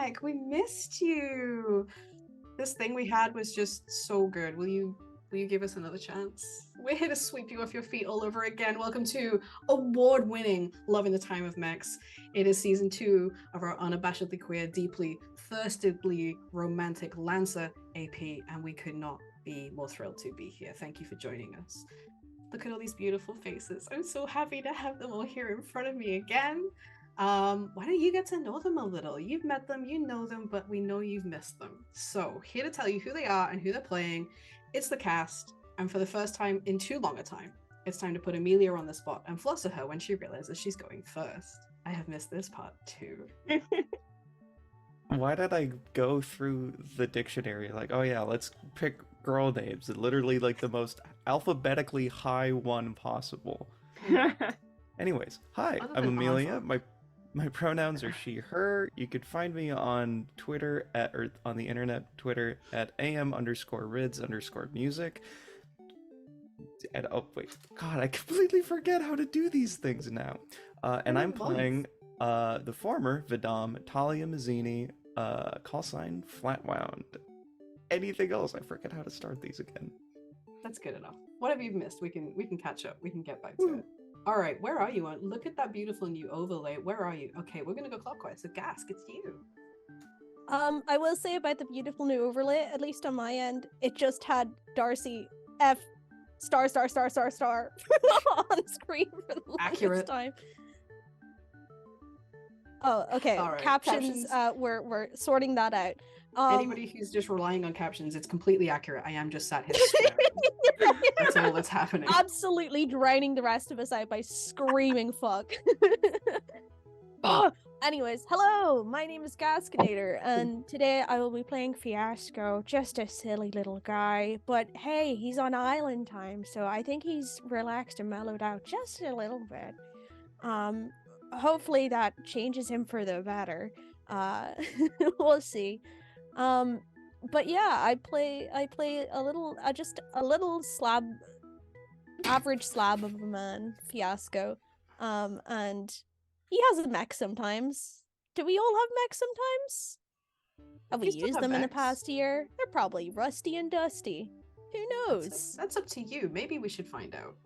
back. We missed you. This thing we had was just so good. Will you give us another chance? We're here to sweep you off your feet all over again. Welcome to award-winning Love in the Time of Mechs. It is season 2 of our unabashedly queer, deeply, thirstedly romantic Lancer AP, and we could not be more thrilled to be here. Thank you for joining us. Look at all these beautiful faces. I'm so happy to have them all here in front of me again. Why don't you get to know them a little? You've met them, you know them, but we know you've missed them. So here to tell you who they are and who they're playing, it's the cast. And for the first time in too long a time, it's time to put Amelia on the spot and fluster her when she realizes she's going first. I have missed this part too. Why did I go through the dictionary like, oh yeah, let's pick girl names, and literally like the most alphabetically high one possible. Anyways, hi, I'm Amelia. My pronouns are she, her. You could find me on Twitter or on the internet, Twitter at am_rids_music. And oh wait, God, I completely forget how to do these things now. And I'm playing the former Vidam Talia Mazzini, call sign Flatwound. Anything else? I forget how to start these again. That's good enough. Whatever you've missed, we can catch up. We can get back to it. All right, where are you? Look at that beautiful new overlay. Where are you? Okay, we're gonna go clockwise. So Gask, it's you. I will say about the beautiful new overlay, at least on my end, it just had Darcy F star on screen for the longest time. Oh, okay. Right. Captions. We're sorting that out. Anybody who's just relying on captions, it's completely accurate. I am just sat here swearing. That's all that's happening. Absolutely drowning the rest of us out by screaming fuck. Anyways, hello, my name is Gaskinator, and today I will be playing Fiasco, just a silly little guy, but hey, he's on island time, so I think he's relaxed and mellowed out just a little bit. Hopefully that changes him for the better. We'll see. But yeah, I play a little, just a little average slab of a man, Fiasco, and he has a mech sometimes. Do we all have mechs sometimes? Have we used them in the past year? They're probably rusty and dusty. Who knows? That's up to you. Maybe we should find out.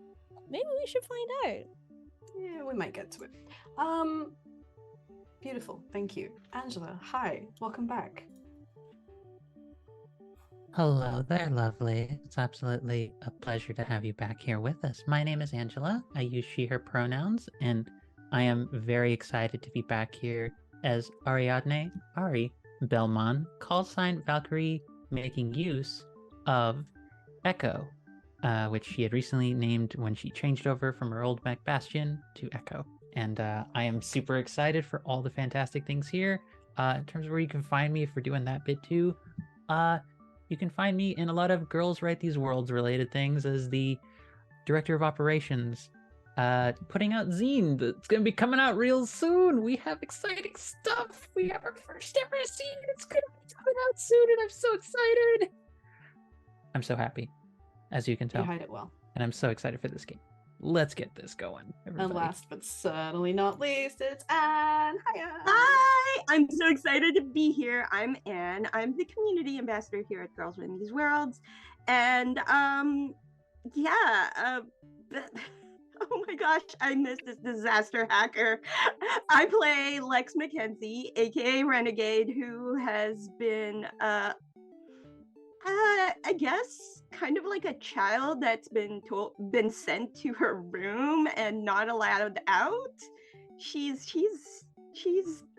Yeah, we might get to it. Beautiful. Thank you. Angela, hi. Welcome back. Hello there, lovely. It's absolutely a pleasure to have you back here with us. My name is Angela. I use she, her pronouns, and I am very excited to be back here as Ariadne Belmont, call sign Valkyrie, making use of Echo, which she had recently named when she changed over from her old mech Bastion to Echo. And I am super excited for all the fantastic things here. In terms of where you can find me, if we're doing that bit too, you can find me in a lot of Girls Write These Worlds related things as the director of operations, putting out zine that's going to be coming out real soon. We have exciting stuff. We have our first ever zine. It's going to be coming out soon, and I'm so excited. I'm so happy, as you can tell. You hide it well. And I'm so excited for this game. Let's get this going, everybody. And last but certainly not least, it's Anne. Hiya. Hi, I'm so excited to be here. I'm Anne. I'm the community ambassador here at Girls Write These Worlds. And oh my gosh, I missed this disaster hacker. I play Lex McKenzie, aka Renegade, who has been I guess kind of like a child that's been sent to her room and not allowed out. She's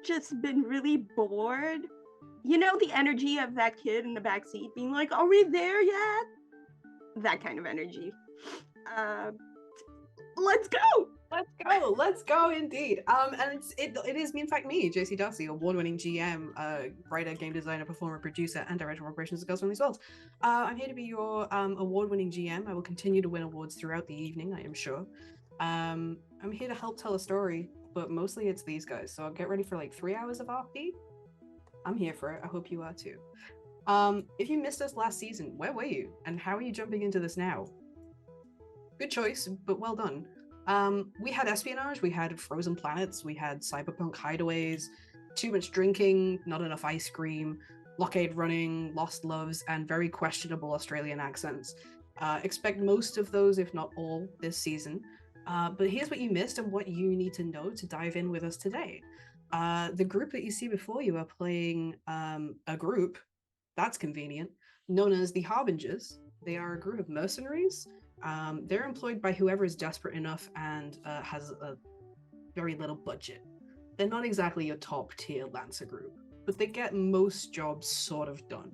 just been really bored. You know, the energy of that kid in the back seat being like, "Are we there yet?" That kind of energy. Let's go indeed. And it is in fact me, JC Darcy, award-winning GM, writer, game designer, performer, producer, and director of operations at Girls Write These Worlds. I'm here to be your award-winning GM. I will continue to win awards throughout the evening, I am sure. I'm here to help tell a story, but mostly it's these guys. So get ready for like 3 hours of RP. I'm here for it. I hope you are too. If you missed us last season, where were you? And how are you jumping into this now? Good choice, but well done. We had espionage, we had frozen planets, we had cyberpunk hideaways, too much drinking, not enough ice cream, blockade running, lost loves, and very questionable Australian accents. Expect most of those, if not all, this season. But here's what you missed and what you need to know to dive in with us today. The group that you see before you are playing a group, that's convenient, known as the Harbingers. They are a group of mercenaries. They're employed by whoever is desperate enough and has a very little budget. They're not exactly your top tier Lancer group, but they get most jobs sort of done.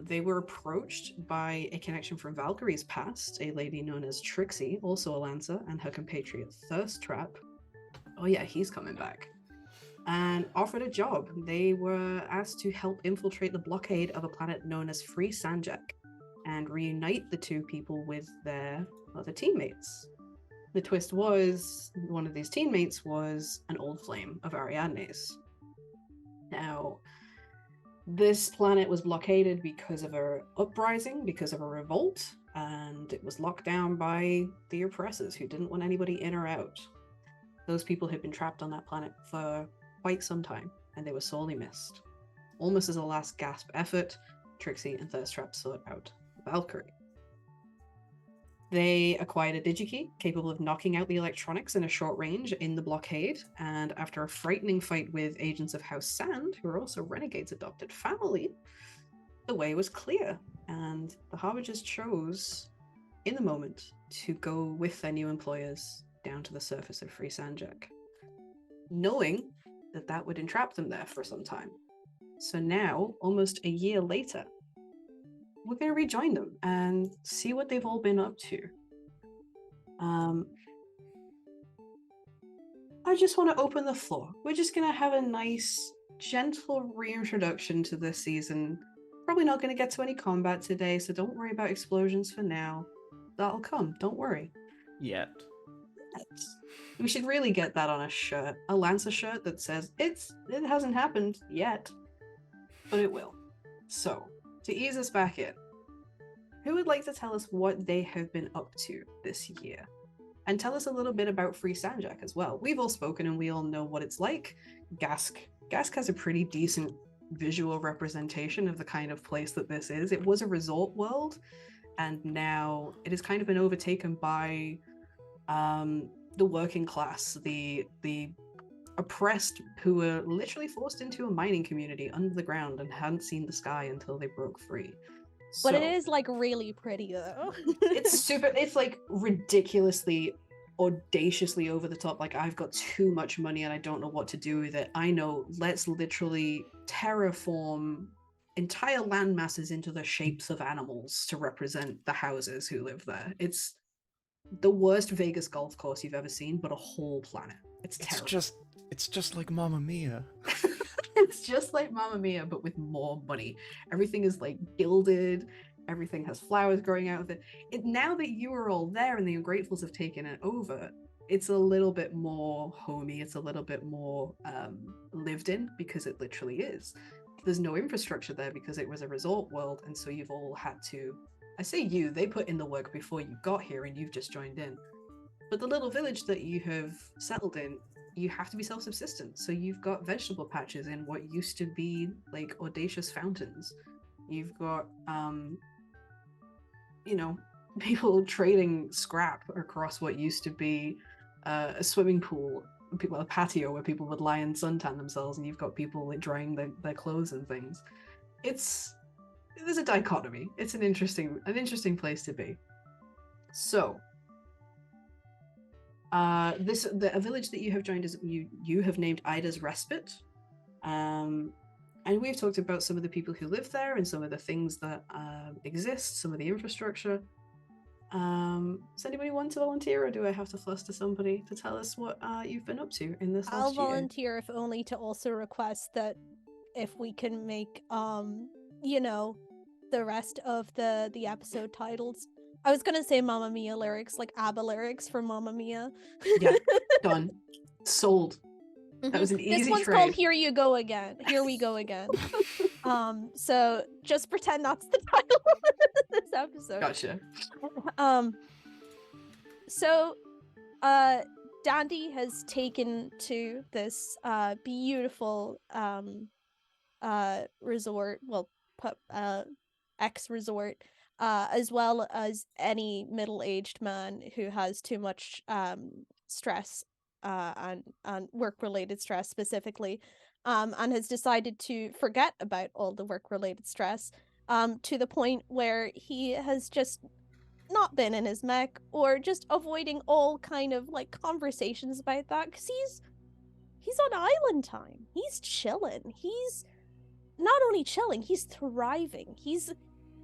They were approached by a connection from Valkyrie's past, a lady known as Trixie, also a Lancer, and her compatriot Thirsttrap. Oh yeah, he's coming back. And offered a job. They were asked to help infiltrate the blockade of a planet known as Free Sanjak and reunite the two people with their other teammates. The twist was, one of these teammates was an old flame of Ariadne's. Now, this planet was blockaded because of an uprising, because of a revolt, and it was locked down by the oppressors who didn't want anybody in or out. Those people had been trapped on that planet for quite some time, and they were sorely missed. Almost as a last gasp effort, Trixie and Thirsttrap sought out Valkyrie. They acquired a digikey capable of knocking out the electronics in a short range in the blockade, and after a frightening fight with agents of House Sand, who are also Renegade's adopted family, the way was clear, and the Harbingers chose, in the moment, to go with their new employers down to the surface of Free Sanjak, knowing that that would entrap them there for some time. So now, almost a year later, we're going to rejoin them and see what they've all been up to. I just want to open the floor. We're just going to have a nice, gentle reintroduction to this season. Probably not going to get to any combat today, so don't worry about explosions for now. That'll come, don't worry. Yet. We should really get that on a shirt. A Lancer shirt that says, it hasn't happened yet, but it will. So, to ease us back in, who would like to tell us what they have been up to this year? And tell us a little bit about Free Sanjak as well. We've all spoken and we all know what it's like. Gask has a pretty decent visual representation of the kind of place that this is. It was a resort world, and now it has kind of been overtaken by the working class, the oppressed, who were literally forced into a mining community under the ground and hadn't seen the sky until they broke free. But it is like really pretty though. It's like ridiculously, audaciously over the top. Like, I've got too much money and I don't know what to do with it. I know, let's literally terraform entire land masses into the shapes of animals to represent the houses who live there. It's the worst Vegas golf course you've ever seen, but a whole planet. It's terrible. It's just like Mamma Mia. It's just like Mamma Mia, but with more money. Everything is like gilded. Everything has flowers growing out of it. Now that you are all there and the Ungratefuls have taken it over, it's a little bit more homey. It's a little bit more lived in, because it literally is. There's no infrastructure there because it was a resort world, and so you've all had to, I say you, they put in the work before you got here and you've just joined in. But the little village that you have settled in, you have to be self-subsistent. So you've got vegetable patches in what used to be like audacious fountains. You've got, people trading scrap across what used to be a swimming pool, a patio where people would lie and suntan themselves, and you've got people like drying their clothes and things. There's a dichotomy. It's an interesting place to be. So, a village that you have joined is you have named Ida's Respite, and we've talked about some of the people who live there and some of the things that exist, some of the infrastructure. Does anybody want to volunteer, or do I have to fluster somebody to tell us what you've been up to in this last year? I'll volunteer, if only to also request that if we can make the rest of the episode titles. I was gonna say Mamma Mia lyrics, like ABBA lyrics for Mamma Mia. Yeah, done. Sold. That was an easy This one's trade. called Here You Go Again. Here we go again. So just pretend that's the title of this episode. Gotcha. So Dandy has taken to this beautiful resort, well, ex resort, as well as any middle-aged man who has too much stress and work-related stress specifically, and has decided to forget about all the work-related stress, to the point where he has just not been in his mech or just avoiding all kind of like conversations about that because he's on island time. He's chilling. He's not only chilling, he's thriving. He's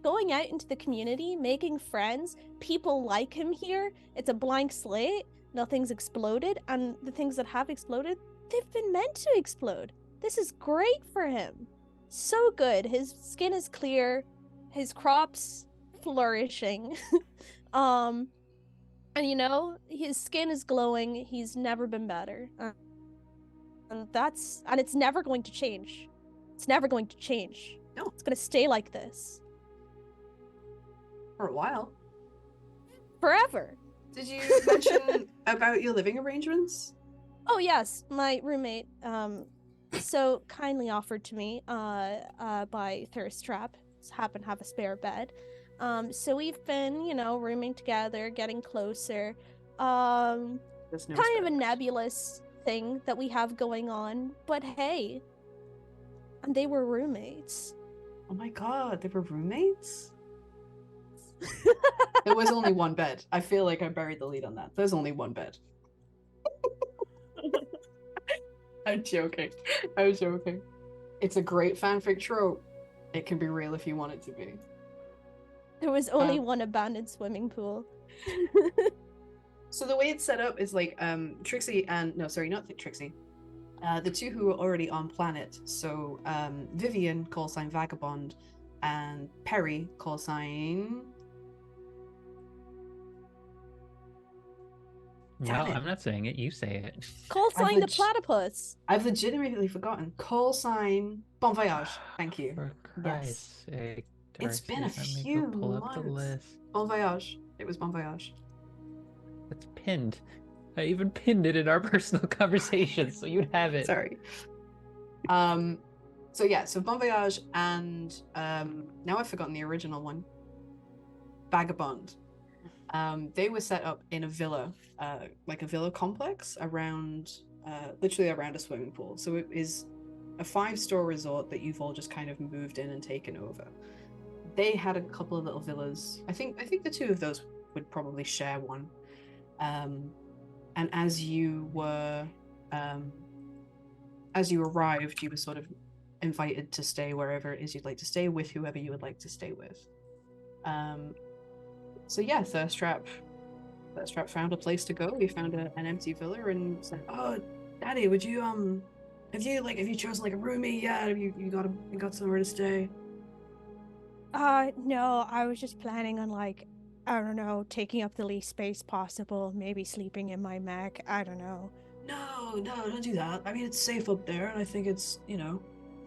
going out into the community, making friends. People like him here. It's a blank slate. Nothing's exploded, and the things that have exploded, they've been meant to explode. This is great for him. So good. His skin is clear. His crops flourishing. And you know, his skin is glowing. He's never been better. And it's never going to change. It's never going to change. No. It's going to stay like this. For a while. Forever. Did you mention about your living arrangements? Oh yes, my roommate so kindly offered to me by Thirst Trap. Just happen to have a spare bed. So we've been, you know, rooming together, getting closer. There's no Kind of a spare bed. nebulous thing that we have going on, but hey. And they were roommates. Oh my god, they were roommates? There was only one bed. I feel like I buried the lead on that. There's only one bed. I'm joking. I'm joking. It's a great fanfic trope. It can be real if you want it to be. There was only one abandoned swimming pool. So the way it's set up is like Trixie and no, sorry, not Trixie. The two who are already on planet. So Vivian, call sign Vagabond, and Perry, call sign. No, Damn it. I'm not saying it. You say it. Call I've sign the leg- platypus. I've legitimately forgotten. Call sign Bon Voyage. Thank you. For Christ's sake, It's been a Darcy, let me few go pull up the months. list. Bon Voyage. It was Bon Voyage. It's pinned. I even pinned it in our personal conversation, so you'd have it. Sorry. So yeah, so Bon Voyage and now I've forgotten the original one. Vagabond. They were set up in a villa, like a villa complex around, literally around a swimming pool. So it is a 5-star resort that you've all just kind of moved in and taken over. They had a couple of little villas. I think the two of those would probably share one. And as you arrived, you were sort of invited to stay wherever it is you'd like to stay with whoever you would like to stay with. So yeah, Thirst Trap found a place to go. We found an empty villa and said, "Oh, Daddy, would you have you chosen like a roomie yet? Have you got somewhere to stay?" No, I was just planning on like, I don't know, taking up the least space possible, maybe sleeping in my mech, I don't know. No, don't do that. I mean, it's safe up there, and I think it's, you know,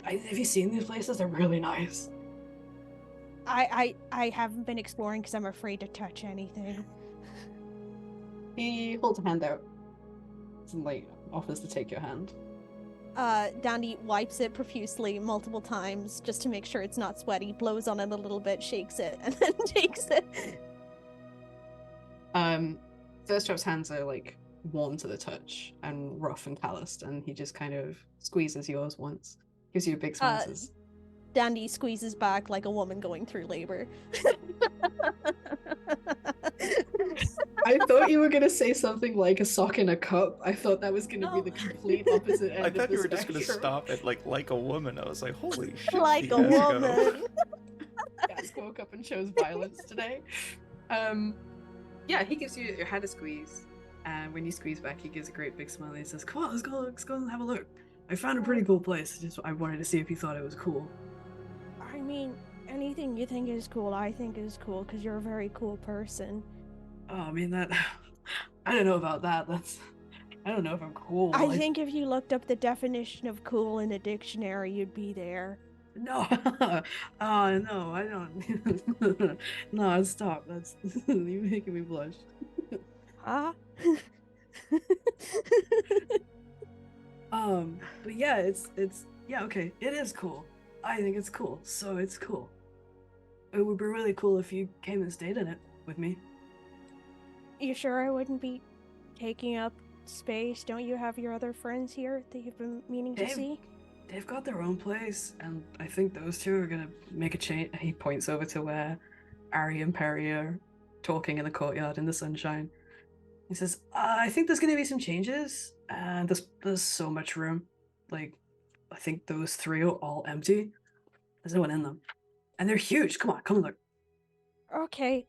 have you seen these places? They're really nice. I haven't been exploring because I'm afraid to touch anything. He holds a hand out and like offers to take your hand. Dandy wipes it profusely multiple times just to make sure it's not sweaty, blows on it a little bit, shakes it, and then takes it. Thirst Trap's hands are like warm to the touch and rough and calloused, and he just kind of squeezes yours once, gives you a big smile. Says, Dandy squeezes back like a woman going through labor. I thought you were gonna say something like a sock in a cup. I thought that was gonna be the complete opposite end I of thought the you were just gonna spectrum. stop at like a woman. I was like, holy shit. Like a Fiasco. woman. Gas woke up and chose violence today. Yeah, he gives you your hand a squeeze, and when you squeeze back, he gives a great big smile. He says, "Come on, let's go and have a look. I found a pretty cool place. Just I wanted to see if you thought it was cool." I mean, anything you think is cool, I think is cool because you're a very cool person. Oh, I mean that. I don't know about that. I don't know if I'm cool. I think if you looked up the definition of cool in a dictionary, you'd be there. No. Oh no, I don't. No, stop. That's you're making me blush. Huh? But yeah, it's yeah, okay, it is cool. I think it's cool, so it's cool. It would be really cool if you came and stayed in it with me. You sure I wouldn't be taking up space? Don't you have your other friends here that you've been meaning to see? They've got their own place, and I think those two are gonna make a change. He points over to where Ari and Perry are talking in the courtyard in the sunshine. He says, I think there's gonna be some changes, and there's so much room. Like, I think those three are all empty. There's no one in them. And they're huge. Come on, come and look. Okay.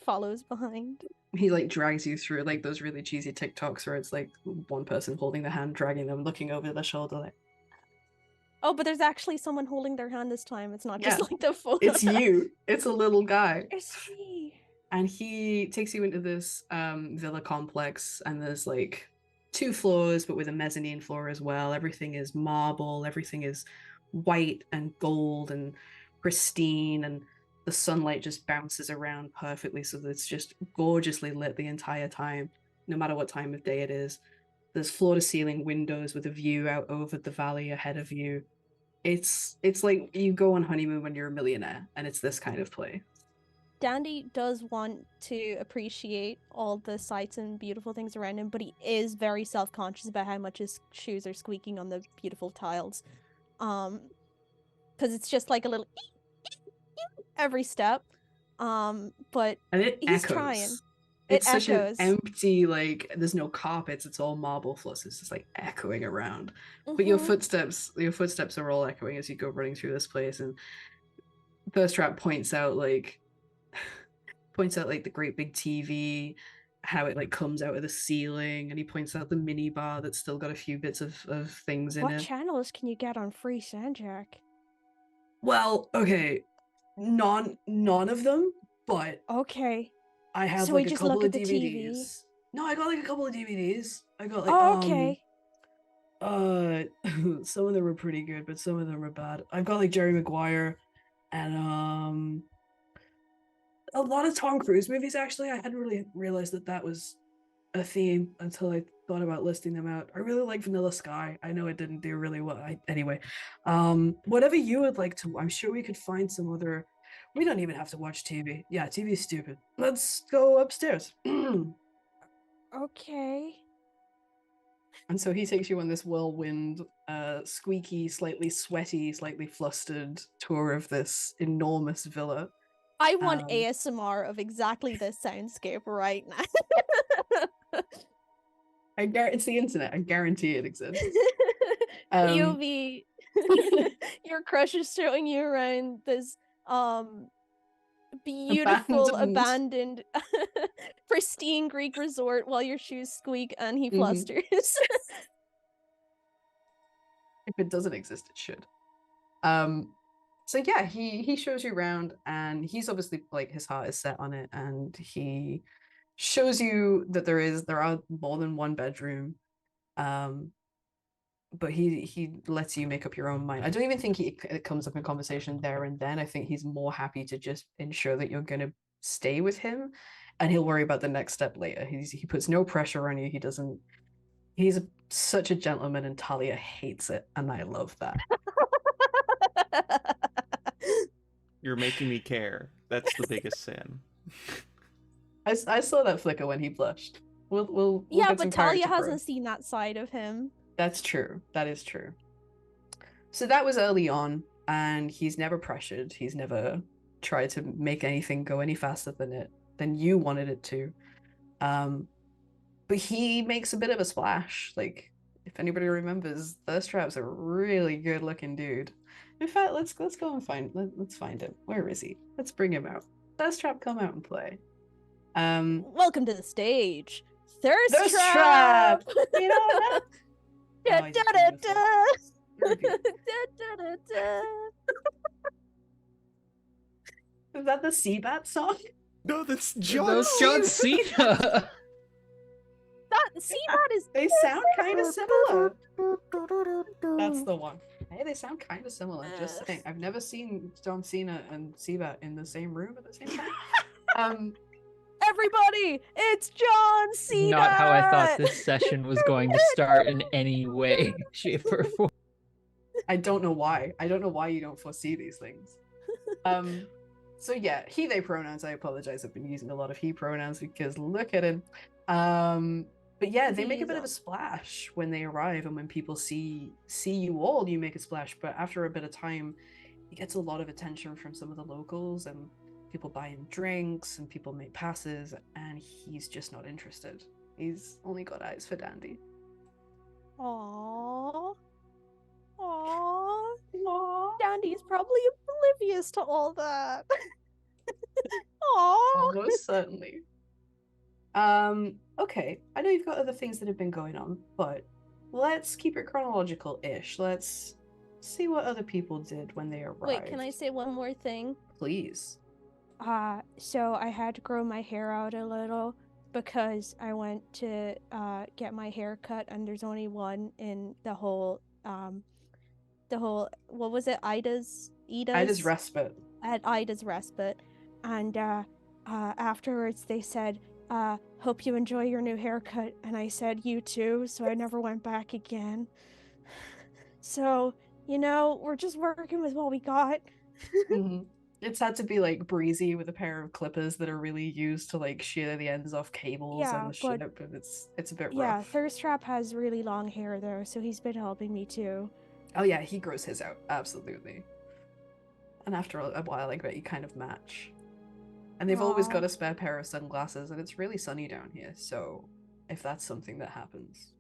Follows behind. He like drags you through like those really cheesy TikToks where it's like one person holding the hand, dragging them, looking over their shoulder like, Oh, but there's actually someone holding their hand this time. It's not just Yeah. like the photo. it's you. It's a little guy. It's me. And he takes you into this villa complex, and there's like 2 floors but with a mezzanine floor as well. Everything is marble, everything is white and gold and pristine, and the sunlight just bounces around perfectly, so that it's just gorgeously lit the entire time, no matter what time of day it is. There's floor to ceiling windows with a view out over the valley ahead of you. It's like you go on honeymoon when you're a millionaire, and it's this kind of play. Dandy does want to appreciate all the sights and beautiful things around him, but he is very self-conscious about how much his shoes are squeaking on the beautiful tiles. Because it's just like a little every step. But And it he's echoes. trying. It's It such echoes. an empty, like, there's no carpets, it's all marble floors. It's just like echoing around. But your footsteps are all echoing as you go running through this place. And Thirstrap points out like the great big TV, how it like comes out of the ceiling, and he points out the mini bar that's still got a few bits of things in What it. channels can you get on free Sandjack? Well, okay, none of them, but Okay. I have So like we a just couple look of at the DVDs. TV. No, I got like a couple of DVDs. I got like Oh, okay. some of them were pretty good, but some of them were bad. I've got like Jerry Maguire and a lot of Tom Cruise movies. Actually, I hadn't really realized that was a theme until I thought about listing them out. I really like Vanilla Sky. I know it didn't do really well. Anyway, whatever you would like to, I'm sure we could find some other. We don't even have to watch TV. Yeah, TV is stupid. Let's go upstairs. Okay. And so he takes you on this whirlwind, squeaky, slightly sweaty, slightly flustered tour of this enormous villa. I want ASMR of exactly this soundscape right now. It's the internet. I guarantee it exists. You'll be your crush is showing you around this beautiful abandoned pristine Greek resort while your shoes squeak and he flusters. If it doesn't exist, it should. So yeah, he shows you around, and he's obviously like his heart is set on it, and he shows you that there are more than one bedroom. But he lets you make up your own mind. I don't even think it comes up in conversation there and then. I think he's more happy to just ensure that you're going to stay with him, and he'll worry about the next step later. He puts no pressure on you. He's such a gentleman, and Talia hates it, and I love that. You're making me care. That's the biggest sin. I saw that flicker when he blushed. We'll yeah, but Talia hasn't seen that side of him. That's true. That is true. So that was early on, and he's never pressured. He's never tried to make anything go any faster than you wanted it to. But he makes a bit of a splash. Like, if anybody remembers, Thirstrap's a really good looking dude. In fact, let's go and let's find him. Where is he? Let's bring him out. Thirstrap, come out and play. Welcome to the stage, Thirstrap. You know that? Is that the Seabat song? No, that's John. That's John Cena. That Seabat is. They sound kind of similar. That's the one. Hey, they sound kind of similar. Just saying. I've never seen John Cena and Seabat in the same room at the same time. Everybody, it's John Cena. Not how I thought this session was going to start in any way, shape, or form. I don't know why. I don't know why you don't foresee these things. So yeah, he, they pronouns. I apologize. I've been using a lot of he pronouns because look at him. But yeah, they make a bit of a splash when they arrive, and when people see you all, you make a splash. But after a bit of time, he gets a lot of attention from some of the locals, and people buy him drinks, and people make passes, and he's just not interested. He's only got eyes for Dandy. Aww. Aww. Dandy's probably oblivious to all that. Aww. Most certainly. Okay, I know you've got other things that have been going on, but let's keep it chronological-ish. Let's see what other people did when they arrived. Wait, can I say one more thing? Please. So I had to grow my hair out a little because I went to get my hair cut, and there's only one in the whole what was it? Ida's Respite. At Ida's Respite, and afterwards they said, hope you enjoy your new haircut, and I said, you too, so I never went back again. So, we're just working with what we got. Mm-hmm. It's had to be like breezy with a pair of clippers that are really used to like shear the ends off cables and the shit, but it's a bit rough. Yeah, Thirstrap has really long hair though, so he's been helping me too. Oh yeah, he grows his out, absolutely. And after a while, I bet you kind of match. And they've always got a spare pair of sunglasses, and it's really sunny down here, so if that's something that happens.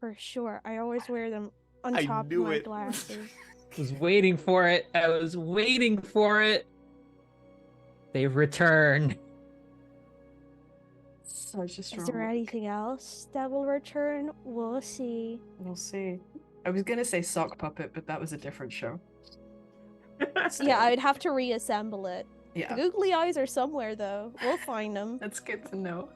For sure. I always wear them on top of my glasses. I was waiting for it. They've returned. Such a strong. Is there anything else that will return? We'll see. We'll see. I was gonna say sock puppet, but that was a different show. Yeah, I'd have to reassemble it. Yeah. The googly eyes are somewhere though. We'll find them. That's good to know.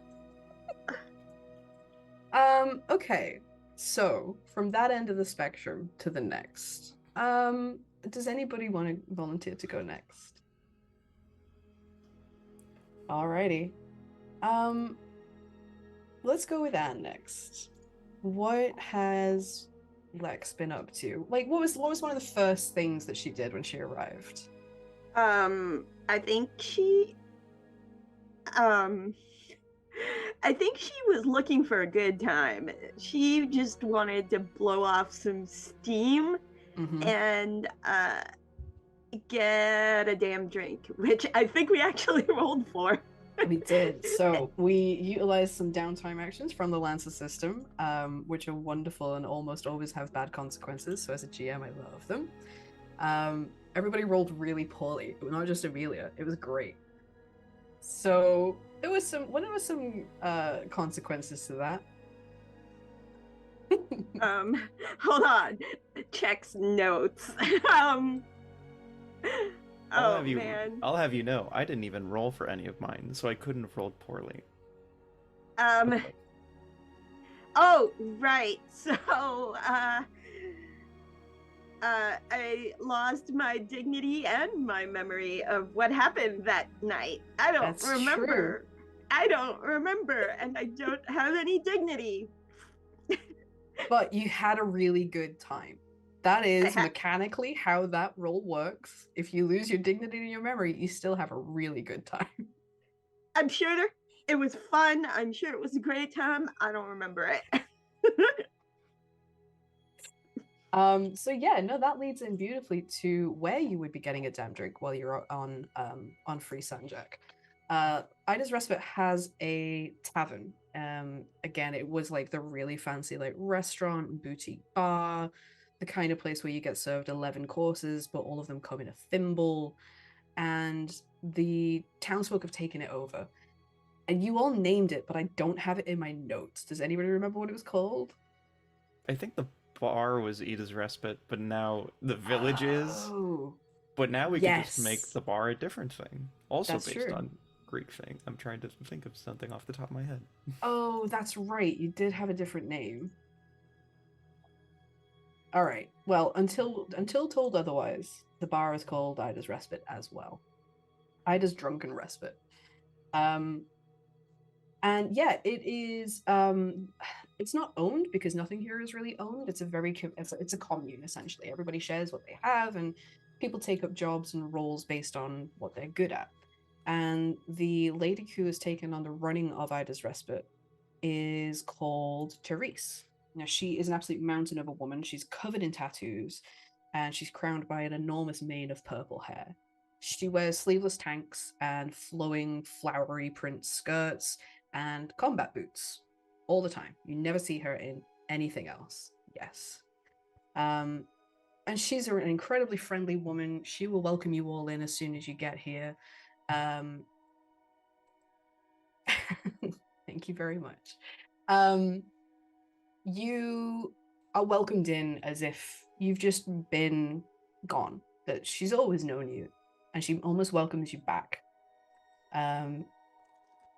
Okay. So, from that end of the spectrum to the next. Does anybody want to volunteer to go next? Alrighty. Let's go with Anne next. What has Lex been up to? Like, what was one of the first things that she did when she arrived? I think she was looking for a good time. She just wanted to blow off some steam and get a damn drink, which I think we actually rolled for. We did. So we utilized some downtime actions from the Lancer system, which are wonderful and almost always have bad consequences. So as a GM, I love them. Everybody rolled really poorly, not just Amelia. It was great. So there was some consequences to that. Hold on. Checks notes. Man. I'll have you know, I didn't even roll for any of mine, so I couldn't have rolled poorly. Oh, right. So, I lost my dignity and my memory of what happened that night. I don't remember. True. I don't remember, and I don't have any dignity. But you had a really good time. That is mechanically how that roll works. If you lose your dignity and your memory, you still have a really good time. I'm sure it was fun. I'm sure it was a great time. I don't remember it. So yeah, no, that leads in beautifully to where you would be getting a damn drink while you're on Free Sanjak. Ida's Respite has a tavern. Again, it was like the really fancy like restaurant, boutique bar, the kind of place where you get served 11 courses, but all of them come in a thimble. And the townsfolk have taken it over. And you all named it, but I don't have it in my notes. Does anybody remember what it was called? I think the bar was Ida's Respite, but now the village is. But now we can just make the bar a different thing. Also based on Greek thing. I'm trying to think of something off the top of my head. Oh, that's right. You did have a different name. All right. Well, until told otherwise, the bar is called Ida's Respite as well. Ida's Drunken Respite. Um, and yeah, it is. It's not owned because nothing here is really owned. It's a it's a commune essentially. Everybody shares what they have, and people take up jobs and roles based on what they're good at. And the lady who has taken on the running of Ida's Respite is called Therese. Now, she is an absolute mountain of a woman. She's covered in tattoos, and she's crowned by an enormous mane of purple hair. She wears sleeveless tanks and flowing, flowery print skirts and combat boots all the time. You never see her in anything else. Yes. And she's an incredibly friendly woman. She will welcome you all in as soon as you get here. Thank you very much. You are welcomed in as if you've just been gone, that she's always known you, and she almost welcomes you back.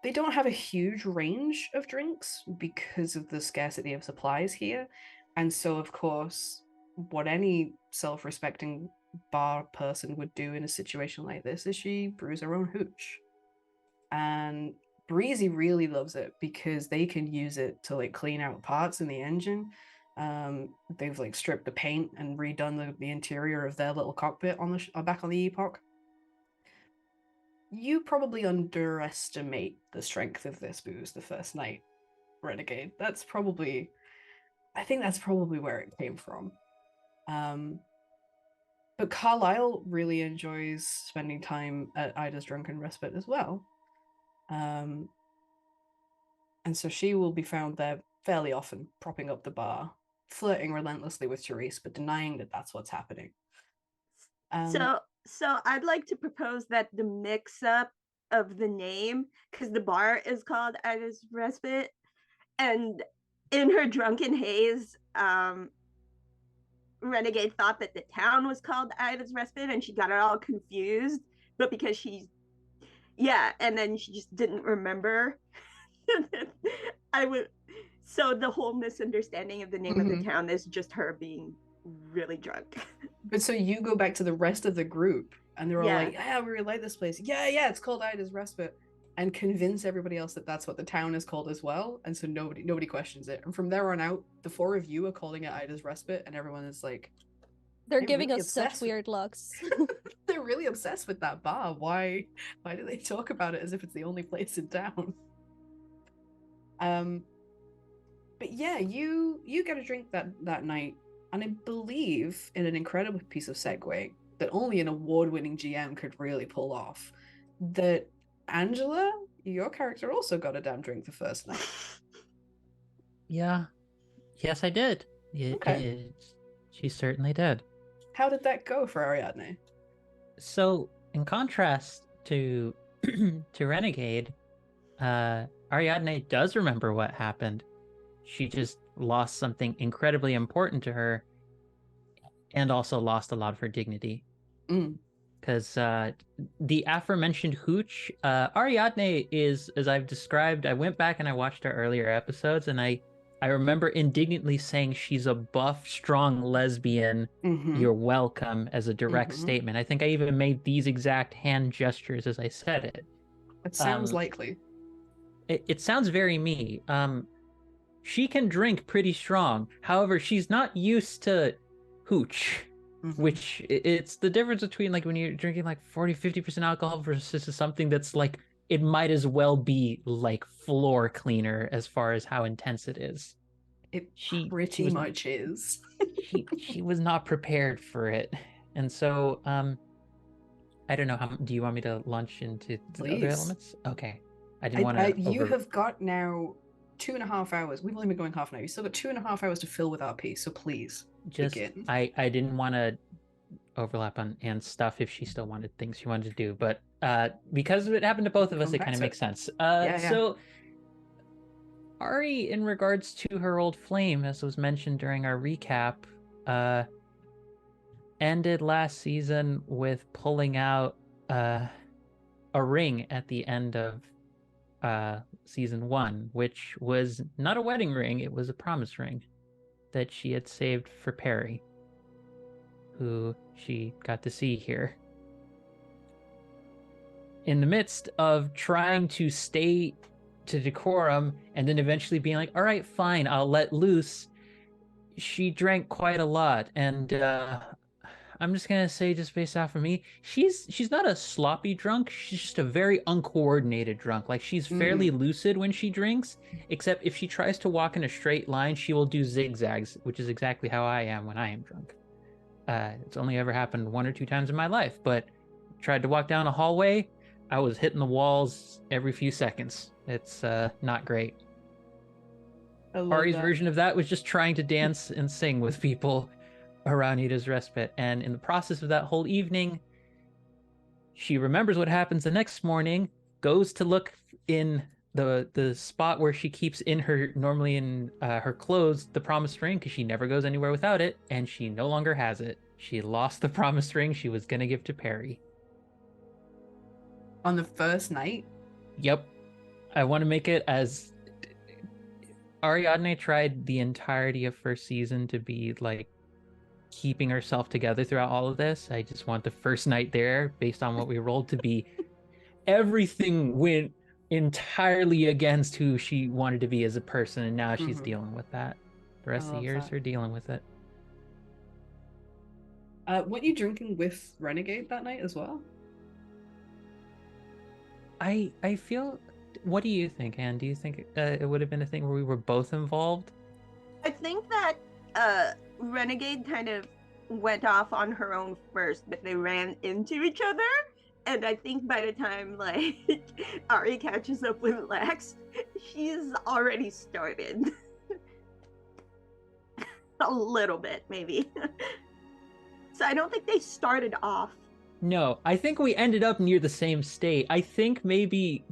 They don't have a huge range of drinks because of the scarcity of supplies here. And so, of course, what any self-respecting bar person would do in a situation like this is she brews her own hooch. And Breezy really loves it because they can use it to like clean out parts in the engine. They've like stripped the paint and redone the interior of their little cockpit on the back on the Epoch. You probably underestimate the strength of this booze the first night, Renegade. I think that's probably where it came from. But Carlisle really enjoys spending time at Ida's Drunken Respite as well. And so she will be found there fairly often, propping up the bar, flirting relentlessly with Therese, but denying that that's what's happening. So I'd like to propose that the mix-up of the name, because the bar is called Ida's Respite, and in her drunken haze, Renegade thought that the town was called Ida's Respite, and she got it all confused. But because and then she just didn't remember. So the whole misunderstanding of the name of the town is just her being really drunk. But so you go back to the rest of the group, and they're all like, "Yeah, we really like this place. Yeah, it's called Ida's Respite," and convince everybody else that that's what the town is called as well. And so nobody questions it. And from there on out, the four of you are calling it Ida's Respite, and everyone is like, they're giving us such weird looks. They're really obsessed with that bar. Why do they talk about it as if it's the only place in town? But yeah, you get a drink that night, and I believe in an incredible piece of segue that only an award-winning GM could really pull off, that Angela, your character, also got a damn drink the first night. Yeah. Yes, I did. She certainly did. How did that go for Ariadne? So, in contrast to to Renegade, Ariadne does remember what happened. She just lost something incredibly important to her, and also lost a lot of her dignity. Because the aforementioned hooch, Ariadne is, as I've described, I went back and I watched her earlier episodes, and I remember indignantly saying she's a buff, strong lesbian. You're welcome, as a direct statement. I think I even made these exact hand gestures as I said it. It sounds likely. It sounds very me. She can drink pretty strong. However, she's not used to hooch, which it's the difference between like when you're drinking like 40-50% alcohol versus something that's like, it might as well be like floor cleaner as far as how intense it is. She pretty much is. she was not prepared for it. And so I don't know, do you want me to launch into the other elements? Okay. I didn't want to You have got now 2.5 hours. We've only been going half an hour. You still got 2.5 hours to fill with RP, so please begin. I didn't want to overlap on Anne's stuff if she still wanted things she wanted to do, but because it happened to both of us, it kind of makes sense. So Ari, in regards to her old flame, as was mentioned during our recap, ended last season with pulling out a ring at the end of season 1, which was not a wedding ring, it was a promise ring that she had saved for Perry, who she got to see here. in the midst of trying to stay to decorum and then eventually being like, all right, fine, I'll let loose, she drank quite a lot. And I'm just gonna say, just based off of me, she's not a sloppy drunk, she's just a very uncoordinated drunk. Like, she's fairly lucid when she drinks, except if she tries to walk in a straight line, she will do zigzags, which is exactly how I am when I am drunk. It's only ever happened 1 or 2 times in my life, but tried to walk down a hallway, I was hitting the walls every few seconds. It's not great. Ari's version of that was just trying to dance and sing with people around Ida's respite. And in the process of that whole evening, she remembers what happens the next morning, goes to look in the spot where she keeps in her, normally in her clothes, the promised ring, because she never goes anywhere without it, and she no longer has it. She lost the promised ring she was going to give to Perry. On the first night? Yep. I want to make it as... Ariadne tried the entirety of first season to be, like, keeping herself together throughout all of this. I just want the first night there, based on what we rolled, to be... Everything went entirely against who she wanted to be as a person, and now she's dealing with that. The rest of the years are dealing with it. Weren't you drinking with Renegade that night as well? I feel... What do you think, Anne? Do you think it would have been a thing where we were both involved? I think that Renegade kind of went off on her own first, but they ran into each other. And I think by the time, like, Ari catches up with Lex, she's already started. A little bit, maybe. So I don't think they started off. No, I think we ended up near the same state. I think maybe...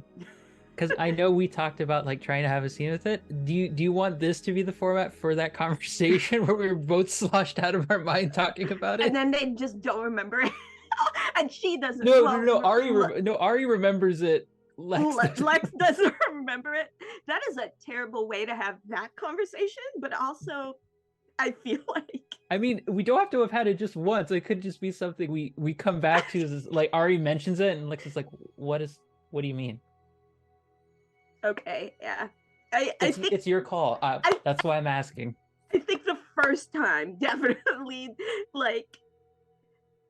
Because I know we talked about, like, trying to have a scene with it. Do you want this to be the format for that conversation where we were both sloshed out of our mind talking about it? And then they just don't remember it. And she doesn't. No. Ari remembers it. Lex doesn't remember it. That is a terrible way to have that conversation, but also I feel like... I mean, we don't have to have had it just once. It could just be something we come back to. Is like, Ari mentions it, and Lex is like, what do you mean? Okay, yeah. I think it's your call. That's why I'm asking. I think the first time, definitely, like,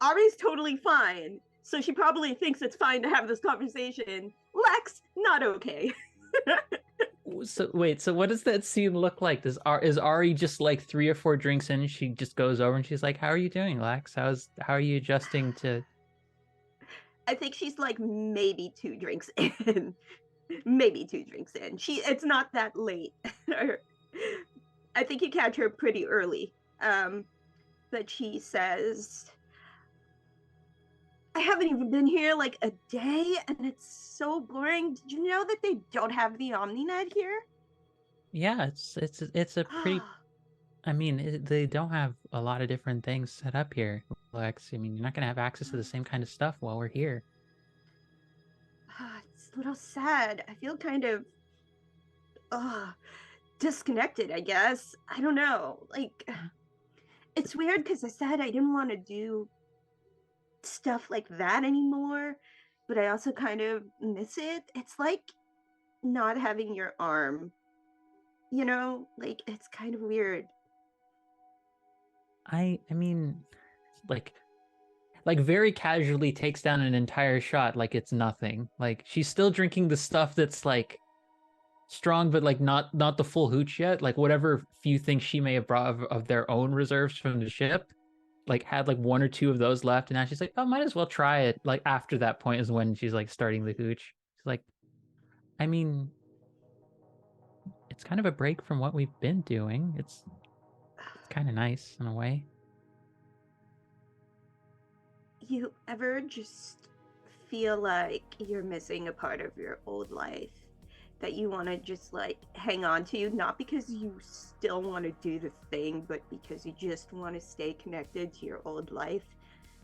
Ari's totally fine, so she probably thinks it's fine to have this conversation. Lex, not okay. So wait, so what does that scene look like? Is Ari just like 3 or 4 drinks in? She just goes over and she's like, "How are you doing, Lex? How are you adjusting to?" I think she's like maybe 2 drinks in. Maybe 2 drinks in. It's not that late. I think you catch her pretty early. But she says, I haven't even been here like a day and it's so boring. Did you know that they don't have the OmniNet here? Yeah, it's a pretty... I mean, they don't have a lot of different things set up here, Lex. I mean, you're not going to have access to the same kind of stuff while we're here. It's a little sad. I feel kind of disconnected, I guess. I don't know. Like, it's weird because I said I didn't want to do stuff like that anymore, but I also kind of miss it. It's like not having your arm, you know? Like, it's kind of weird. I mean, like very casually takes down an entire shot like it's nothing. Like, she's still drinking the stuff that's like strong, but like not the full hooch yet. Like, whatever few things she may have brought of their own reserves from the ship, like had like 1 or 2 of those left, and now she's like, oh, might as well try it. Like, after that point is when she's like starting the hooch. She's like, I mean, it's kind of a break from what we've been doing. It's kind of nice in a way. You ever just feel like you're missing a part of your old life that you want to just like hang on to, not because you still want to do the thing, but because you just want to stay connected to your old life?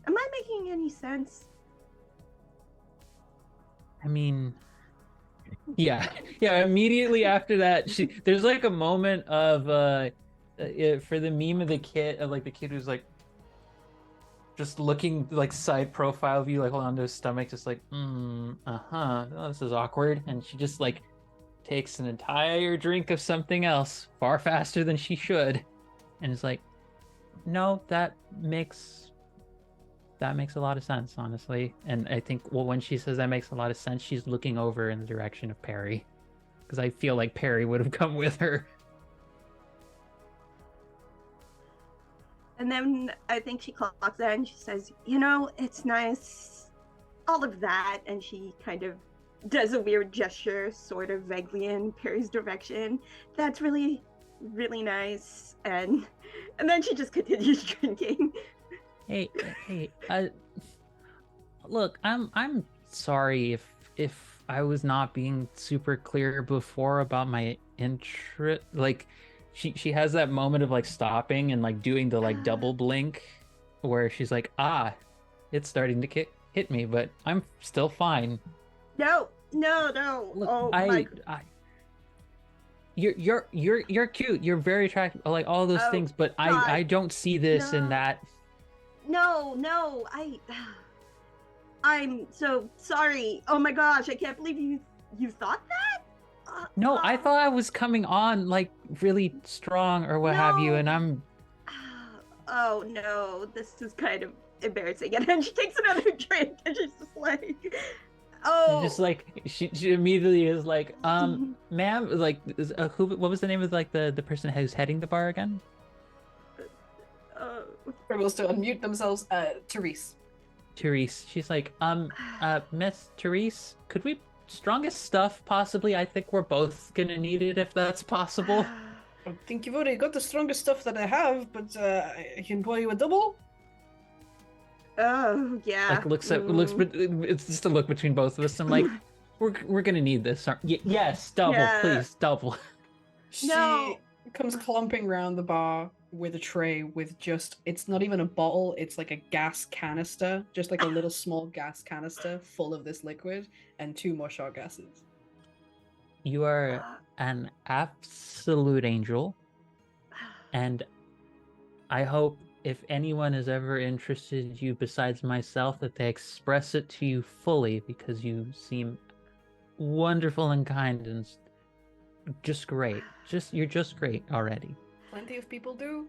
Am I making any sense? I mean, yeah. Immediately after that, there's like a moment of for the meme of the kid, of like the kid who's like, just looking like side profile view, like holding onto his stomach, just like, oh, this is awkward. And she just like takes an entire drink of something else far faster than she should, and is like, no, that makes a lot of sense, honestly. And I think, well, when she says that makes a lot of sense, she's looking over in the direction of Perry, because I feel like Perry would have come with her. And then I think she clocks that and she says, you know, it's nice, all of that. And she kind of does a weird gesture, sort of vaguely in Perry's direction. That's really, really nice. And then she just continues drinking. Hey, look, I'm sorry if I was not being super clear before about my interest. Like, she has that moment of like stopping and like doing the like double blink, where she's like, it's starting to hit me, but I'm still fine. No. Look, Oh, you're cute. You're very attractive. Like all those things, but I don't see this and that. No, I'm so sorry. Oh my gosh, I can't believe you thought that? No, I thought I was coming on like really strong or what have you, and I'm... Oh no, this is kind of embarrassing. And then she takes another drink and she's just like, oh. Just like, she immediately is like, ma'am, like, what was the name of like the person who's heading the bar again? Everyone's to unmute themselves. Therese. Therese. She's like, Miss Therese, could we strongest stuff possibly? I think we're both gonna need it if that's possible. I think you've already got the strongest stuff that I have, but I can pour you a double. Oh yeah. Like it's just a look between both of us. I'm like, we're gonna need this. Yes, double, Yeah. please, double. She No. comes clumping round the bar with a tray with just, it's not even a bottle, it's like a gas canister, just like a little small gas canister full of this liquid and 2 more shot gases. You are an absolute angel, and I hope if anyone is ever interested in you besides myself, that they express it to you fully, because you seem wonderful and kind and just great. You're just great already. Plenty of people do.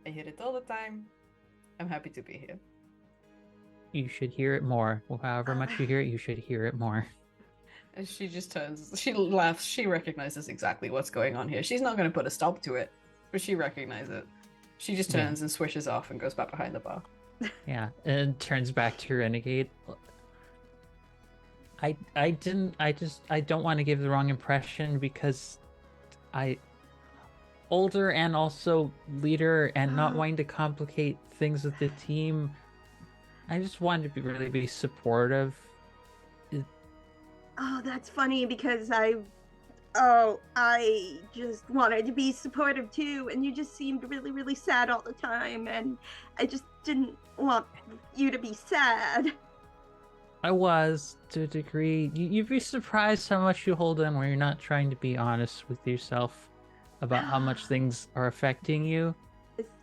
I hear it all the time. I'm happy to be here. You should hear it more. Well, however much you hear it, you should hear it more. And she just turns, she laughs, she recognizes exactly what's going on here. She's not going to put a stop to it, but she recognizes it. She just turns and swishes off and goes back behind the bar. Yeah, and turns back to Renegade. I don't want to give the wrong impression, because older and also leader and not wanting to complicate things with the team, I just wanted to really be supportive. Oh, that's funny, because I just wanted to be supportive too, and you just seemed really, really sad all the time, and I just didn't want you to be sad. I was, to a degree. You'd be surprised how much you hold in where you're not trying to be honest with yourself about how much things are affecting you,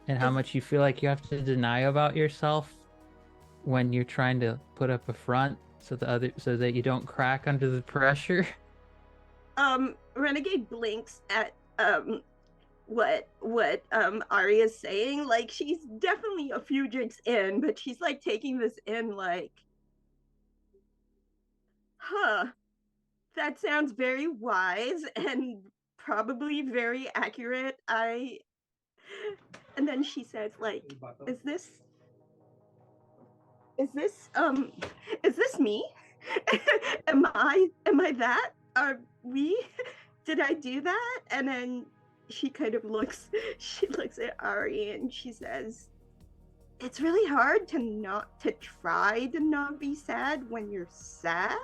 and how much you feel like you have to deny about yourself when you're trying to put up a front so that you don't crack under the pressure. Renegade blinks at what Arya's saying. Like, she's definitely a few drinks in, but she's like taking this in like, that sounds very wise and probably very accurate. And then she says, like, is this me? am I that? Are we? Did I do that? And then she kind of looks at Ari and she says, it's really hard to try to not be sad when you're sad.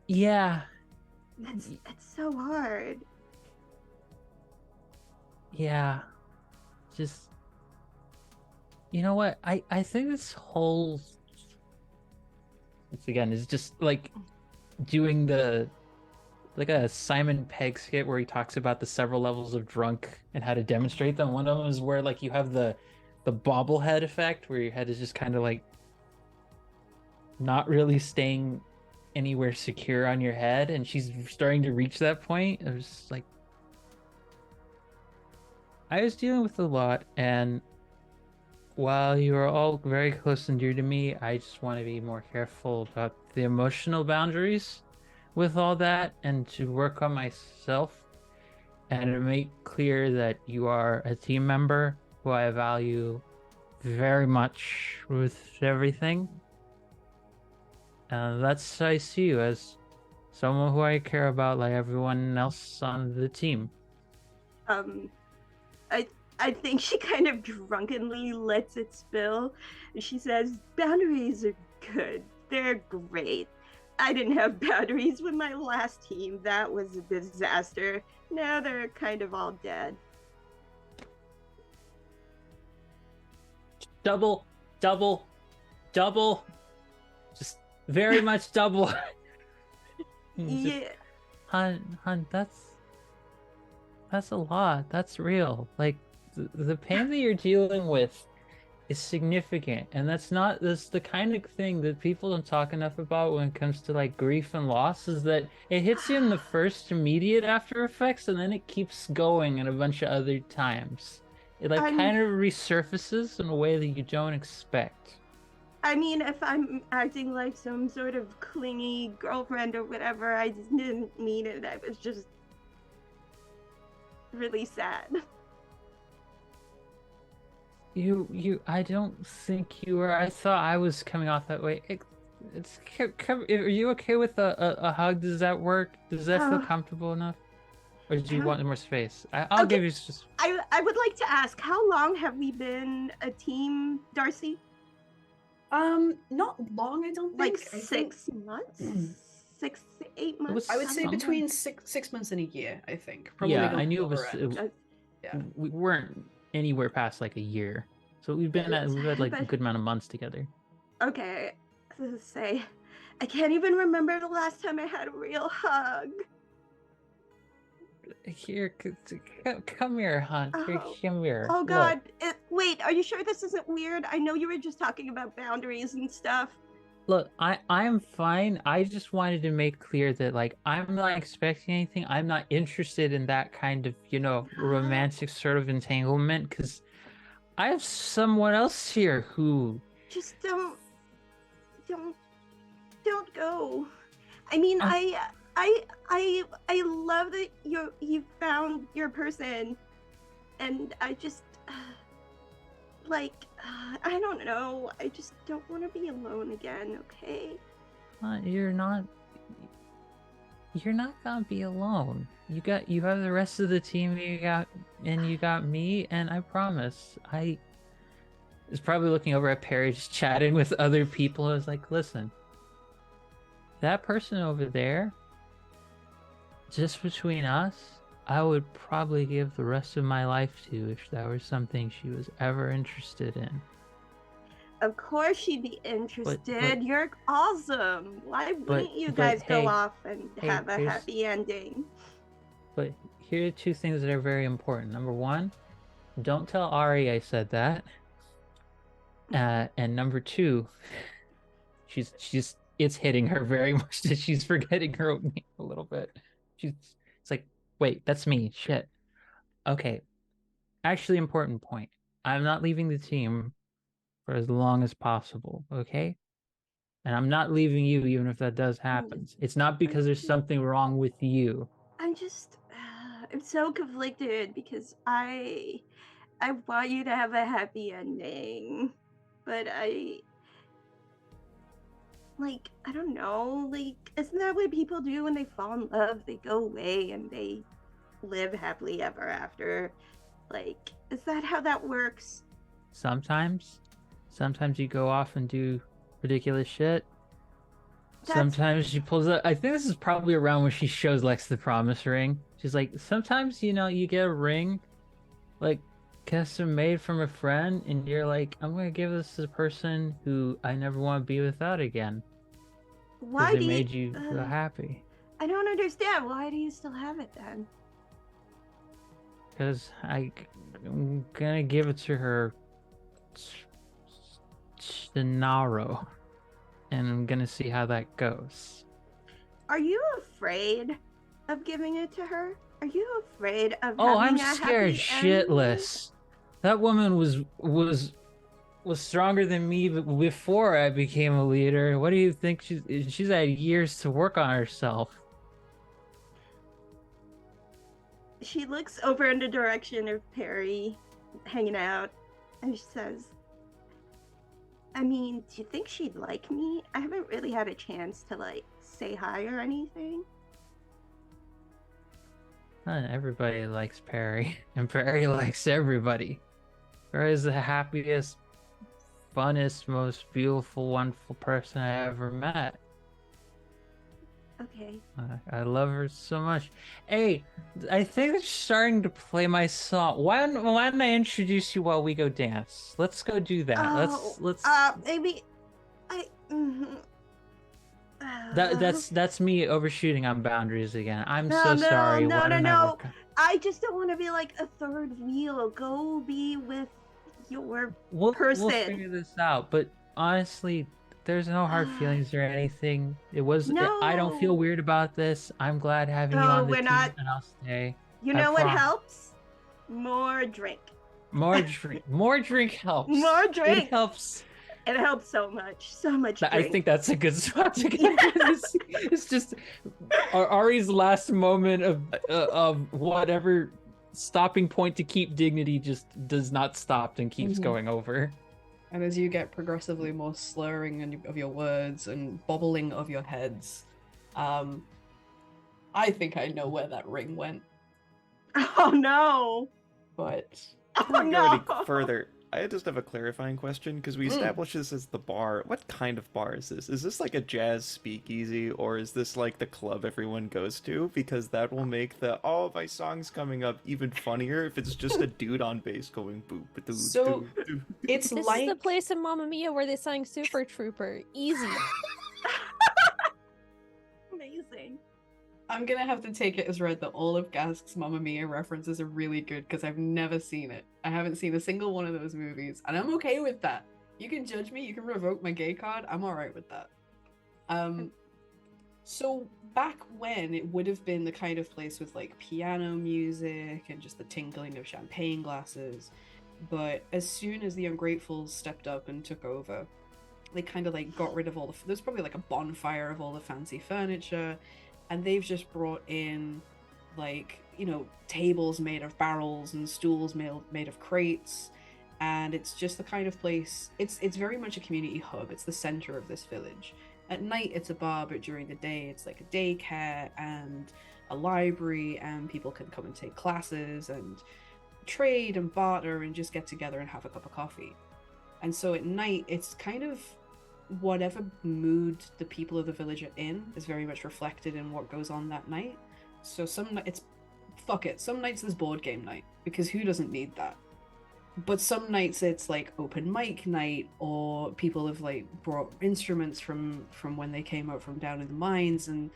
Yeah. It's so hard. Yeah. Just, you know what? I think this whole, again, is just like doing like a Simon Pegg skit where he talks about the several levels of drunk and how to demonstrate them. One of them is where like you have the the bobblehead effect where your head is just kind of like not really staying anywhere secure on your head, and she's starting to reach that point. It was like I was dealing with a lot, and while you are all very close and dear to me, I just want to be more careful about the emotional boundaries with all that, and to work on myself and to make clear that you are a team member who I value very much with everything. That's I see you as someone who I care about like everyone else on the team. I think she kind of drunkenly lets it spill. She says, boundaries are good. They're great. I didn't have boundaries with my last team. That was a disaster. Now they're kind of all dead. Double. Just very much double. Yeah. Hun, that's a lot. That's real. Like The pain that you're dealing with is significant, and that's the kind of thing that people don't talk enough about when it comes to like grief and loss, is that it hits you in the first immediate after effects, and then it keeps going in a bunch of other times. It like kind of resurfaces in a way that you don't expect. I mean, if I'm acting like some sort of clingy girlfriend or whatever, I just didn't mean it. I was just really sad. I don't think you were. I thought I was coming off that way. Are you okay with a hug? Does that work? Does that feel comfortable enough? Or do you want more space? I'll give you just... I would like to ask, how long have we been a team, Darcy? Not long, I don't Like think. 6 months? 6 to 8 months? I would say Sometime. between 6 months and a year, I think. Probably Yeah, on the I knew it lower was. end. Yeah. We weren't anywhere past like a year, so we've had like a good amount of months together. Okay, let's say, I can't even remember the last time I had a real hug. Here, come here, hon. Here, Oh. come here. Oh Look. God, wait, are you sure this isn't weird? I know you were just talking about boundaries and stuff. Look, I'm fine. I just wanted to make clear that like I'm not expecting anything. I'm not interested in that kind of, romantic sort of entanglement, because I have someone else here who Just don't go. I mean, I love that you found your person, and I just I don't know. I just don't want to be alone again. Okay. you're not gonna be alone. You have the rest of the team. You got me, and I promise. I was probably looking over at Perry, just chatting with other people. I was like, listen, that person over there, just between us, I would probably give the rest of my life to if that was something she was ever interested in. Of course she'd be interested. You're awesome. Why wouldn't you guys hey, go off and have a here's- happy ending? But here are two things that are very important. Number one, don't tell Ari I said that. And number two, it's hitting her very much that she's forgetting her own name a little bit. It's like, wait, that's me. Shit. Okay. Actually, important point. I'm not leaving the team for as long as possible, okay? And I'm not leaving you even if that does happen. It's not because there's something wrong with you. I'm just I'm so conflicted because I want you to have a happy ending, but I don't know, isn't that what people do when they fall in love? They go away and they live happily ever after. Is that how that works? Sometimes you go off and do ridiculous shit. That's- Sometimes she pulls up. I think this is probably around when she shows Lex the promise ring. She's like, sometimes, you get a ring, like, custom made from a friend, and you're like, I'm gonna give this to the person who I never want to be without again. Why Because do it made you feel happy. I don't understand. Why do you still have it then? Because I'm gonna give it to her Shinaro, and I'm gonna see how that goes. Are you afraid of giving it to her? Are you afraid of Oh, having I'm a scared happy ending? shitless. That woman was stronger than me before I became a leader. What do you think? She's had years to work on herself. She looks over in the direction of Perry hanging out, and she says, I mean, do you think she'd like me? I haven't really had a chance to, like, say hi or anything. Everybody likes Perry, and Perry likes everybody. Perry's the happiest, funnest, most beautiful, wonderful person I ever met. Okay. I love her so much. Hey, I think it's starting to play my song. Why don't I introduce you while we go dance? Let's go do that. Let's. Maybe I. That's me overshooting on boundaries again. I'm No, so no, sorry. no, Why no, don't I no. work on- I just don't want to be like a third wheel. Go be with your We'll person. figure this out. But honestly, there's no hard feelings or anything. I don't feel No. weird about this. I'm glad having you Oh, on the we're team, not- and I'll stay. You I know what promise. helps? More drink. More drink. More drink helps. More drink. It helps. It helps so much. So much drink. I think that's a good spot to get. It's just Ari's last moment of whatever stopping point to keep dignity just does not stop and keeps going over. And as you get progressively more slurring of your words and bobbling of your heads, I think I know where that ring went, Oh no. but Oh Before we go no. any further, I just have a clarifying question because we established this as the bar. What kind of bar is this? Is this like a jazz speakeasy, or is this like the club everyone goes to? Because that will make the my song's coming up even funnier if it's just a dude on bass going boop doo So- doo doo. it's This like is the place in Mamma Mia where they sang Super Trooper. Easy. Amazing. I'm gonna have to take it as read that all of Gask's Mamma Mia references are really good because I've never seen it. I haven't seen a single one of those movies, and I'm okay with that. You can judge me, you can revoke my gay card, I'm alright with that. So back when it would have been the kind of place with like piano music and just the tinkling of champagne glasses, but as soon as the Ungratefuls stepped up and took over, they kind of like got rid of all the there's probably like a bonfire of all the fancy furniture, and they've just brought in like, you know, tables made of barrels and stools made of crates, and it's just the kind of place, it's very much a community hub. It's the center of this village. At night it's a bar, but during the day it's like a daycare and a library, and people can come and take classes and trade and barter and just get together and have a cup of coffee. And so at night it's kind of whatever mood the people of the village are in is very much reflected in what goes on that night. So some nights there's board game night, because who doesn't need that? But some nights it's like open mic night, or people have like brought instruments from when they came out from down in the mines, and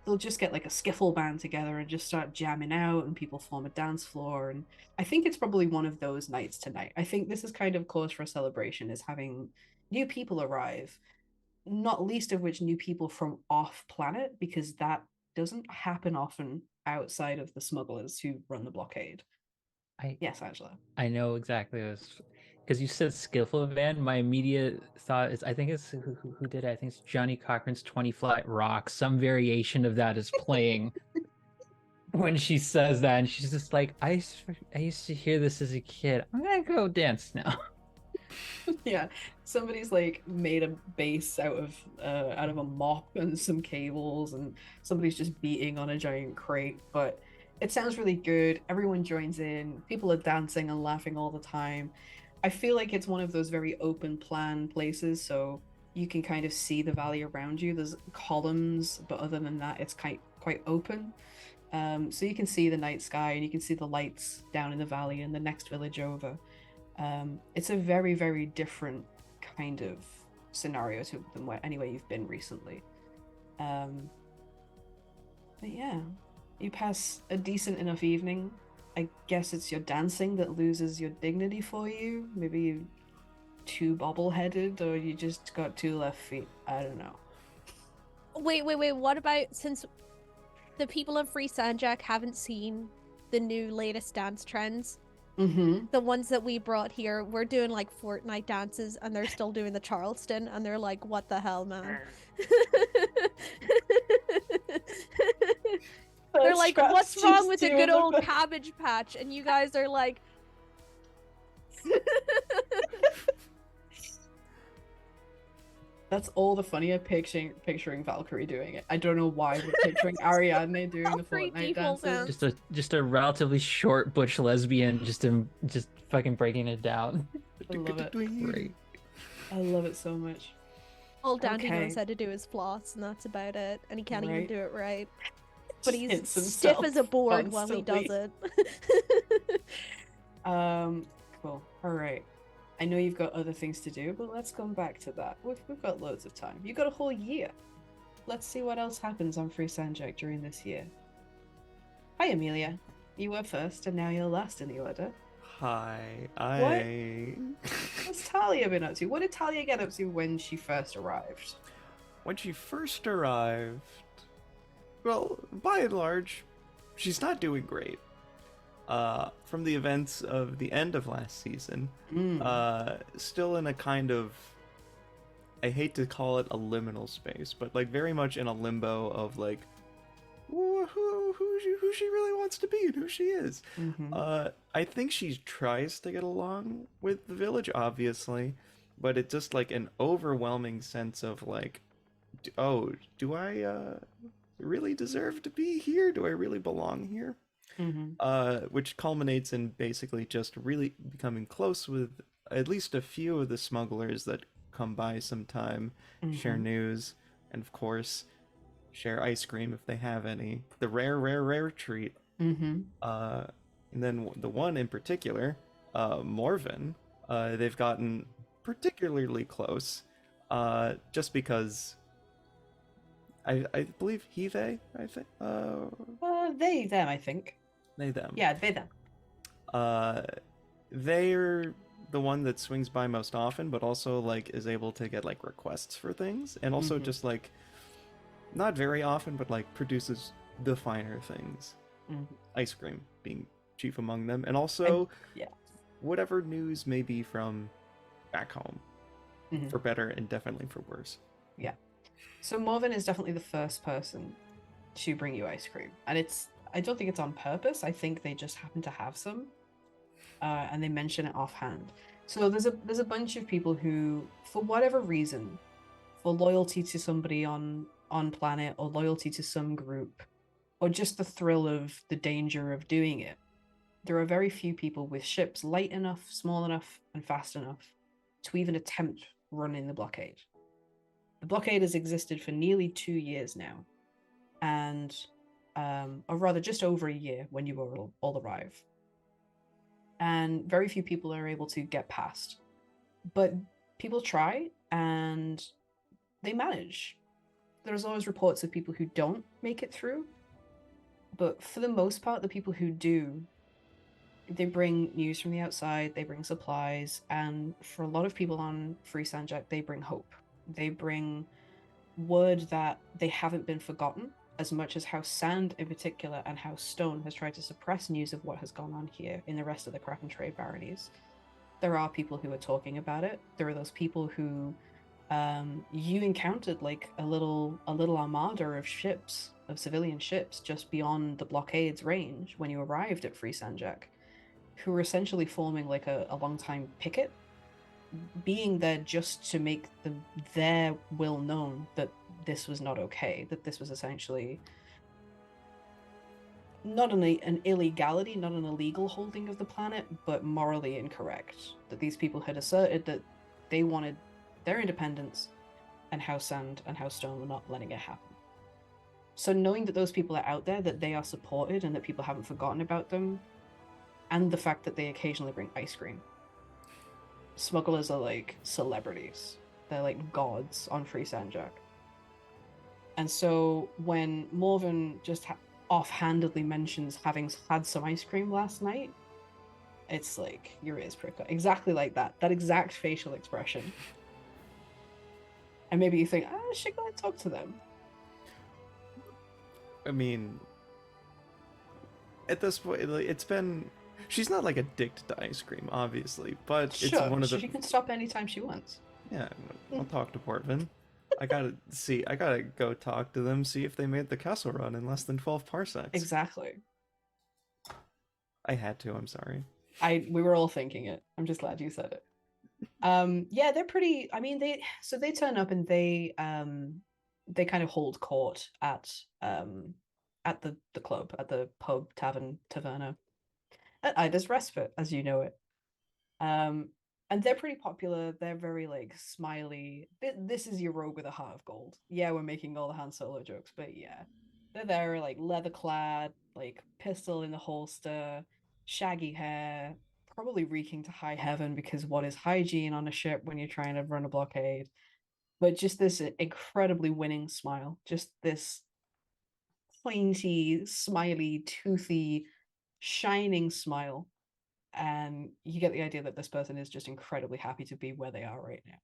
they'll just get like a skiffle band together and just start jamming out, and people form a dance floor. And I think it's probably one of those nights tonight. I think this is kind of cause for a celebration, is having new people arrive, not least of which new people from off planet, because that doesn't happen often outside of the smugglers who run the blockade. Yes, Angela. I know exactly this because you said skillful band. My immediate thought is, I think it's who did it. I think it's Johnny Cochran's 20 Flat Rock. Some variation of that is playing when she says that, and she's just like, I used to hear this as a kid. I'm gonna go dance now. Yeah, somebody's like made a bass out of a mop and some cables, and somebody's just beating on a giant crate. But it sounds really good. Everyone joins in. People are dancing and laughing all the time. I feel like it's one of those very open plan places, so you can kind of see the valley around you. There's columns, but other than that, it's quite open. So you can see the night sky, and you can see the lights down in the valley and the next village over. It's a very, very different kind of scenario than anywhere you've been recently. But yeah, you pass a decent enough evening. I guess it's your dancing that loses your dignity for you. Maybe you too bobble-headed, or you just got two left feet. I don't know. Wait. What about, since the people of Free Sanjak haven't seen the new latest dance trends? Mm-hmm. The ones that we brought here, we're doing like Fortnite dances, and they're still doing the Charleston, and they're like, "What the hell, man?" They're like, "What's wrong with a good old Cabbage Patch?" And you guys are like, That's all the funnier picturing Valkyrie doing it. I don't know why we're picturing Ariadne doing the Valkyrie Fortnite default dances. dance. Just a relatively short butch lesbian, just fucking breaking it down. I love it. Great. I love it so much. All Dandy Okay. knows how to do is floss, and that's about it. And he can't even Right. do it right. But Just he's hits stiff himself as a board while he does constantly. it. Cool. All right. I know you've got other things to do, but let's come back to that. We've got loads of time. You've got a whole year. Let's see what else happens on Free Sanjak during this year. Hi, Amelia. You were first, and now you're last in the order. Hi, What's Talia been up to? What did Talia get up to when she first arrived? When she first arrived, well, by and large, she's not doing great. From the events of the end of last season, still in a kind of, I hate to call it a liminal space, but like very much in a limbo of like, who she really wants to be and who she is. I think she tries to get along with the village, obviously, but it's just like an overwhelming sense of like, do I really deserve to be here? Do I really belong here? Which culminates in basically just really becoming close with at least a few of the smugglers that come by sometime, share news, and of course share ice cream if they have any. The rare treat. And then the one in particular, Morven, they've gotten particularly close, just because I believe they, I think. They, them, I think. They, them. Yeah, they, them. They're the one that swings by most often, but also like is able to get like requests for things, and also just like not very often, but like produces the finer things. Ice cream being chief among them, and also whatever news may be from back home, for better and definitely for worse. Yeah. So Morven is definitely the first person to bring you ice cream, and I don't think it's on purpose. I think they just happen to have some, and they mention it offhand. So there's a bunch of people who, for whatever reason, for loyalty to somebody on planet, or loyalty to some group, or just the thrill of the danger of doing it, there are very few people with ships light enough, small enough, and fast enough to even attempt running the blockade. The blockade has existed for nearly 2 years now, and or rather just over a year when you all arrive. And very few people are able to get past. But people try, and they manage. There's always reports of people who don't make it through, but for the most part, the people who do, they bring news from the outside, they bring supplies, and for a lot of people on Free Sanjak, they bring hope. They bring word that they haven't been forgotten, as much as House Sand in particular and House Stone has tried to suppress news of what has gone on here in the rest of the Kraken Trade Baronies. There are people who are talking about it. There are those people who you encountered, like a little armada of ships, of civilian ships, just beyond the blockade's range when you arrived at Free Sanjak, who were essentially forming like a long-time picket, being there just to make their will known that this was not okay, that this was essentially not an illegality, not an illegal holding of the planet, but morally incorrect. That these people had asserted that they wanted their independence, and House Sand and House Stone were not letting it happen. So knowing that those people are out there, that they are supported, and that people haven't forgotten about them, and the fact that they occasionally bring ice cream. Smugglers are like celebrities. They're like gods on Free Sanjak. And so when Morven just offhandedly mentions having had some ice cream last night, It's like your ears prick up. Exactly like that. That exact facial expression. And maybe you think, I should go and talk to them. I mean, at this point, like, it's been. She's not like addicted to ice cream, obviously, but it's Sure, one of the. she can stop anytime she wants. Yeah, I'll talk to Portman. I gotta go talk to them, see if they made the castle run in less than 12 parsecs. Exactly. I had to, I'm sorry. We were all thinking it. I'm just glad you said it. Yeah, they're pretty. I mean, they turn up and they kind of hold court at the club, at the pub, tavern, taverna, at Ida's Respite, as you know it. Um, and they're pretty popular. They're very like smiley. This is your rogue with a heart of gold. Yeah, we're making all the Han Solo jokes, but yeah, they're there like leather clad, like pistol in the holster, shaggy hair, probably reeking to high heaven because what is hygiene on a ship when you're trying to run a blockade? But just this incredibly winning smile, just this pointy, smiley, toothy, shining smile, and you get the idea that this person is just incredibly happy to be where they are right now.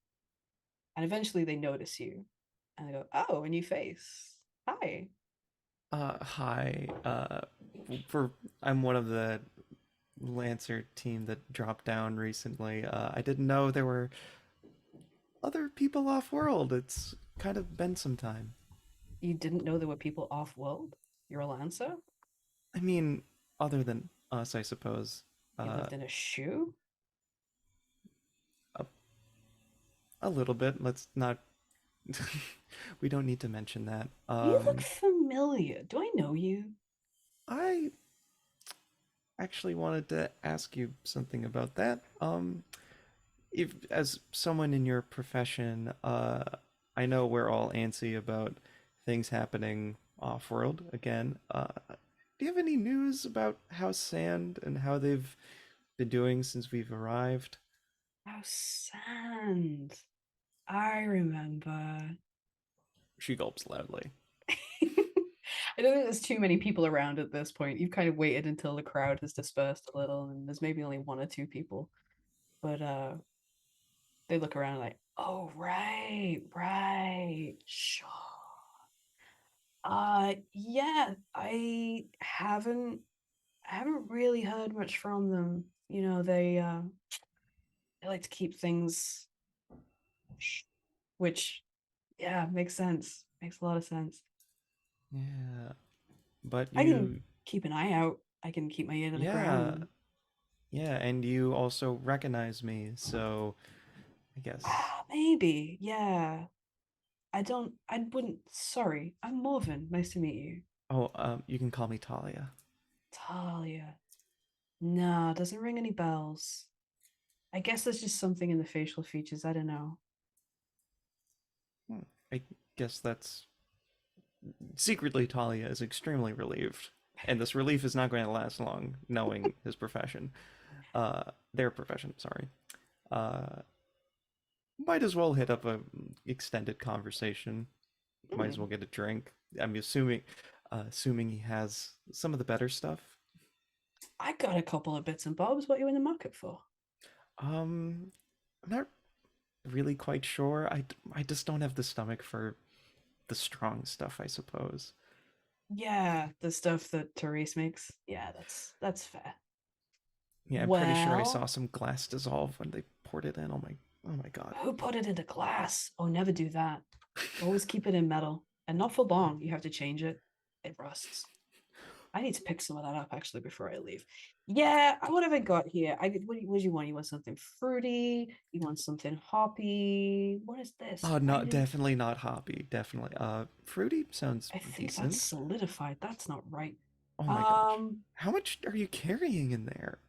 And eventually they notice you and they go, oh, a new face. Hi. Hi. I'm one of the Lancer team that dropped down recently. I didn't know there were other people off world. It's kind of been some time. You didn't know there were people off world? You're a Lancer? I mean, other than us, I suppose. You lived in a shoe? A, a little bit. Let's not. We don't need to mention that. You look familiar. Do I know you? I actually wanted to ask you something about that. If as someone in your profession, I know we're all antsy about things happening off-world again. Do you have any news about House Sand and how they've been doing since we've arrived? Oh, Sand. I remember. She gulps loudly. I don't think there's too many people around at this point. You've kind of waited until the crowd has dispersed a little, and there's maybe only one or two people. But they look around like, oh right, sure. Yeah, I haven't really heard much from them. You know, they like to keep things, which, yeah, makes sense. Makes a lot of sense. Yeah, but I can you, keep an eye out. I can keep my ear to the yeah, ground. yeah, and you also recognize me, so I guess. Maybe, yeah. I wouldn't, sorry. I'm Morven. Nice to meet you. Oh, you can call me Talia. Talia. Nah, doesn't ring any bells. I guess there's just something in the facial features. I don't know. Hmm, I guess that's secretly Talia is extremely relieved, and this relief is not going to last long, knowing his profession. Their profession, sorry. Uh, might as well hit up a extended conversation. Might as well get a drink. I'm assuming he has some of the better stuff. I got a couple of bits and bobs. What are you in the market for? I'm not really quite sure. I just don't have the stomach for the strong stuff, I suppose. Yeah, the stuff that Therese makes. Yeah, that's fair. Yeah, I'm pretty sure I saw Well, some glass dissolve when they poured it in. Oh my god. who put it into glass? Oh, never do that. Always keep it in metal, and not for long. You have to change it. It rusts. I need to pick some of that up actually before I leave. Yeah, what have I got here? What do you want? You want something fruity? You want something hoppy? What is this? Oh, Why not did definitely not hoppy. Definitely. Fruity sounds I think that's decent. solidified? That's not right. Oh my gosh. Um, How much are you carrying in there?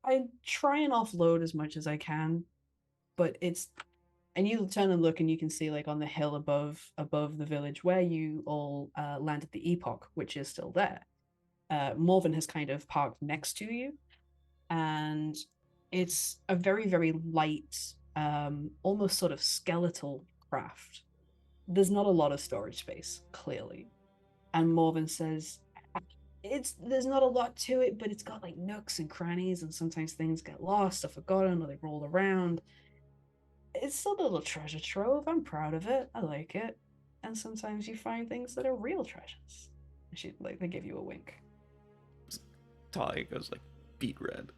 I try and offload as much as I can, but it's and you turn and look and you can see like on the hill above the village where you all landed the epoch, which is still there. Morven has kind of parked next to you, and it's a very very light, almost sort of skeletal craft. There's not a lot of storage space, clearly. And Morven says, there's not a lot to it, but it's got like nooks and crannies, and sometimes things get lost or forgotten or they roll around. It's a little treasure trove. I'm proud of it. I like it. And sometimes you find things that are real treasures. They give you a wink. Talia goes like beet red.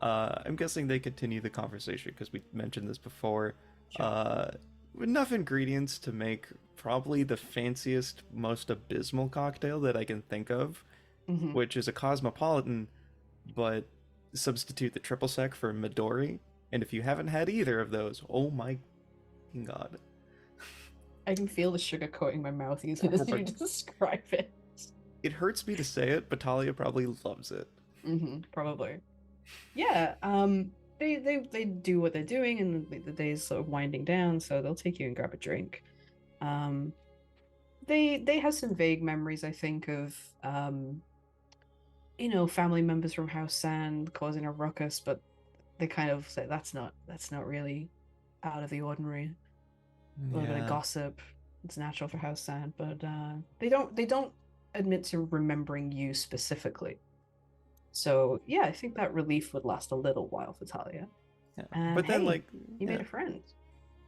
I'm guessing they continue the conversation because we mentioned this before. Sure. Enough ingredients to make probably the fanciest, most abysmal cocktail that I can think of, which is a cosmopolitan, but substitute the triple sec for Midori. And if you haven't had either of those, oh my god. I can feel the sugar coating my mouth even as you describe it. It hurts me to say it, but Talia probably loves it. Probably. Yeah, they do what they're doing, and the day's sort of winding down, so they'll take you and grab a drink. They have some vague memories, I think, of family members from House Sand causing a ruckus, but they kind of say that's not really out of the ordinary. A little bit of gossip. It's natural for House Sand, but they don't admit to remembering you specifically. So yeah, I think that relief would last a little while for Talia. Yeah. And but then, hey, you made a friend.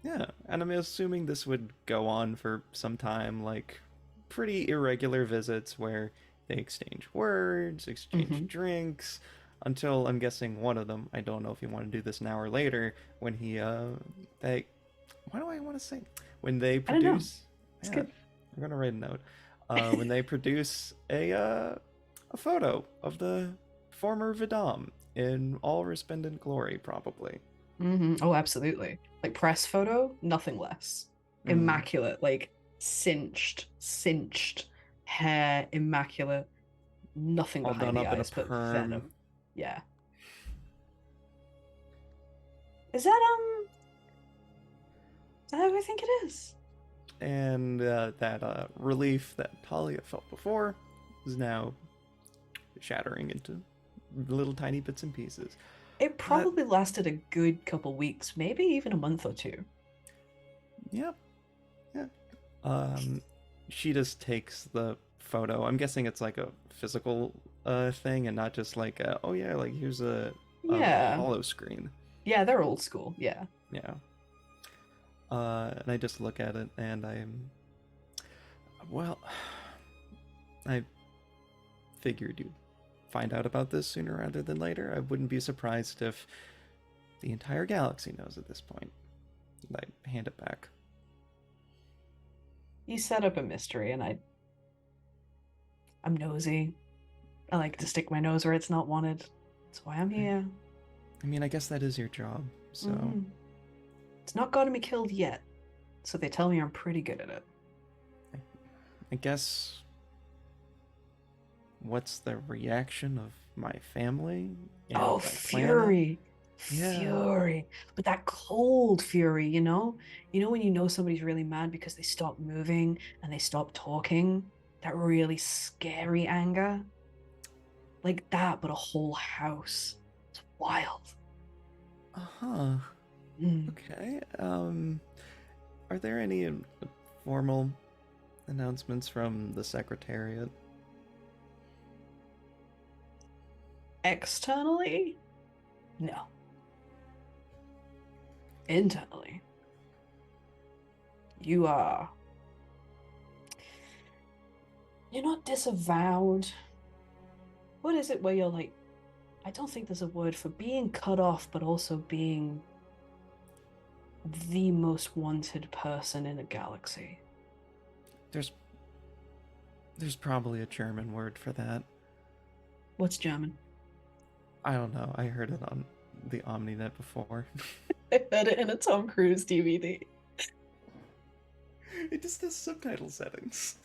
Yeah, and I'm assuming this would go on for some time, like pretty irregular visits where they exchange words, exchange drinks, until I'm guessing one of them, I don't know if you want to do this now or later, when when they produce, it's good. I'm gonna write a note, when they produce a photo of the former Vidam in all resplendent glory, probably. Oh, absolutely. Like press photo, nothing less. Immaculate, like cinched hair, immaculate, nothing all behind done the up eyes in a but perm. venom. Yeah. Is that who I think it is? And that relief that Talia felt before is now shattering into little tiny bits and pieces. It probably lasted a good couple weeks, maybe even a month or two. Yeah. She just takes the photo. I'm guessing it's like a physical thing and not just like here's a holo screen. Yeah, they're old school. Yeah. And I just look at it and I figured you'd find out about this sooner rather than later. I wouldn't be surprised if the entire galaxy knows at this point. I hand it back. You set up a mystery, and I'm nosy. I like to stick my nose where it's not wanted. That's why I'm here. I mean, I guess that is your job, so... It's not gotten me killed yet, so they tell me I'm pretty good at it. I guess... What's the reaction of my family? Oh, fury! Yeah. Fury! But that cold fury, you know? You know when you know somebody's really mad because they stop moving and they stop talking? That really scary anger? Like that, but a whole house. It's wild. Uh-huh. Okay. Are there any formal announcements from the Secretariat? Externally? No. Internally? You're not disavowed. What is it where you're like, I don't think there's a word for being cut off, but also being the most wanted person in a galaxy. There's probably a German word for that. What's German? I don't know. I heard it on the OmniNet before. I heard it in a Tom Cruise DVD. It just has subtitle settings.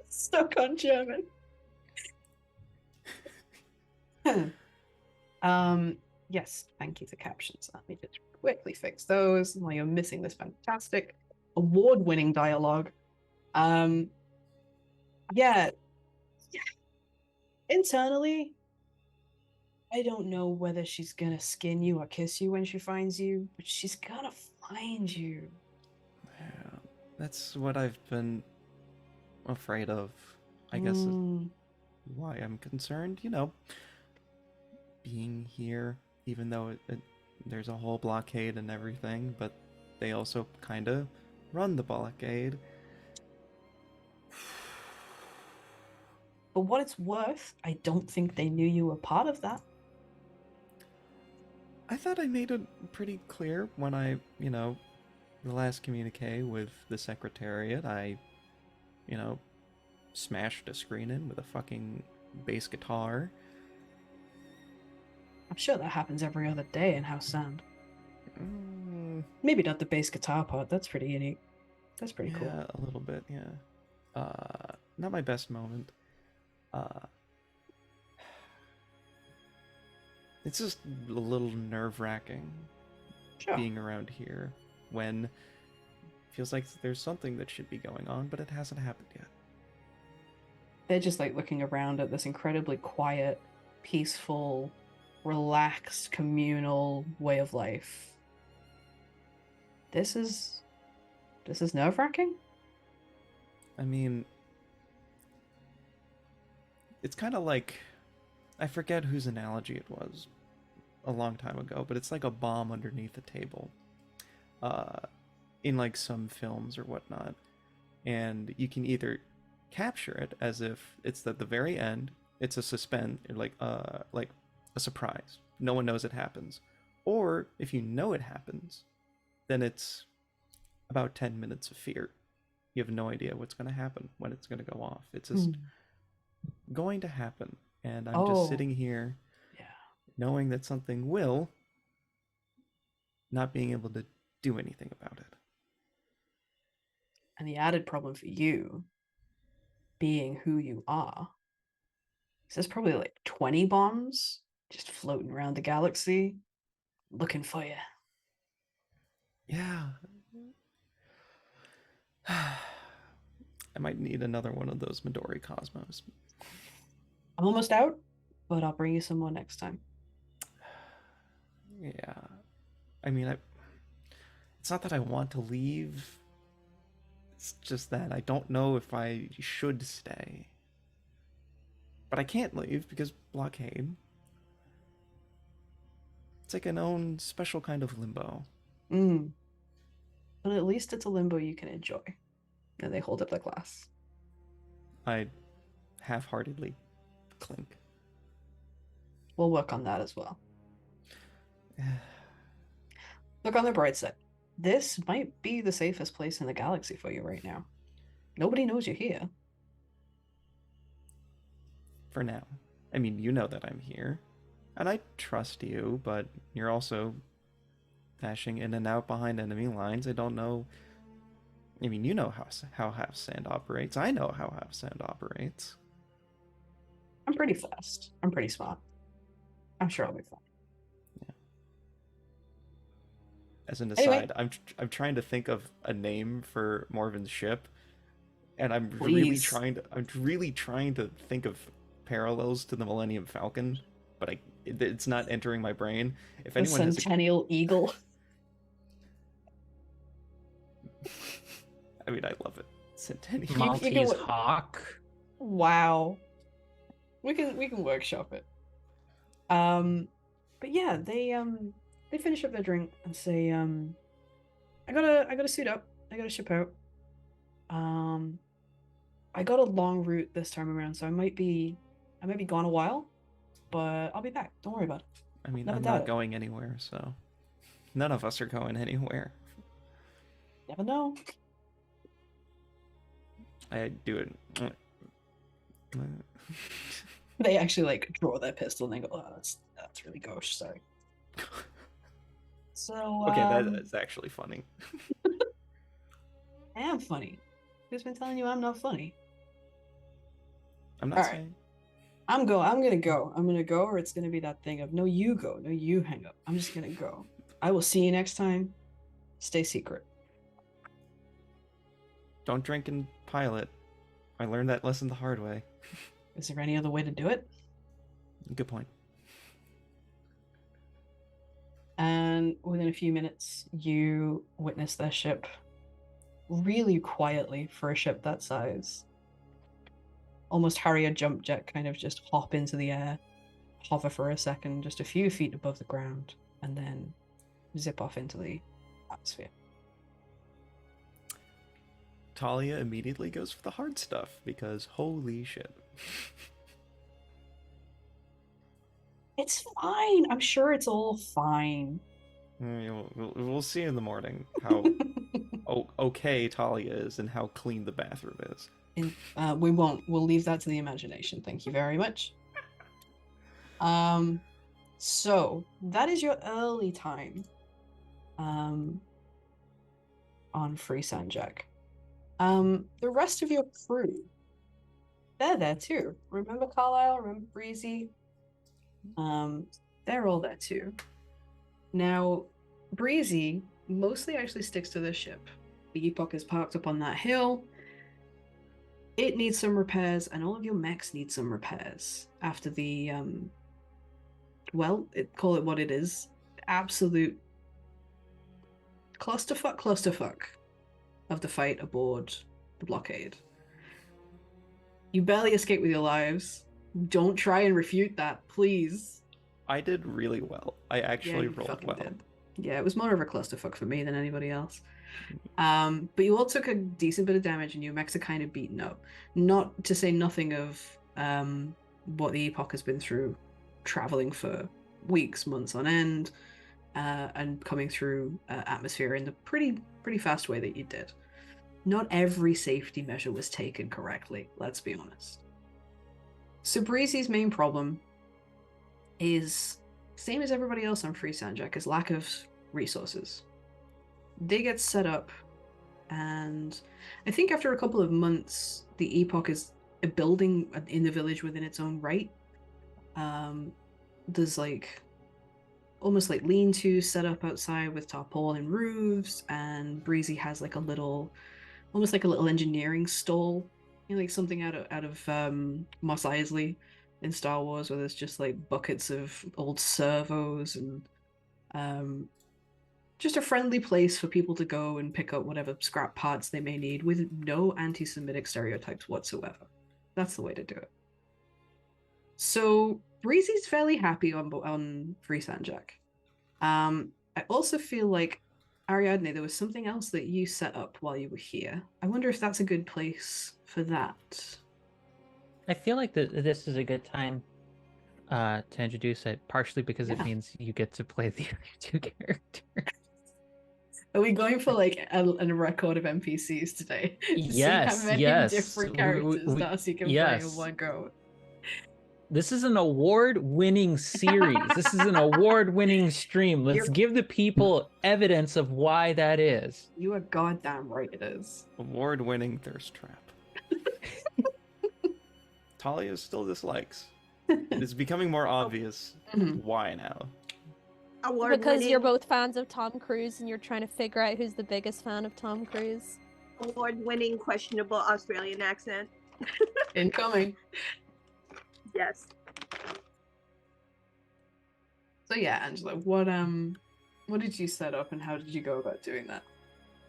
Stuck on German. Yes, thank you to captions. Let me just quickly fix those while you're missing this fantastic award-winning dialogue. Yeah. Internally, I don't know whether she's gonna skin you or kiss you when she finds you, but she's gonna find you. Yeah, that's what I've been afraid of. I guess is Mm, why I'm concerned. Being here, even though there's a whole blockade and everything, but they also kind of run the blockade. For what it's worth, I don't think they knew you were part of that. I thought I made it pretty clear when the last communique with the Secretariat, I, smashed a screen in with a fucking bass guitar. I'm sure that happens every other day in House Sand. Mm, Maybe not the bass guitar part. That's pretty unique. That's pretty cool. yeah, a little bit, yeah. Not my best moment. It's just a little nerve-wracking Sure. being around here when it feels like there's something that should be going on, but it hasn't happened yet. They're just like looking around at this incredibly quiet, peaceful, relaxed, communal way of life. This is nerve-wracking. I mean, it's kind of like, I forget whose analogy it was a long time ago, but it's like a bomb underneath a table in like some films or whatnot. And you can either capture it as if it's at the very end, it's a suspense, or like a surprise. No one knows it happens. Or if you know it happens, then it's about 10 minutes of fear. You have no idea what's going to happen, when it's going to go off. It's just going to happen. And I'm just sitting here knowing that something will, not being able to do anything about it. And the added problem for you, being who you are, is there's probably like 20 bombs just floating around the galaxy looking for you. Yeah. I might need another one of those Midori Cosmos. I'm almost out, but I'll bring you some more next time. Yeah. I mean, it's not that I want to leave. It's just that I don't know if I should stay. But I can't leave because blockade. It's like an own special kind of limbo. But at least it's a limbo you can enjoy. And they hold up the glass. I half-heartedly clink. We'll work on that as well. Look on the bright side. This might be the safest place in the galaxy for you right now. Nobody knows you're here. For now. I mean, you know that I'm here. And I trust you, but you're also dashing in and out behind enemy lines. I don't know. I mean, you know how Half Sand operates. I know how Half Sand operates. I'm pretty fast. I'm pretty smart. I'm sure I'll be fine. Yeah. As an aside, anyway. I'm trying to think of a name for Morven's ship, and I'm really trying to think of parallels to the Millennium Falcon, but it's not entering my brain. If the anyone Centennial Eagle. I mean, I love it. Centennial Maltese Hawk. Wow. We can workshop it. But yeah, they finish up their drink and say, I gotta suit up. I gotta ship out. I got a long route this time around, so I might be gone a while, but I'll be back. Don't worry about it. I mean, I'm not going anywhere, so none of us are going anywhere. Never know. I do it. They actually like draw their pistol and they go, "Oh, that's really gauche. Sorry." So okay, that's actually funny. I am funny. Who's been telling you I'm not funny? I'm not saying. Right. I'm gonna go. I'm gonna go, or it's gonna be that thing of no, you go, no, you hang up. I'm just gonna go. I will see you next time. Stay secret. Don't drink and pilot. I learned that lesson the hard way. Is there any other way to do it? Good point. And within a few minutes, you witness their ship really quietly for a ship that size almost Harrier jump jet kind of just hop into the air, hover for a second, just a few feet above the ground, and then zip off into the atmosphere. Talia immediately goes for the hard stuff because holy shit. It's fine. I'm sure it's all fine. We'll see in the morning how okay Talia is and how clean the bathroom is. We won't. We'll leave that to the imagination. Thank you very much. So that is your early time. On Free Sanjak. The rest of your crew, they're there too. Remember Carlisle? Remember Breezy? They're all there too. Now, Breezy mostly actually sticks to the ship. The Epoch is parked up on that hill. It needs some repairs, and all of your mechs need some repairs after the call it what it is. Absolute clusterfuck of the fight aboard the blockade. You barely escape with your lives. Don't try and refute that, please. I did really well. I actually rolled well. Did. Yeah, it was more of a clusterfuck for me than anybody else. But you all took a decent bit of damage and your mechs are kind of beaten up. Not to say nothing of what the Epoch has been through, traveling for weeks, months on end, and coming through atmosphere in the pretty fast way that you did. Not every safety measure was taken correctly, let's be honest. So Breezy's main problem is, same as everybody else on Free Sanjak, is lack of resources. They get set up, and I think after a couple of months, the Epoch is a building in the village within its own right. There's like almost like lean-tos set up outside with tarpaulin roofs, and Breezy has like almost like a little engineering stall, you know, like something out of Mos Eisley in Star Wars, where there's just like buckets of old servos and just a friendly place for people to go and pick up whatever scrap parts they may need with no anti-Semitic stereotypes whatsoever. That's the way to do it. So Breezy's fairly happy on Free Sanjak. I also feel like, Ariadne, there was something else that you set up while you were here. I wonder if that's a good place for that. I feel like this is a good time to introduce it, partially because it means you get to play the other two characters. Are we going for like a record of NPCs today? Yes, see how many different characters Darcy can play in one go. This is an award-winning series. This is an award-winning stream. Let's give the people evidence of why that is. You are goddamn right it is. Award-winning thirst trap. Talia still dislikes. It is becoming more obvious why now. Because you're both fans of Tom Cruise and you're trying to figure out who's the biggest fan of Tom Cruise. Award-winning questionable Australian accent. Incoming. Yes. So yeah, Angela, what did you set up and how did you go about doing that?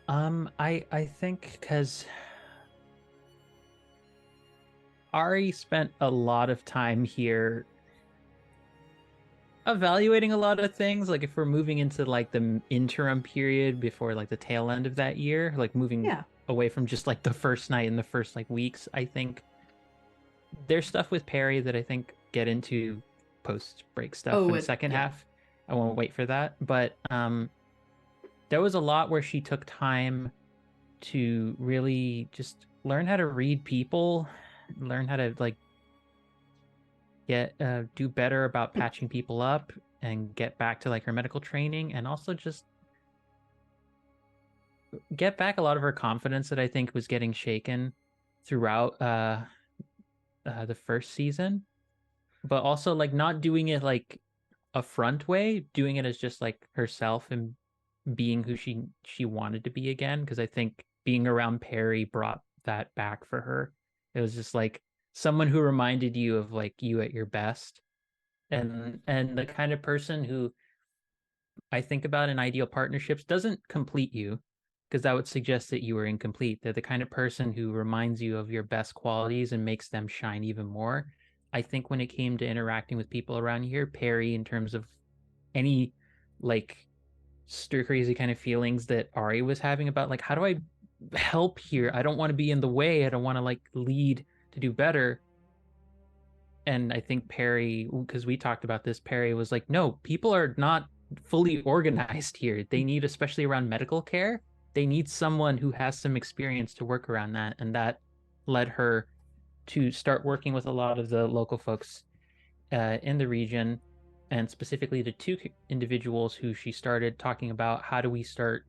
I think because Ari spent a lot of time here evaluating a lot of things. Like if we're moving into like the interim period before like the tail end of that year, like moving away from just like the first night and the first like weeks, I think there's stuff with Perry that I think get into post-break stuff in the second half. I won't wait for that. But there was a lot where she took time to really just learn how to read people, learn how to like do better about patching people up and get back to like her medical training, and also just get back a lot of her confidence that I think was getting shaken throughout the first season, but also like not doing it like a front way, doing it as just like herself and being who she wanted to be again, because I think being around Perry brought that back for her. It was just like someone who reminded you of like you at your best, and the kind of person who I think about in ideal partnerships doesn't complete you, because that would suggest that you were incomplete. They're the kind of person who reminds you of your best qualities and makes them shine even more. I think when it came to interacting with people around here, Perry, in terms of any like stir crazy kind of feelings that Ari was having about like, how do I help here? I don't want to be in the way. I don't want to like lead to do better. And I think Perry, because we talked about this, Perry was like, no, people are not fully organized here. They need, especially around medical care, they need someone who has some experience to work around that. And that led her to start working with a lot of the local folks in the region, and specifically the two individuals who she started talking about how do we start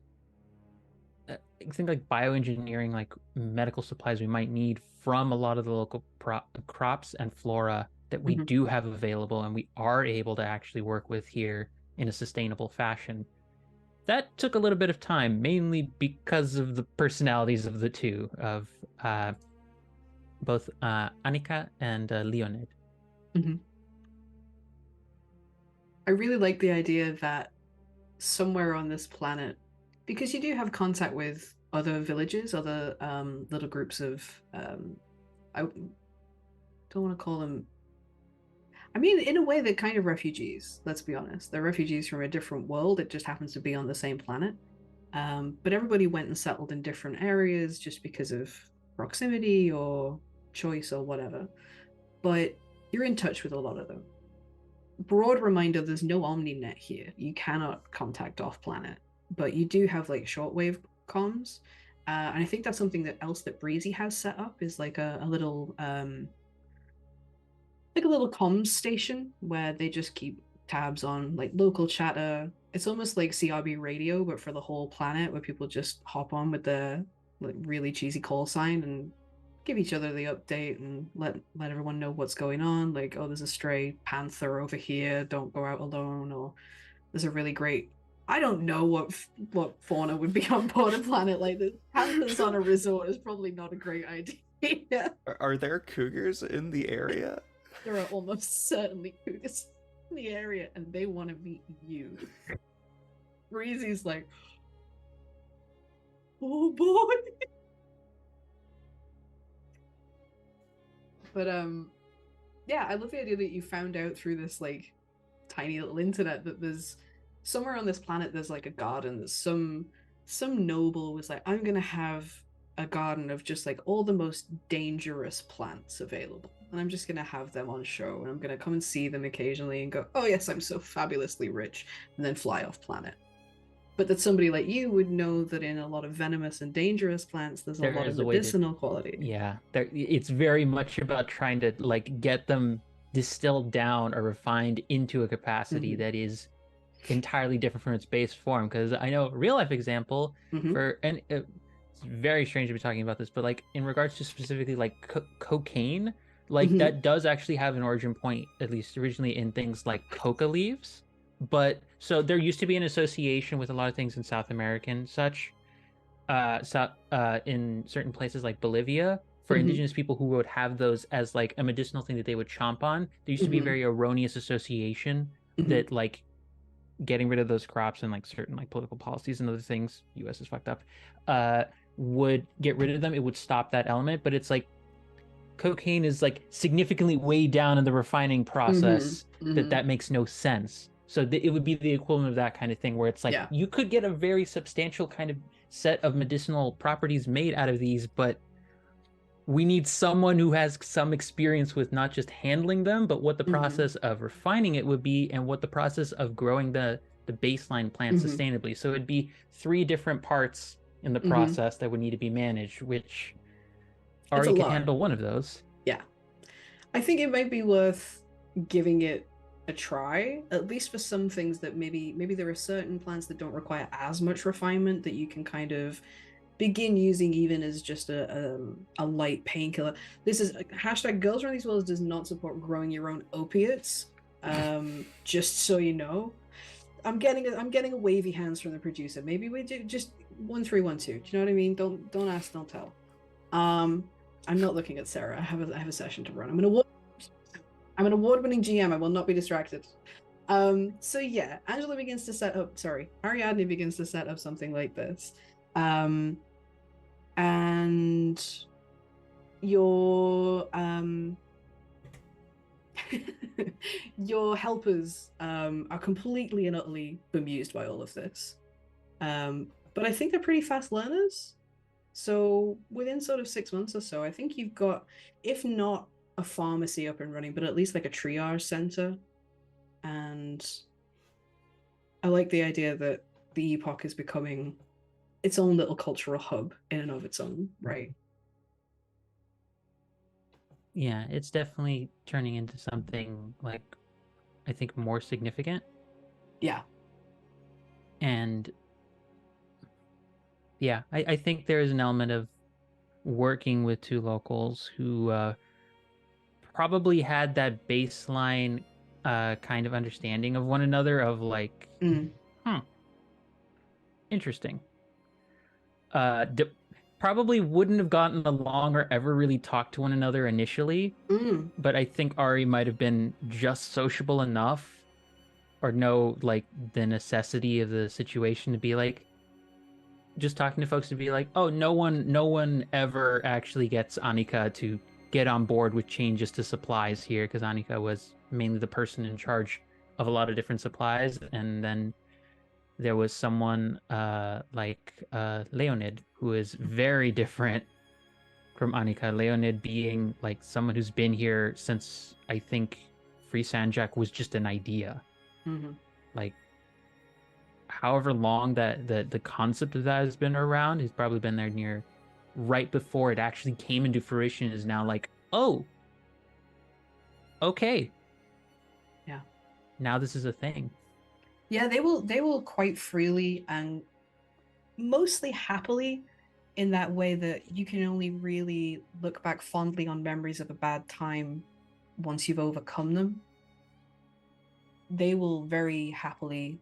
I think like bioengineering like medical supplies we might need from a lot of the local crops and flora that we do have available and we are able to actually work with here in a sustainable fashion. That took a little bit of time, mainly because of the personalities of the two, of both Annika and Leonid. I really like the idea that somewhere on this planet, because you do have contact with other villages, other little groups of, I don't want to call them, I mean, in a way, they're kind of refugees, let's be honest. They're refugees from a different world. It just happens to be on the same planet. But everybody went and settled in different areas just because of proximity or choice or whatever. But you're in touch with a lot of them. Broad reminder, there's no omninet here. You cannot contact off planet, but you do have like shortwave comms. And I think that's something else that Breezy has set up, is like a little comms station where they just keep tabs on like local chatter. It's almost like CRB radio, but for the whole planet, where people just hop on with the like really cheesy call sign and give each other the update and let everyone know what's going on. Like, oh, there's a stray panther over here, don't go out alone. Or there's a really great, I don't know what fauna would be on board a planet like this. Panthers on a resort is probably not a great idea. Are there cougars in the area? There are almost certainly cougars in the area, and they want to meet you. Breezy's like, oh boy. But yeah, I love the idea that you found out through this like tiny little internet that there's somewhere on this planet there's like a garden that some noble was like, I'm gonna have a garden of just like all the most dangerous plants available, and I'm just gonna have them on show, and I'm gonna come and see them occasionally and go, oh yes, I'm so fabulously rich, and then fly off planet. But that somebody like you would know that in a lot of venomous and dangerous plants, there's a lot of medicinal quality. Yeah, it's very much about trying to like get them distilled down or refined into a capacity that is entirely different from its base form. Because I know a real life example for, and it's very strange to be talking about this, but like in regards to specifically like cocaine, like that does actually have an origin point, at least originally, in things like coca leaves. But so there used to be an association with a lot of things in South America and such, in certain places like Bolivia, for indigenous people who would have those as like a medicinal thing that they would chomp on. There used to be a very erroneous association that like getting rid of those crops and like certain like political policies and other things, US is fucked up, would get rid of them. It would stop that element. But it's like cocaine is like significantly way down in the refining process that makes no sense. So it would be the equivalent of that kind of thing, where it's like you could get a very substantial kind of set of medicinal properties made out of these, but we need someone who has some experience with not just handling them, but what the process of refining it would be, and what the process of growing the baseline plant sustainably. So it'd be 3 different parts in the process that would need to be managed, which Ari can handle one of those. Yeah. I think it might be worth giving it a try, at least for some things that maybe there are certain plants that don't require as much refinement, that you can kind of begin using even as just a light painkiller. This is hashtag Girls Around These Worlds does not support growing your own opiates. Just so you know, I'm getting a wavy hands from the producer. Maybe we do just 1 3 1 2. Do you know what I mean? Don't ask, don't tell. I'm not looking at Sarah. I have a session to run. I'm an award-winning GM. I will not be distracted. So yeah, Ariadne begins to set up something like this. And your your helpers are completely and utterly bemused by all of this. But I think they're pretty fast learners. So within sort of 6 months or so, I think you've got, if not a pharmacy up and running, but at least like a triage center. And I like the idea that the Epoch is becoming its own little cultural hub in and of its own right. Yeah, it's definitely turning into something like, I think, more significant. Yeah. And yeah, I think there is an element of working with two locals who probably had that baseline kind of understanding of one another of like, interesting. Probably wouldn't have gotten along or ever really talked to one another initially, but I think Ari might have been just sociable enough or know like the necessity of the situation to be like, just talking to folks to be like, oh, no one ever actually gets Annika to get on board with changes to supplies here, because Annika was mainly the person in charge of a lot of different supplies. And then there was someone like Leonid, who is very different from Annika. Leonid being like someone who's been here since, I think, Free Sanjak was just an idea. Like, however long that the concept of that has been around, he's probably been there near right before it actually came into fruition, is now like, oh, okay. Yeah. Now this is a thing. Yeah, they will quite freely and mostly happily, in that way that you can only really look back fondly on memories of a bad time once you've overcome them. They will very happily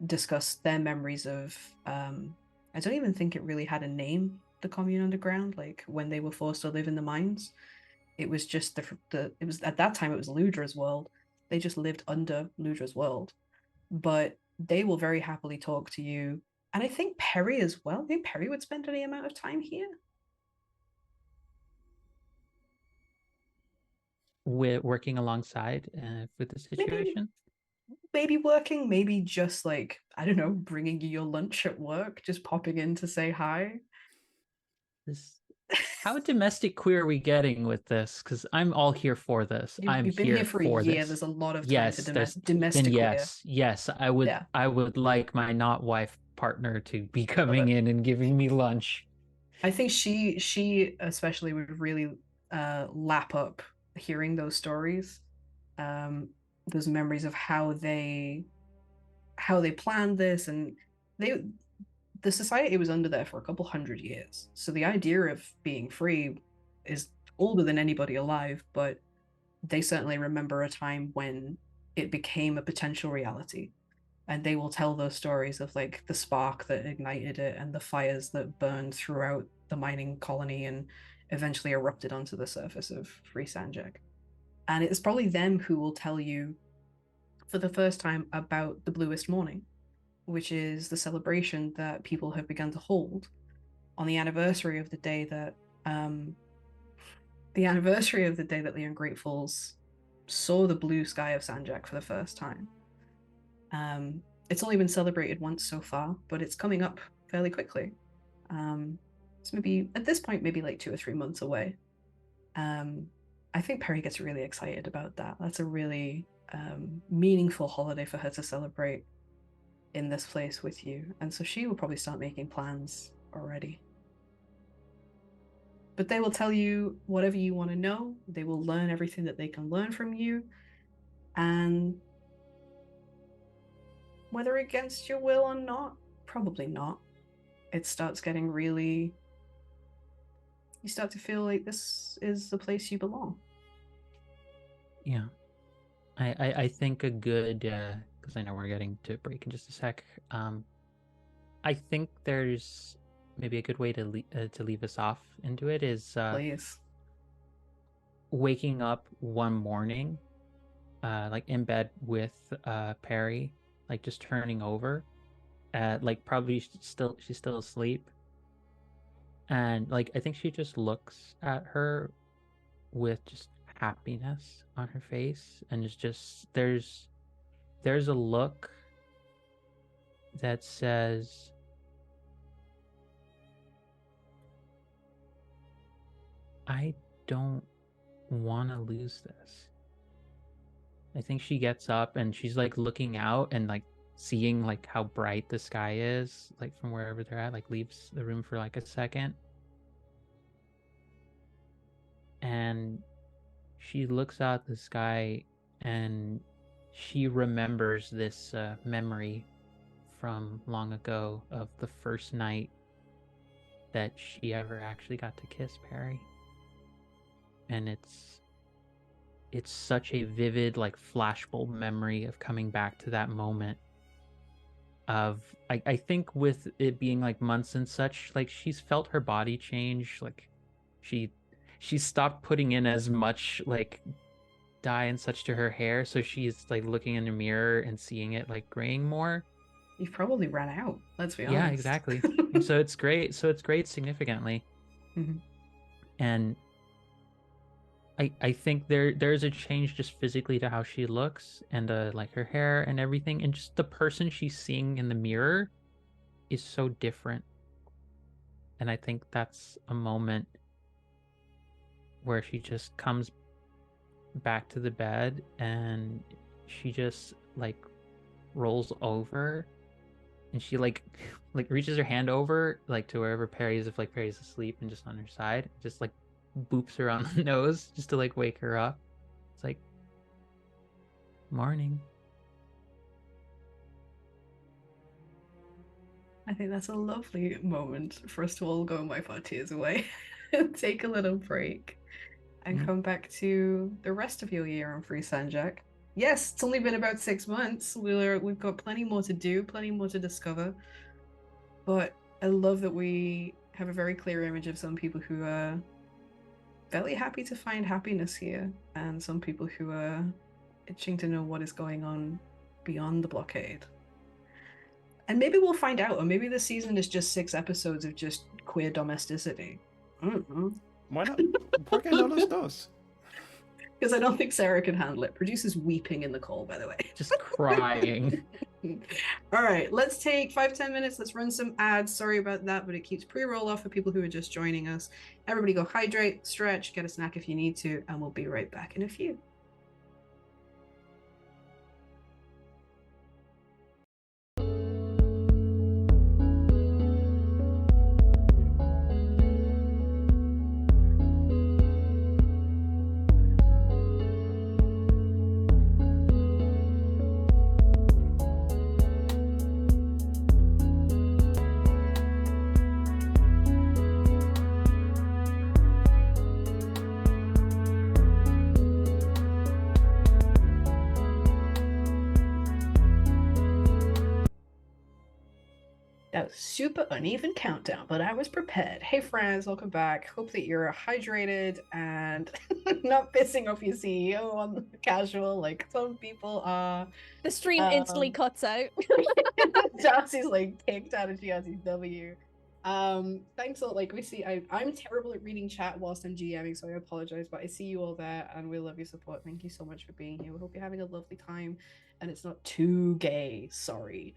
discuss their memories of I don't even think it really had a name, the commune underground, like when they were forced to live in the mines. It was just it was, at that time it was Ludra's world. They just lived under Ludra's world. But they will very happily talk to you. And I think Perry as well. I think Perry would spend any amount of time here. With working alongside with the situation. Maybe working, maybe just like, I don't know, bringing you your lunch at work, just popping in to say hi. How domestic queer are we getting with this? Because I'm all here for this. You've been here for a year. There's a lot of time for domestic queer. Yes, I would like my not wife partner to be coming in and giving me lunch. I think she especially would really lap up hearing those stories, those memories of how they planned this. And the society was under there for a couple 100 years, so the idea of being free is older than anybody alive, but they certainly remember a time when it became a potential reality. And they will tell those stories of like the spark that ignited it and the fires that burned throughout the mining colony and eventually erupted onto the surface of Free Sanjak. And it's probably them who will tell you for the first time about the Bluest Morning, which is the celebration that people have begun to hold on the anniversary of the day that the the Ungratefuls saw the blue sky of Sanjak for the first time. It's only been celebrated once so far, but it's coming up fairly quickly. It's maybe at this point, maybe like 2 or 3 months away. I think Perry gets really excited about that. That's a really meaningful holiday for her to celebrate in this place with you. And so she will probably start making plans already. But they will tell you whatever you want to know. They will learn everything that they can learn from you. And whether against your will or not, probably not. It starts getting really... You start to feel like this is the place you belong. Yeah. I think a good, because I know we're getting to break in just a sec. I think there's maybe a good way to leave us off into it is Please. Waking up one morning, like in bed with Perry, like just turning over, like probably she's still asleep, And like I think she just looks at her with just happiness on her face, and it's just there's a look that says, I don't want to lose this. I think she gets up and she's like looking out and like seeing like how bright the sky is, like from wherever they're at, like leaves the room for like a second. And she looks out the sky and she remembers this memory from long ago of the first night that she ever actually got to kiss Perry. And it's such a vivid like flashbulb memory of coming back to that moment of I think with it being like months and such, like she's felt her body change, like she stopped putting in as much like dye and such to her hair, so she's like looking in the mirror and seeing it like graying more. You've probably ran out, let's be honest. Yeah, exactly. so it's great significantly. Mhm. And I think there's a change just physically to how she looks and like her hair and everything, and just the person she's seeing in the mirror is so different. And I think that's a moment where she just comes back to the bed and she just like rolls over and she like reaches her hand over like to wherever Perry is, if like Perry's asleep and just on her side, just like boops her on the nose just to like wake her up. It's like, morning. I think that's a lovely moment for us to all go and wipe our tears away, take a little break, and come back to the rest of your year on Free Sanjak. Yes, it's only been about 6 months. We've got plenty more to do, plenty more to discover. But I love that we have a very clear image of some people who are very happy to find happiness here, and some people who are itching to know what is going on beyond the blockade. And maybe we'll find out, or maybe this season is just 6 episodes of just queer domesticity. I don't know. Why not? ¿Por qué no los dos? Because I don't think Sarah can handle it. Producer's weeping in the call, by the way. Just crying. All right, let's take 5-10 minutes. Let's run some ads. Sorry about that, but it keeps pre-roll off for people who are just joining us. Everybody go hydrate, stretch, get a snack if you need to, and we'll be right back in a few. That was super uneven countdown, but I was prepared. Hey friends, welcome back. Hope that you're hydrated and not pissing off your CEO on the casual like some people are. The stream instantly cuts out. Darcy's like kicked out of GRTW. Thanks a lot. Like we see, I'm terrible at reading chat whilst I'm GMing, so I apologize, but I see you all there and we love your support. Thank you so much for being here. We hope you're having a lovely time and it's not too gay. Sorry.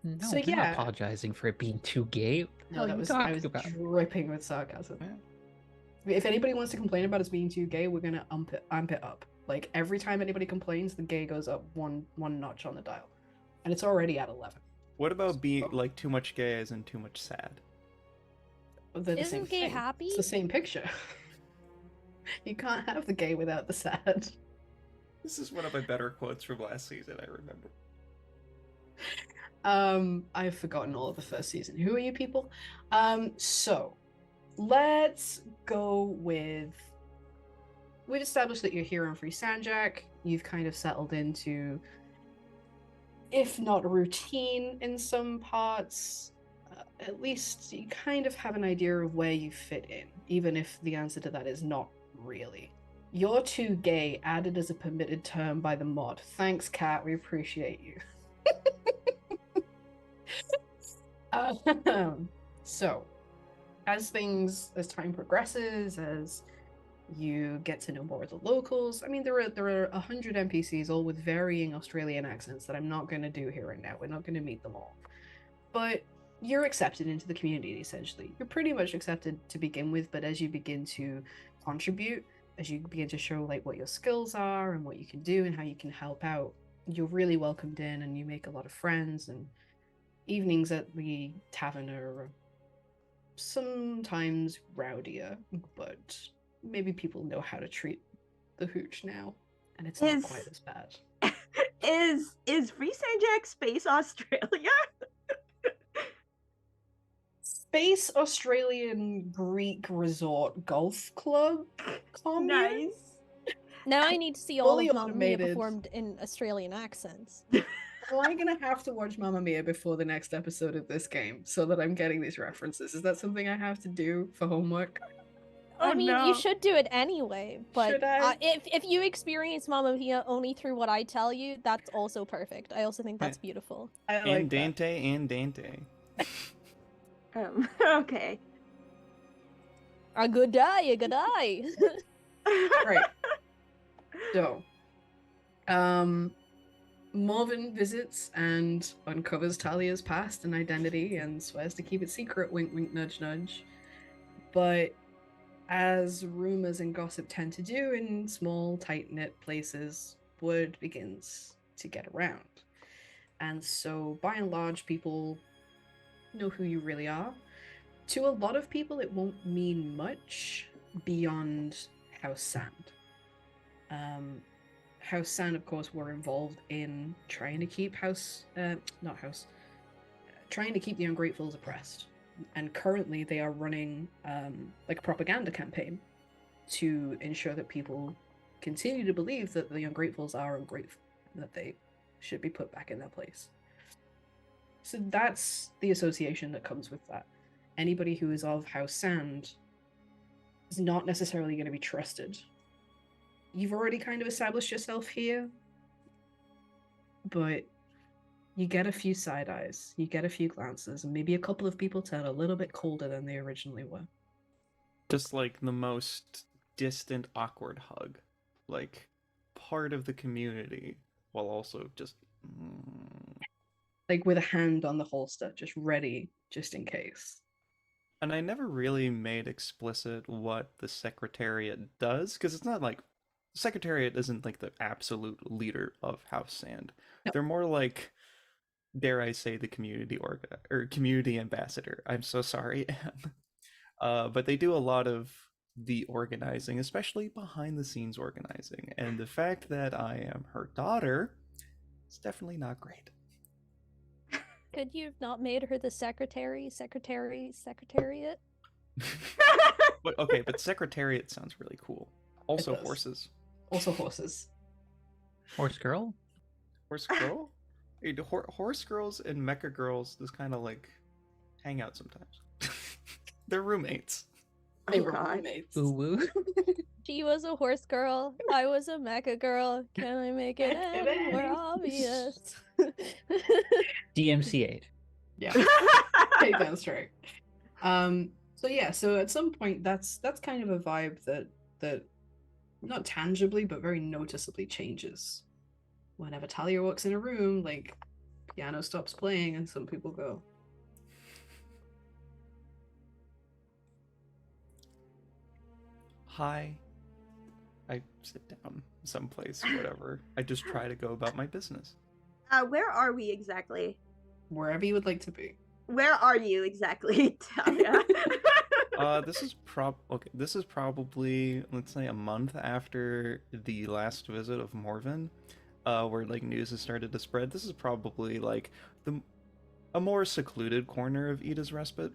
No, so we're yeah, not apologizing for it being too gay. No, that was I was dripping with sarcasm. Yeah. If anybody wants to complain about us being too gay, we're gonna amp it up. Like every time anybody complains, the gay goes up one notch on the dial, and it's already at 11. What about being like too much gay as in too much sad? They're the Isn't same gay thing. happy? It's the same picture. You can't have the gay without the sad. This is one of my better quotes from last season, I remember. I've forgotten all of the first season. Who are you people? So let's go with, we've established that you're here on Free Sanjak. You've kind of settled into, if not a routine in some parts, at least you kind of have an idea of where you fit in, even if the answer to that is not really. You're too gay added as a permitted term by the mod. Thanks, Kat. We appreciate you. So, as time progresses, as you get to know more of the locals. I mean, there are 100 NPCs, all with varying Australian accents that I'm not going to do here and now. We're not going to meet them all, but you're accepted into the community. Essentially, you're pretty much accepted to begin with. But as you begin to contribute, as you begin to show like what your skills are and what you can do and how you can help out, you're really welcomed in, and you make a lot of friends. And evenings at the tavern are sometimes rowdier, but maybe people know how to treat the hooch now, and it's not quite as bad. Is Free St. Jack Space Australia? Space Australian Greek Resort Golf Club commune? Nice. Now I need to see all Fully of Mamma Mia automated. performed in Australian accents. Well, I'm gonna have to watch Mamma Mia before the next episode of this game so that I'm getting these references. Is that something I have to do for homework? I mean, no. you should do it anyway, but Should I? if you experience Mamma Mia only through what I tell you, that's also perfect. I also think that's beautiful. I like that. Andante. Okay. A good day, a good day. Right. So, Morven visits and uncovers Talia's past and identity and swears to keep it secret, wink wink nudge nudge. But as rumors and gossip tend to do in small, tight-knit places, word begins to get around. And so, by and large, people know who you really are. To a lot of people, it won't mean much beyond House Sand. House Sand, of course, were involved in trying to keep trying to keep the Ungratefuls oppressed. And currently they are running like a propaganda campaign to ensure that people continue to believe that the Ungratefuls are ungrateful and that they should be put back in their place. So that's the association that comes with that. Anybody who is of House Sand is not necessarily going to be trusted. You've already kind of established yourself here, but you get a few side eyes, you get a few glances, and maybe a couple of people turn a little bit colder than they originally were. Just like the most distant, awkward hug. Like part of the community, while also just... Like with a hand on the holster, just ready, just in case. And I never really made explicit what the Secretariat does, because it's not like... Secretariat isn't like the absolute leader of House Sand. No. They're more like, dare I say, the community ambassador. I'm so sorry, Anne. But they do a lot of the organizing, especially behind the scenes organizing. And the fact that I am her daughter is definitely not great. Could you have not made her the secretariat? But okay, but Secretariat sounds really cool. Also horses. Also horses. Horse girl? Horse girl? Horse girls and mecha girls just kind of like hang out sometimes. They're roommates. They were roommates. Ooh woo. She was a horse girl. I was a mecha girl. Can I make it any more obvious? DMC8. Yeah. Take down straight. So at some point that's kind of a vibe that not tangibly but very noticeably changes. Whenever Talia walks in a room, like, piano stops playing and some people go. Hi. I sit down someplace, whatever. I just try to go about my business. Where are we exactly? Wherever you would like to be. Where are you exactly, Talia? This is probably, let's say, a month after the last visit of Morven, where like news has started to spread. This is probably like a more secluded corner of Ida's Respite.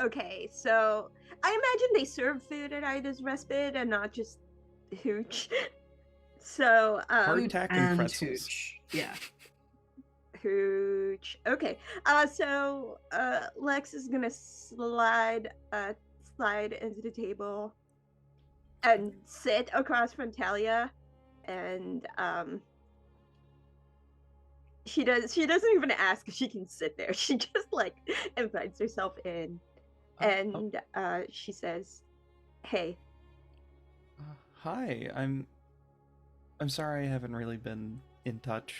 Okay, so I imagine they serve food at Ida's Respite and not just hooch. So hardtack and pretzels. Hooch. Yeah. Hooch. Okay. So Lex is gonna slide into the table and sit across from Talia, and she doesn't even ask if she can sit there. She just like invites herself in, and she says, "Hey." Hi, I'm sorry I haven't really been in touch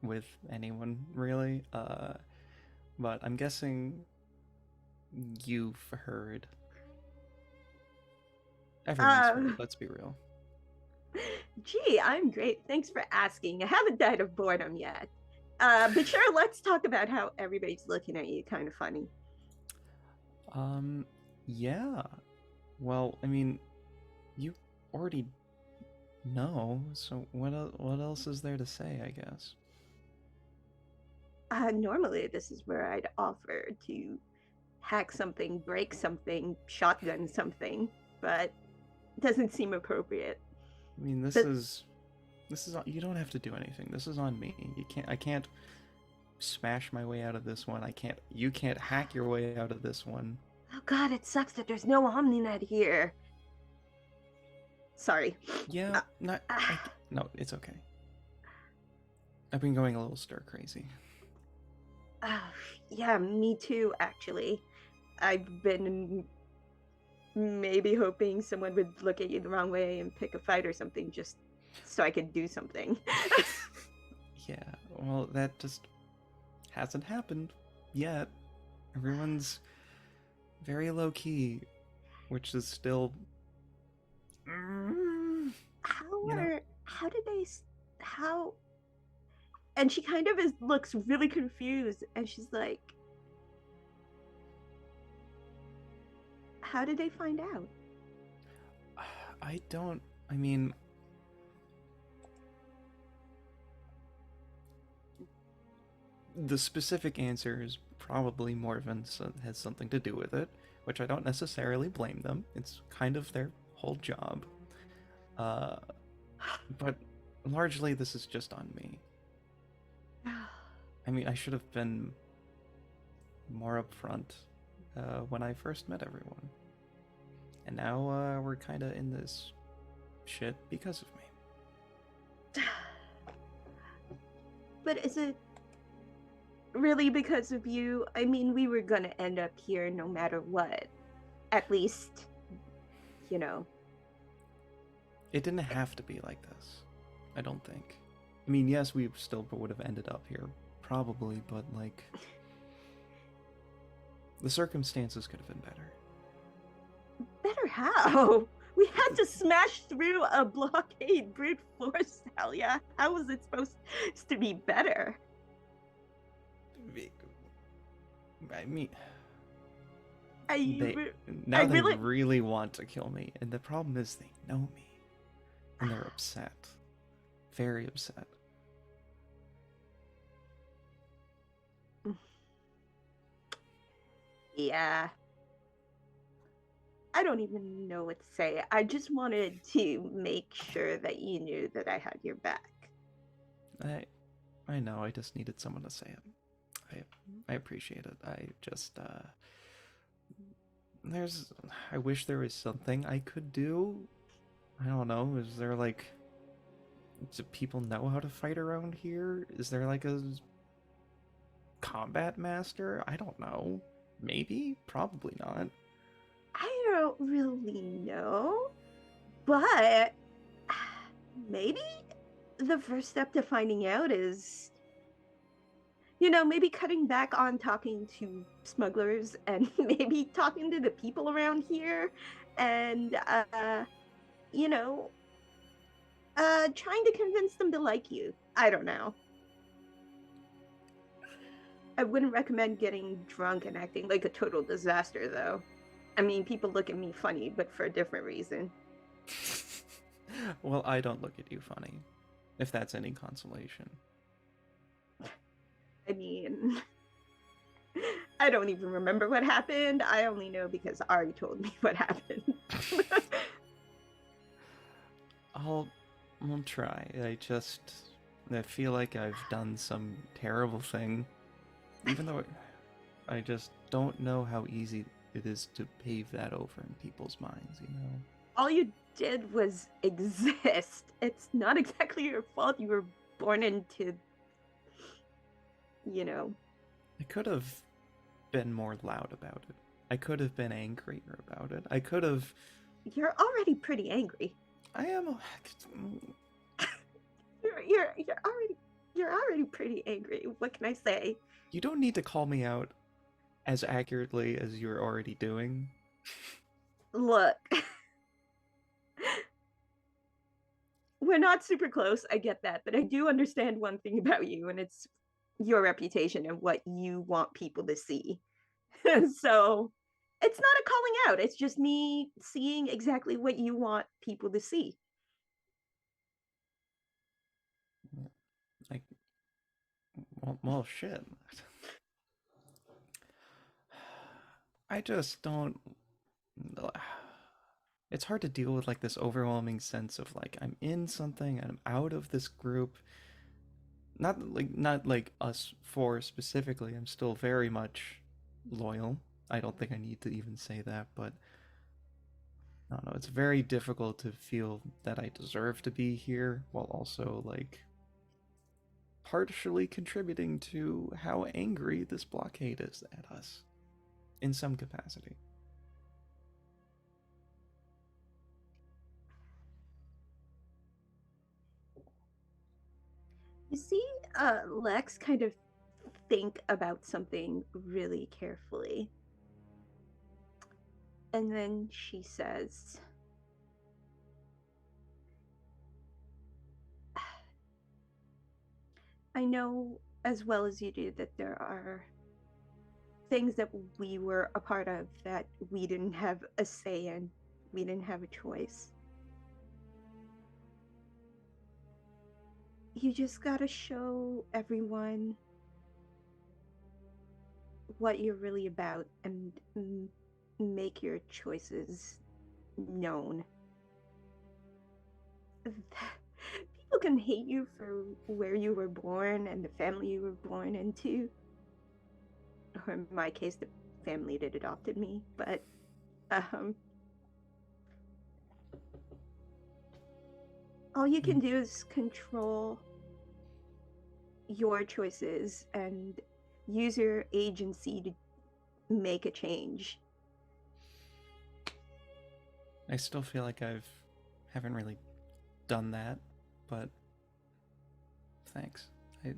with anyone really. But I'm guessing you've heard. Everyone's heard, let's be real. Gee, I'm great. Thanks for asking. I haven't died of boredom yet. But sure, let's talk about how everybody's looking at you. Kind of funny. Yeah. Well, I mean, you already know, so what else is there to say, I guess? Normally, this is where I'd offer to hack something, break something, shotgun something, but it doesn't seem appropriate. I mean, this is you don't have to do anything. This is on me. I can't smash my way out of this one. You can't hack your way out of this one. Oh god, it sucks that there's no Omninet here. Sorry. Yeah, no, it's okay. I've been going a little stir crazy. Yeah, me too, actually. I've been maybe hoping someone would look at you the wrong way and pick a fight or something just so I could do something. Yeah, well, that just hasn't happened yet. Everyone's very low key, which is still. How? And she kind of looks really confused, and she's like, "How did they find out?" I mean, the specific answer is probably Morven has something to do with it, which I don't necessarily blame them. It's kind of their whole job. But largely this is just on me. I mean, I should have been more upfront when I first met everyone. And now we're kind of in this shit because of me. But is it really because of you? I mean, we were gonna end up here no matter what. At least, you know. It didn't have to be like this, I don't think. I mean, yes, we still would have ended up here, probably, but, like, the circumstances could have been better. Better how? We had to smash through a blockade brute force, hell yeah. How was it supposed to be better? I mean, they really want to kill me, and the problem is they know me, and they're upset, very upset. Yeah. I don't even know what to say. I just wanted to make sure that you knew that I had your back. I know, I just needed someone to say it. I appreciate it. I just, I wish there was something I could do. I don't know, is there like, do people know how to fight around here? Is there like a combat master? I don't know. Maybe? Probably not. I don't really know, but maybe the first step to finding out is, you know, maybe cutting back on talking to smugglers and maybe talking to the people around here and, you know, trying to convince them to like you. I don't know. I wouldn't recommend getting drunk and acting like a total disaster, though. I mean, people look at me funny, but for a different reason. Well, I don't look at you funny, if that's any consolation. I mean, I don't even remember what happened. I only know because Ari told me what happened. I'll try. I feel like I've done some terrible thing. Even though I just don't know how easy it is to pave that over in people's minds, you know? All you did was exist. It's not exactly your fault you were born into you know. I could have been more loud about it. I could have been angrier about it. I could have. You're already pretty angry. I am. You're already pretty angry. What can I say? You don't need to call me out as accurately as you're already doing. Look. We're not super close, I get that, but I do understand one thing about you, and it's your reputation and what you want people to see. So it's not a calling out, it's just me seeing exactly what you want people to see. Like, well, shit. I just don't. It's hard to deal with like this overwhelming sense of like I'm in something and I'm out of this group. Not like us four specifically. I'm still very much loyal. I don't think I need to even say that, but I don't know. It's very difficult to feel that I deserve to be here while also like partially contributing to how angry this blockade is at us in some capacity. You see, Lex kind of think about something really carefully. And then she says, I know as well as you do that there are things that we were a part of that we didn't have a say in. We didn't have a choice. You just gotta show everyone what you're really about and make your choices known. People can hate you for where you were born and the family you were born into. Or in my case, the family that adopted me. But, all you can do is control your choices and use your agency to make a change. I still feel like haven't really done that, but thanks. I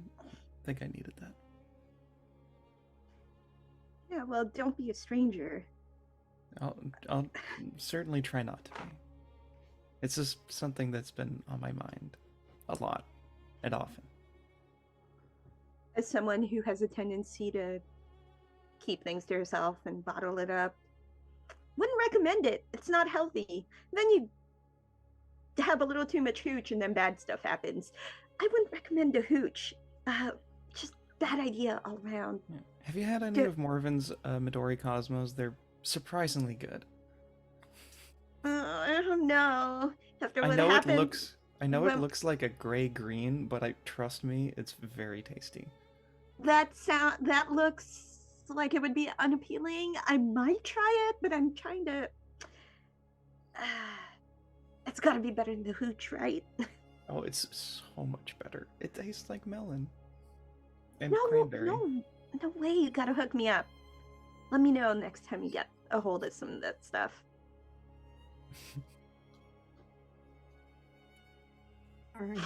think I needed that. Yeah, well, don't be a stranger. I'll certainly try not to be. It's just something that's been on my mind a lot and often. As someone who has a tendency to keep things to herself and bottle it up, wouldn't recommend it. It's not healthy. Then you have a little too much hooch and then bad stuff happens. I wouldn't recommend a hooch. Just bad idea all around. Yeah. Have you had any of Morven's Midori Cosmos? They're surprisingly good. I don't know. After what I know happened, it looks like a gray-green, but trust me, it's very tasty. That looks like it would be unappealing. I might try it, but I'm trying to. It's got to be better than the hooch, right? Oh, it's so much better. It tastes like melon and cranberry. No way! You gotta hook me up. Let me know next time you get a hold of some of that stuff. All right.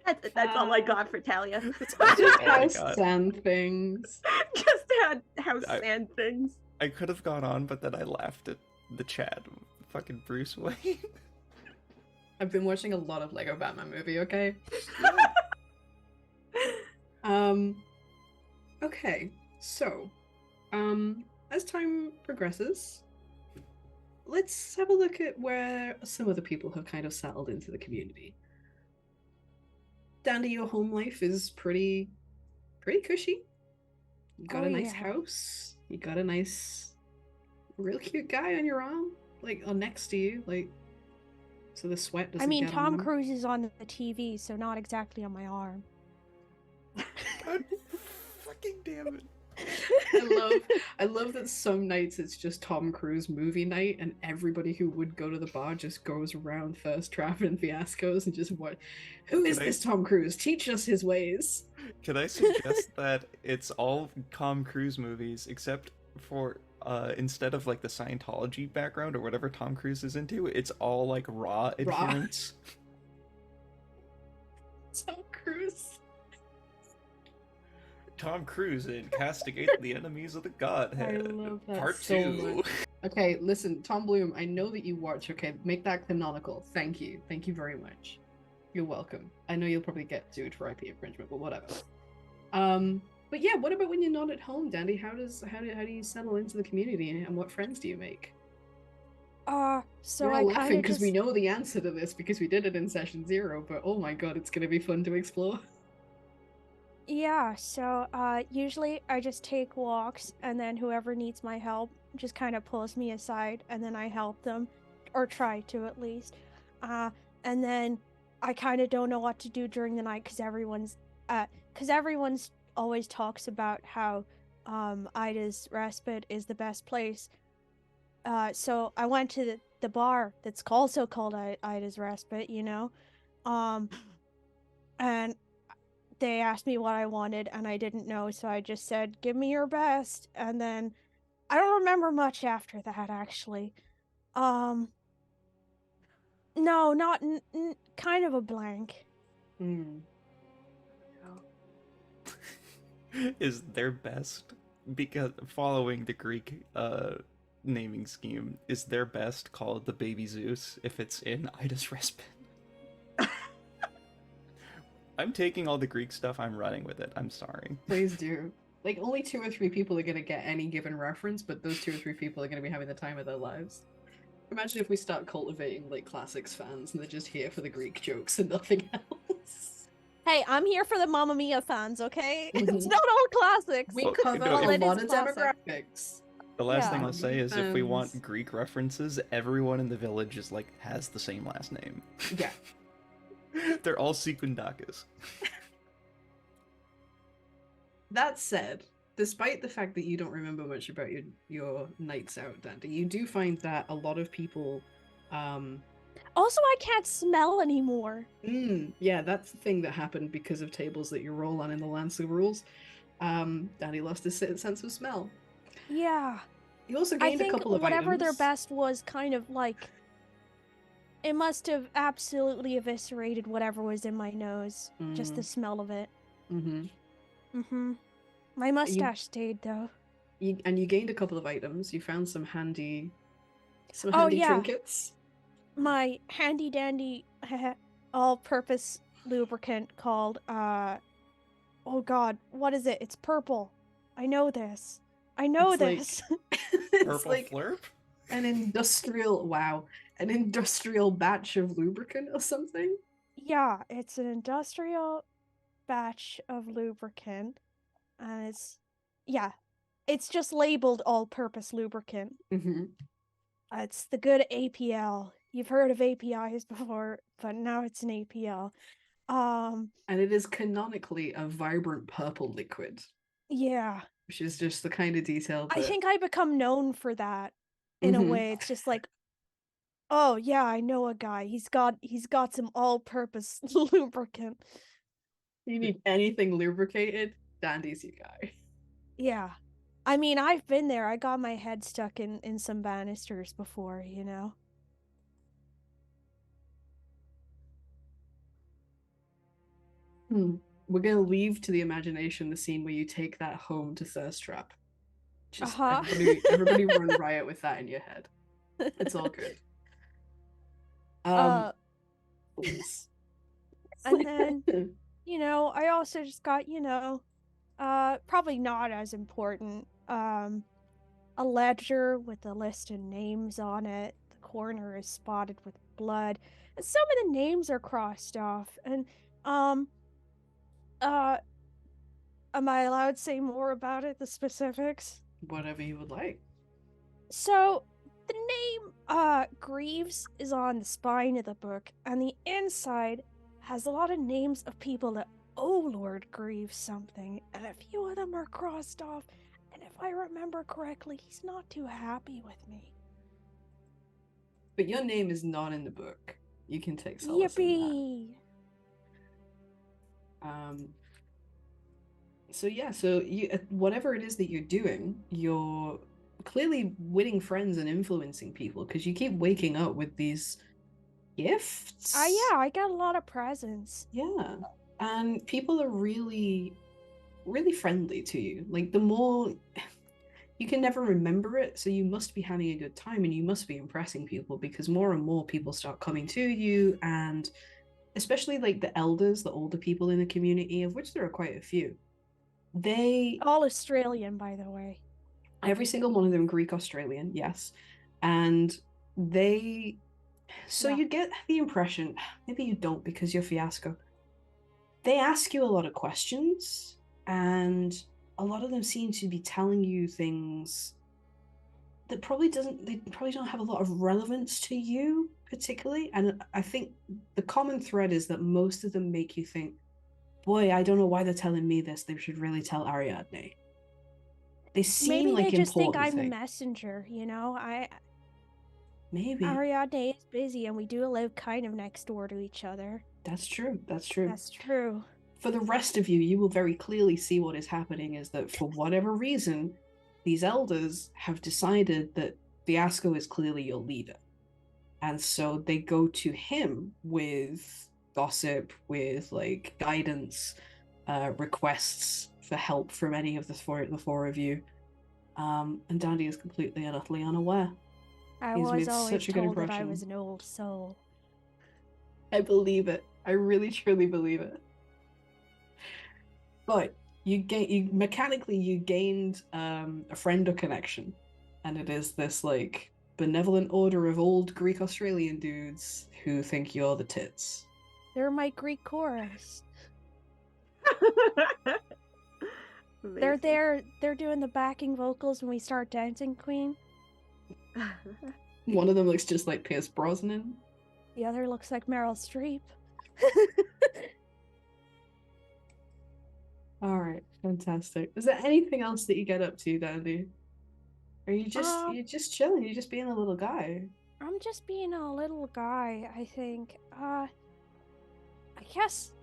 That's all I got for Talia. Just house sand things. Just house sand things. I could have gone on, but then I laughed at the chat. Fucking Bruce Wayne. I've been watching a lot of Lego Batman movie, okay? Okay, so, as time progresses, let's have a look at where some of the people have kind of settled into the community. Dandy, your home life is pretty cushy. You got a nice house. You got a nice, real cute guy on your arm, like, or next to you, like, so the sweat doesn't get on Tom them. Cruise is on the TV, so not exactly on my arm. God fucking damn it. I love that some nights it's just Tom Cruise movie night, and everybody who would go to the bar just goes around Thirst Trap and Fiascos and just what? Who is this Tom Cruise? Teach us his ways. Can I suggest that it's all Tom Cruise movies except for instead of like the Scientology background or whatever Tom Cruise is into, it's all like raw adherence. Tom Cruise. Tom Cruise in Castigate the Enemies of the Godhead. I love that Part so 2. much. Okay, listen, Tom Bloom, I know that you watch. Okay, make that canonical. Thank you. Thank you very much. You're welcome. I know you'll probably get sued for IP infringement, but whatever. But yeah, what about when you're not at home, Dandy? How do you settle into the community, and what friends do you make? So We're all I laughing kind of because we know the answer to this because we did it in session 0, but oh my god, it's gonna be fun to explore. Yeah, so usually I just take walks, and then whoever needs my help just kind of pulls me aside, and then I help them, or try to at least. And then I kind of don't know what to do during the night because everyone's always talks about how Ida's Respite is the best place. So I went to the bar that's also called Ida's Respite, you know, and they asked me what I wanted, and I didn't know, so I just said, "Give me your best," and then I don't remember much after that, actually. No, not kind of a blank. Is their best, because following the Greek naming scheme, is their best called the baby Zeus if it's in Ida's Respite? I'm taking all the Greek stuff, I'm running with it. I'm sorry. Please do. Like, only 2 or 3 people are gonna get any given reference, but those 2 or 3 people are gonna be having the time of their lives. Imagine if we start cultivating, like, classics fans and they're just here for the Greek jokes and nothing else. Hey, I'm here for the Mamma Mia fans, okay? It's Mhm. not all classics. We Well, cover no, a if- lot is of classic. demographics. The last Yeah. thing I'll say is if we want Fans. Greek references, everyone in the village is like has the same last name. Yeah. They're all Sekundakis. That said, despite the fact that you don't remember much about your nights out, Dandy, you do find that a lot of people Also, I can't smell anymore. yeah, that's the thing that happened because of tables that you roll on in the Lancer rules. Danny lost his sense of smell. Yeah. He also I gained a think couple of whatever their items. best was kind of like, it must have absolutely eviscerated whatever was in my nose. Just the smell of it. My mustache stayed though. And you gained a couple of items. You found some handy Yeah. trinkets. My handy dandy all-purpose lubricant called oh god, what is it? It's purple. I know this. It's like- this. It's Purple like Flurp? an industrial batch of lubricant or something. Yeah, it's an industrial batch of lubricant, and it's just labeled all-purpose lubricant. It's the good APL. You've heard of APIs before, but now it's an APL. And it is canonically a vibrant purple liquid. Yeah. Which is just the kind of detail that... I think I become known for that in a way. It's just like, oh yeah, I know a guy. He's got some all-purpose lubricant. You need anything lubricated, Dandy's your guy. Yeah. I mean, I've been there. I got my head stuck in some banisters before, you know. We're gonna leave to the imagination the scene where you take that home to Thirst Trap. Just everybody run riot with that in your head. It's all good. Please. And then, you know, I also just got, you know, probably not as important, a ledger with a list of names on it. The corner is spotted with blood. And some of the names are crossed off. And, am I allowed to say more about it, the specifics? Whatever you would like. So, the name, Greaves is on the spine of the book, and the inside has a lot of names of people that, oh Lord Greaves something, and a few of them are crossed off. I remember correctly, he's not too happy with me. But your name is not in the book. You can take solace Yippee! in that. So yeah, so you whatever it is that you're doing, you're clearly winning friends and influencing people because you keep waking up with these gifts. Yeah, I got a lot of presents. Yeah. And people are really, really friendly to you. Like, the more you can never remember it, so you must be having a good time and you must be impressing people because more and more people start coming to you, and especially like the elders, the older people in the community, of which there are quite a few. They All Australian, by the way. Every single one of them Greek Australian, yes. And they so Yeah. you get the impression, maybe you don't because you're Fiasco. They ask you a lot of questions, and a lot of them seem to be telling you things that they probably don't have a lot of relevance to you particularly. And I think the common thread is that most of them make you think, boy, I don't know why they're telling me this. They should really tell Ariadne. They seem Maybe like they just think important I'm the things. messenger, you know? Maybe. Ariadne is busy and we do live kind of next door to each other. That's true. That's true. That's true. For the rest of you, you will very clearly see what is happening is that for whatever reason, these elders have decided that Fiasco is clearly your leader. And so they go to him with gossip, with like guidance, requests for help from any of the four of you. And Dandy is completely and utterly unaware. I He's was made always such a good told that I impression. was an old soul. I believe it. I really truly believe it. But you gained a friend or connection, and it is this like benevolent order of old Greek Australian dudes who think you're the tits. They're my Greek chorus. They're there. They're doing the backing vocals when we start dancing, Queen. One of them looks just like Pierce Brosnan. The other looks like Meryl Streep. All right, fantastic. Is there anything else that you get up to, Dandy? Or you're just chilling? You're just being a little guy? I'm just being a little guy, I think. I guess,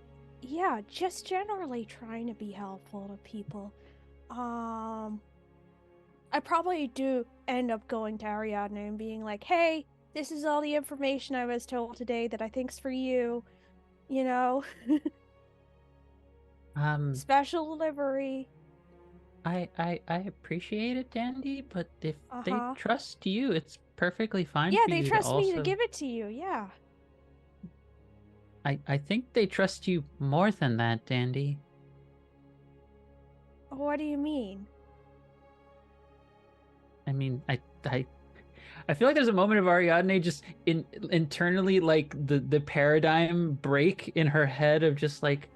yeah, just generally trying to be helpful to people. I probably do end up going to Ariadne and being like, hey, this is all the information I was told today that I think's for you. You know? Special delivery. I appreciate it, Dandy, but if they Uh-huh. trust you, it's perfectly fine Yeah, for they you trust to me also... to give it to you, yeah. I think they trust you more than that, Dandy. What do you mean? I mean, I feel like there's a moment of Ariadne just internally, like the paradigm break in her head of just like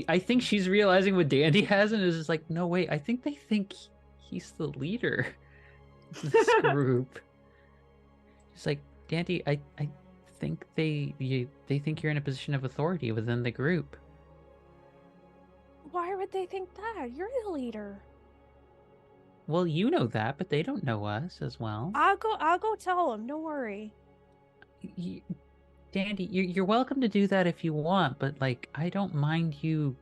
I think she's realizing what Dandy has and is just like, no wait, I think they think he's the leader of this group. It's like, Dandy, I think they think you're in a position of authority within the group. Why would they think that? You're the leader. Well, you know that, but they don't know us as well. I'll go tell them. Don't worry. Dandy, you're welcome to do that if you want, but like, I don't mind you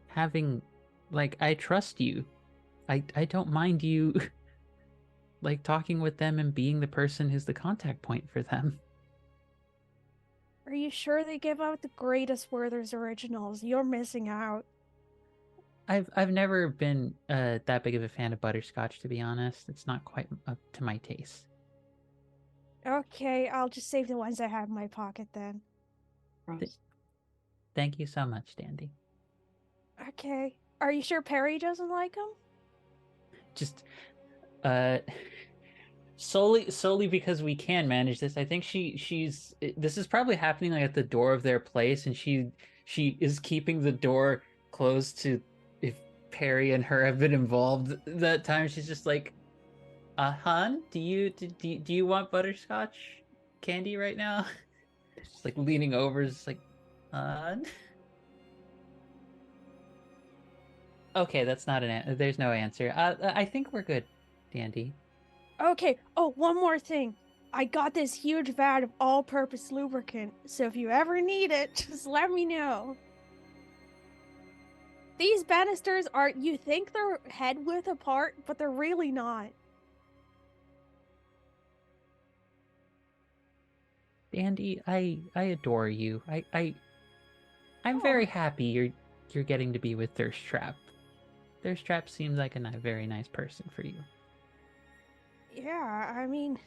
having, like, I trust you. I don't mind you like talking with them and being the person who's the contact point for them. Are you sure they give out the greatest Werther's originals? You're missing out. I've never been that big of a fan of butterscotch, to be honest. It's not quite up to my taste. Okay, I'll just save the ones I have in my pocket then. Thank you so much, Dandy. Okay. Are you sure Perry doesn't like them? Just solely because we can manage this. I think she's this is probably happening like at the door of their place, and she is keeping the door closed to if Perry and her have been involved that time. She's just like, hun, do you want butterscotch candy right now? Just like leaning over, just like, hun. Okay, that's not an answer. There's no answer. I think we're good. Dandy. Okay. Oh, one more thing. I got this huge vat of all-purpose lubricant, so if you ever need it, just let me know. These banisters are, you think they're head width apart, but they're really not. Dandy, I adore you. I'm Oh. very happy you're getting to be with Thirst Trap. Thirst Trap seems like a very nice person for you. Yeah, I mean,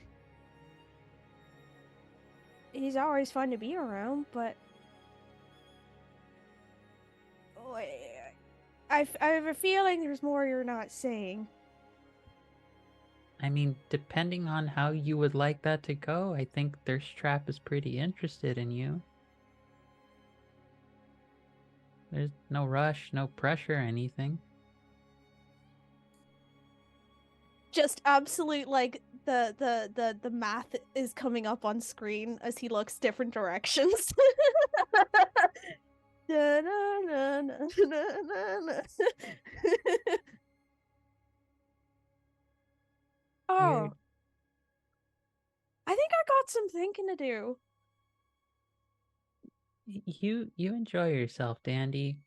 he's always fun to be around, but oh, I have a feeling there's more you're not saying. I mean, depending on how you would like that to go, I think Thirst Trap is pretty interested in you. There's no rush, no pressure or anything. Just absolute, like, the math is coming up on screen as he looks different directions. Oh, I think I got some thinking to do. You enjoy yourself, Dandy.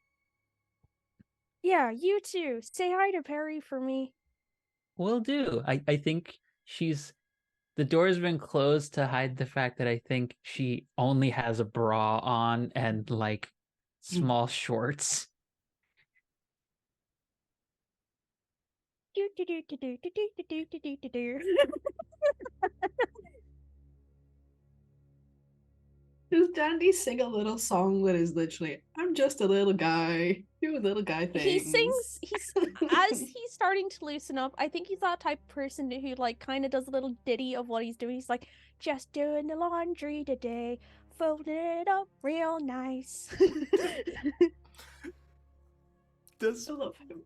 Yeah, you too. Say hi to Perry for me. Will do. I think the door's been closed to hide the fact that I think she only has a bra on and like small shorts. Does Dandy sing a little song that is literally, I'm just a little guy, do little guy things? He sings, as he's starting to loosen up, I think he's that type of person who, like, kind of does a little ditty of what he's doing. He's like, just doing the laundry today, folding it up real nice. Does I love him.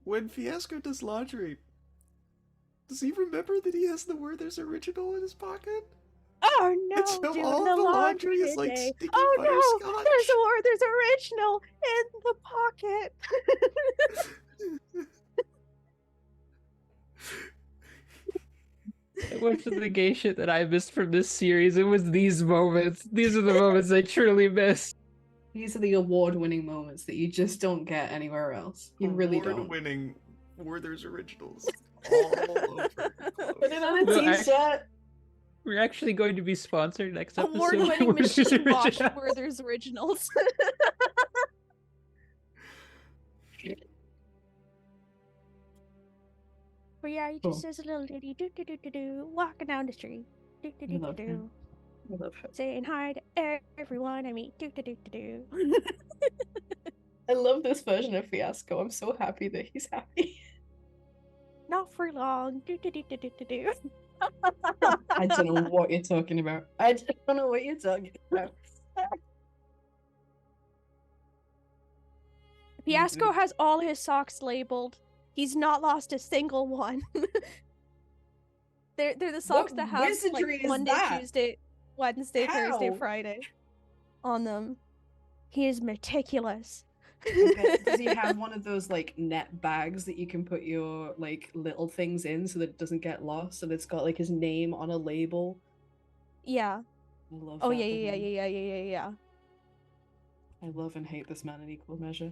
when Fiasco does laundry, does he remember that he has the Werther's original in his pocket? Oh no, And so doing all the the laundry laundry is like today. sticky Oh no, butterscotch. there's original in the pocket. What's the gay shit that I missed from this series? It was these moments. These are the moments I truly miss. These are the award-winning moments that you just don't get anywhere else. You really don't. Award-winning Werther's originals all over. Put it on a No, t-shirt. We're actually going to be sponsored next episode. by Award-winning Werther's machine wash Originals. Werther's Originals. But yeah, he just says a little ditty, do do do do do, walking down the street, do do do do love do, him. I love him. saying hi to everyone I meet, do do do do do. I love this version of Fiasco. I'm so happy that he's happy. Not for long, do do do do do do do. I don't know what you're talking about. I don't know what you're talking about. Fiasco has all his socks labeled. He's not lost a single one. They're the socks What that have, like, wizardry is Monday, that? Tuesday, Wednesday, Thursday, How? Friday on them. He is meticulous. Does he have one of those like net bags that you can put your like little things in so that it doesn't get lost and it's got like his name on a label? Yeah. I love Oh that yeah, for yeah, him. yeah, yeah, yeah, yeah, yeah. I love and hate this man in equal measure.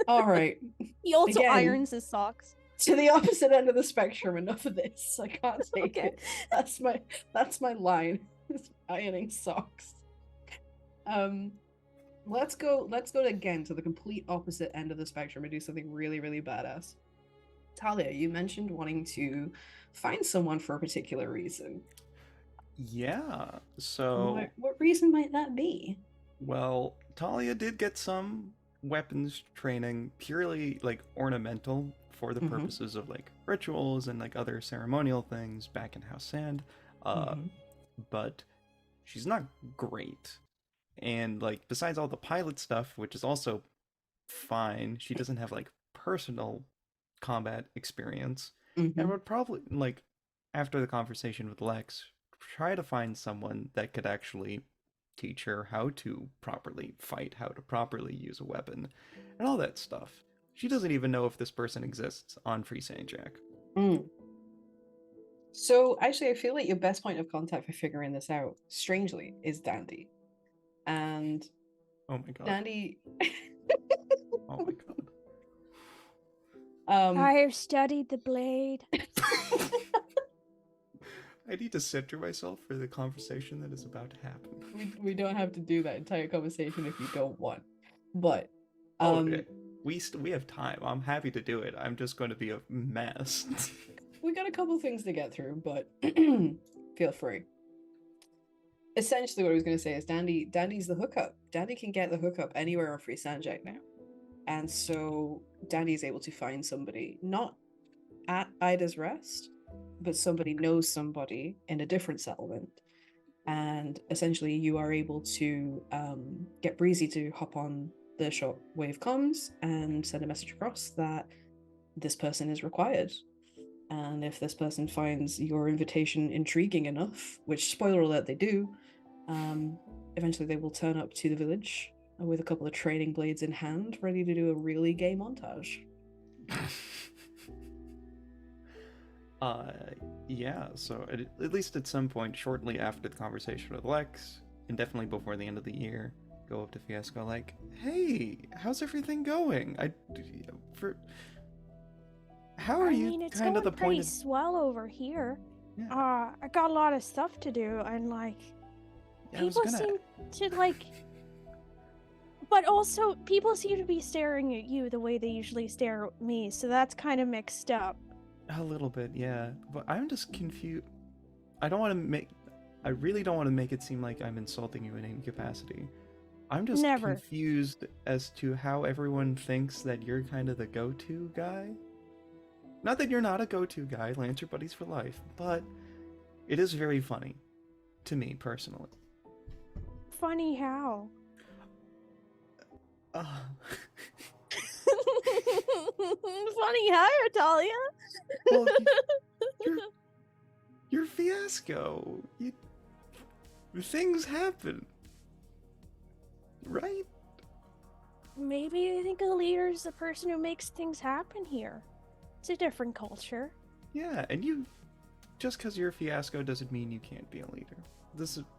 All right. He also Again, irons his socks. to the opposite end of the spectrum. Enough of this. I can't take Okay. it. That's my line. Is ironing socks. Let's go again to the complete opposite end of the spectrum and do something really, really badass. Talia, you mentioned wanting to find someone for a particular reason. Yeah, so What reason might that be? well, Talia did get some weapons training, purely like ornamental for the Mhm. purposes of like rituals and like other ceremonial things back in House Sand. Mhm. But she's not great. And like besides all the pilot stuff, which is also fine, she doesn't have like personal combat experience. And Mhm. would probably like after the conversation with Lex, try to find someone that could actually teach her how to properly fight, how to properly use a weapon, and all that stuff. She doesn't even know if this person exists on Free Saint Jack. So actually, I feel like your best point of contact for figuring this out, strangely, is Dandy. And Oh my god. Dandy. Oh my god. I have studied the blade. I need to center myself for the conversation that is about to happen. we don't have to do that entire conversation if you don't want. But we have time. I'm happy to do it. I'm just going to be a mess. we got a couple things to get through, but feel free. Essentially, what I was going to say is Dandy's the hookup. Dandy can get the hookup anywhere on Free Sanjak now. And so Dandy is able to find somebody, not at Ida's Rest, but somebody knows somebody in a different settlement. And essentially, you are able to get Breezy to hop on the shortwave comms and send a message across that this person is required. And if this person finds your invitation intriguing enough, which, spoiler alert, they do, eventually they will turn up to the village with a couple of training blades in hand, ready to do a really gay montage. Yeah, so at least at some point shortly after the conversation with Lex, and definitely before the end of the year, go up to Fiasco like, hey, how's everything going? How are you It's kind of going the pretty point swell over here. Yeah. I got a lot of stuff to do, and like, Yeah, people seem to like. But also, people seem to be staring at you the way they usually stare at me, so that's kind of mixed up. A little bit, yeah. But I'm just confused. I really don't want to make it seem like I'm insulting you in any capacity. I'm just confused as to how everyone thinks that you're kind of the go-to guy. Not that you're not a go-to guy, Lance your buddies for life, but it is very funny to me personally. Funny how? Funny how, Talia? Well, you're Fiasco. Things happen, right? Maybe they think a leader is the person who makes things happen here. It's a different culture. Yeah, and just because you're a Fiasco doesn't mean you can't be a leader.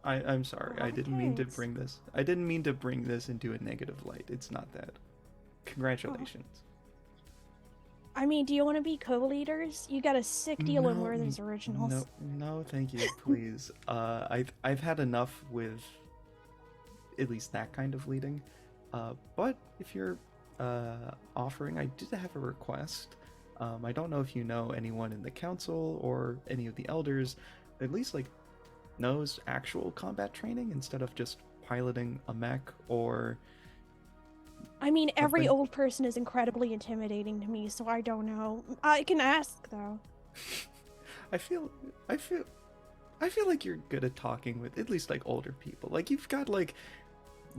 I'm sorry. I didn't mean to bring this. I didn't mean to bring this into a negative light. It's not that. Congratulations. I mean, do you want to be co-leaders? You got a sick deal in Werther's Originals. No, thank you, please. I've had enough with at least that kind of leading. But if you're offering, I did have a request. I don't know if you know anyone in the council or any of the elders, at least like knows actual combat training instead of just piloting a mech or. I mean, every old person is incredibly intimidating to me, so I don't know. I can ask though. I feel like you're good at talking with at least like older people. Like you've got like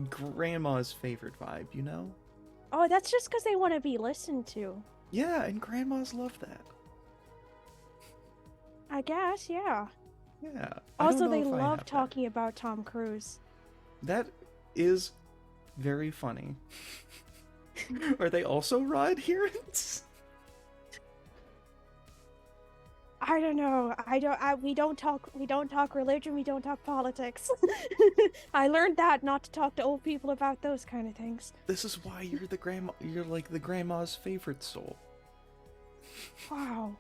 grandma's favorite vibe, you know? Oh, that's just because they want to be listened to. Yeah, and grandmas love that. I guess, yeah. Yeah. Also, they love talking about Tom Cruise. That is very funny. Are they also raw adherents? I don't know. We don't talk religion. We don't talk politics. I learned that not to talk to old people about those kind of things. This is why you're like the grandma's favorite soul. Wow.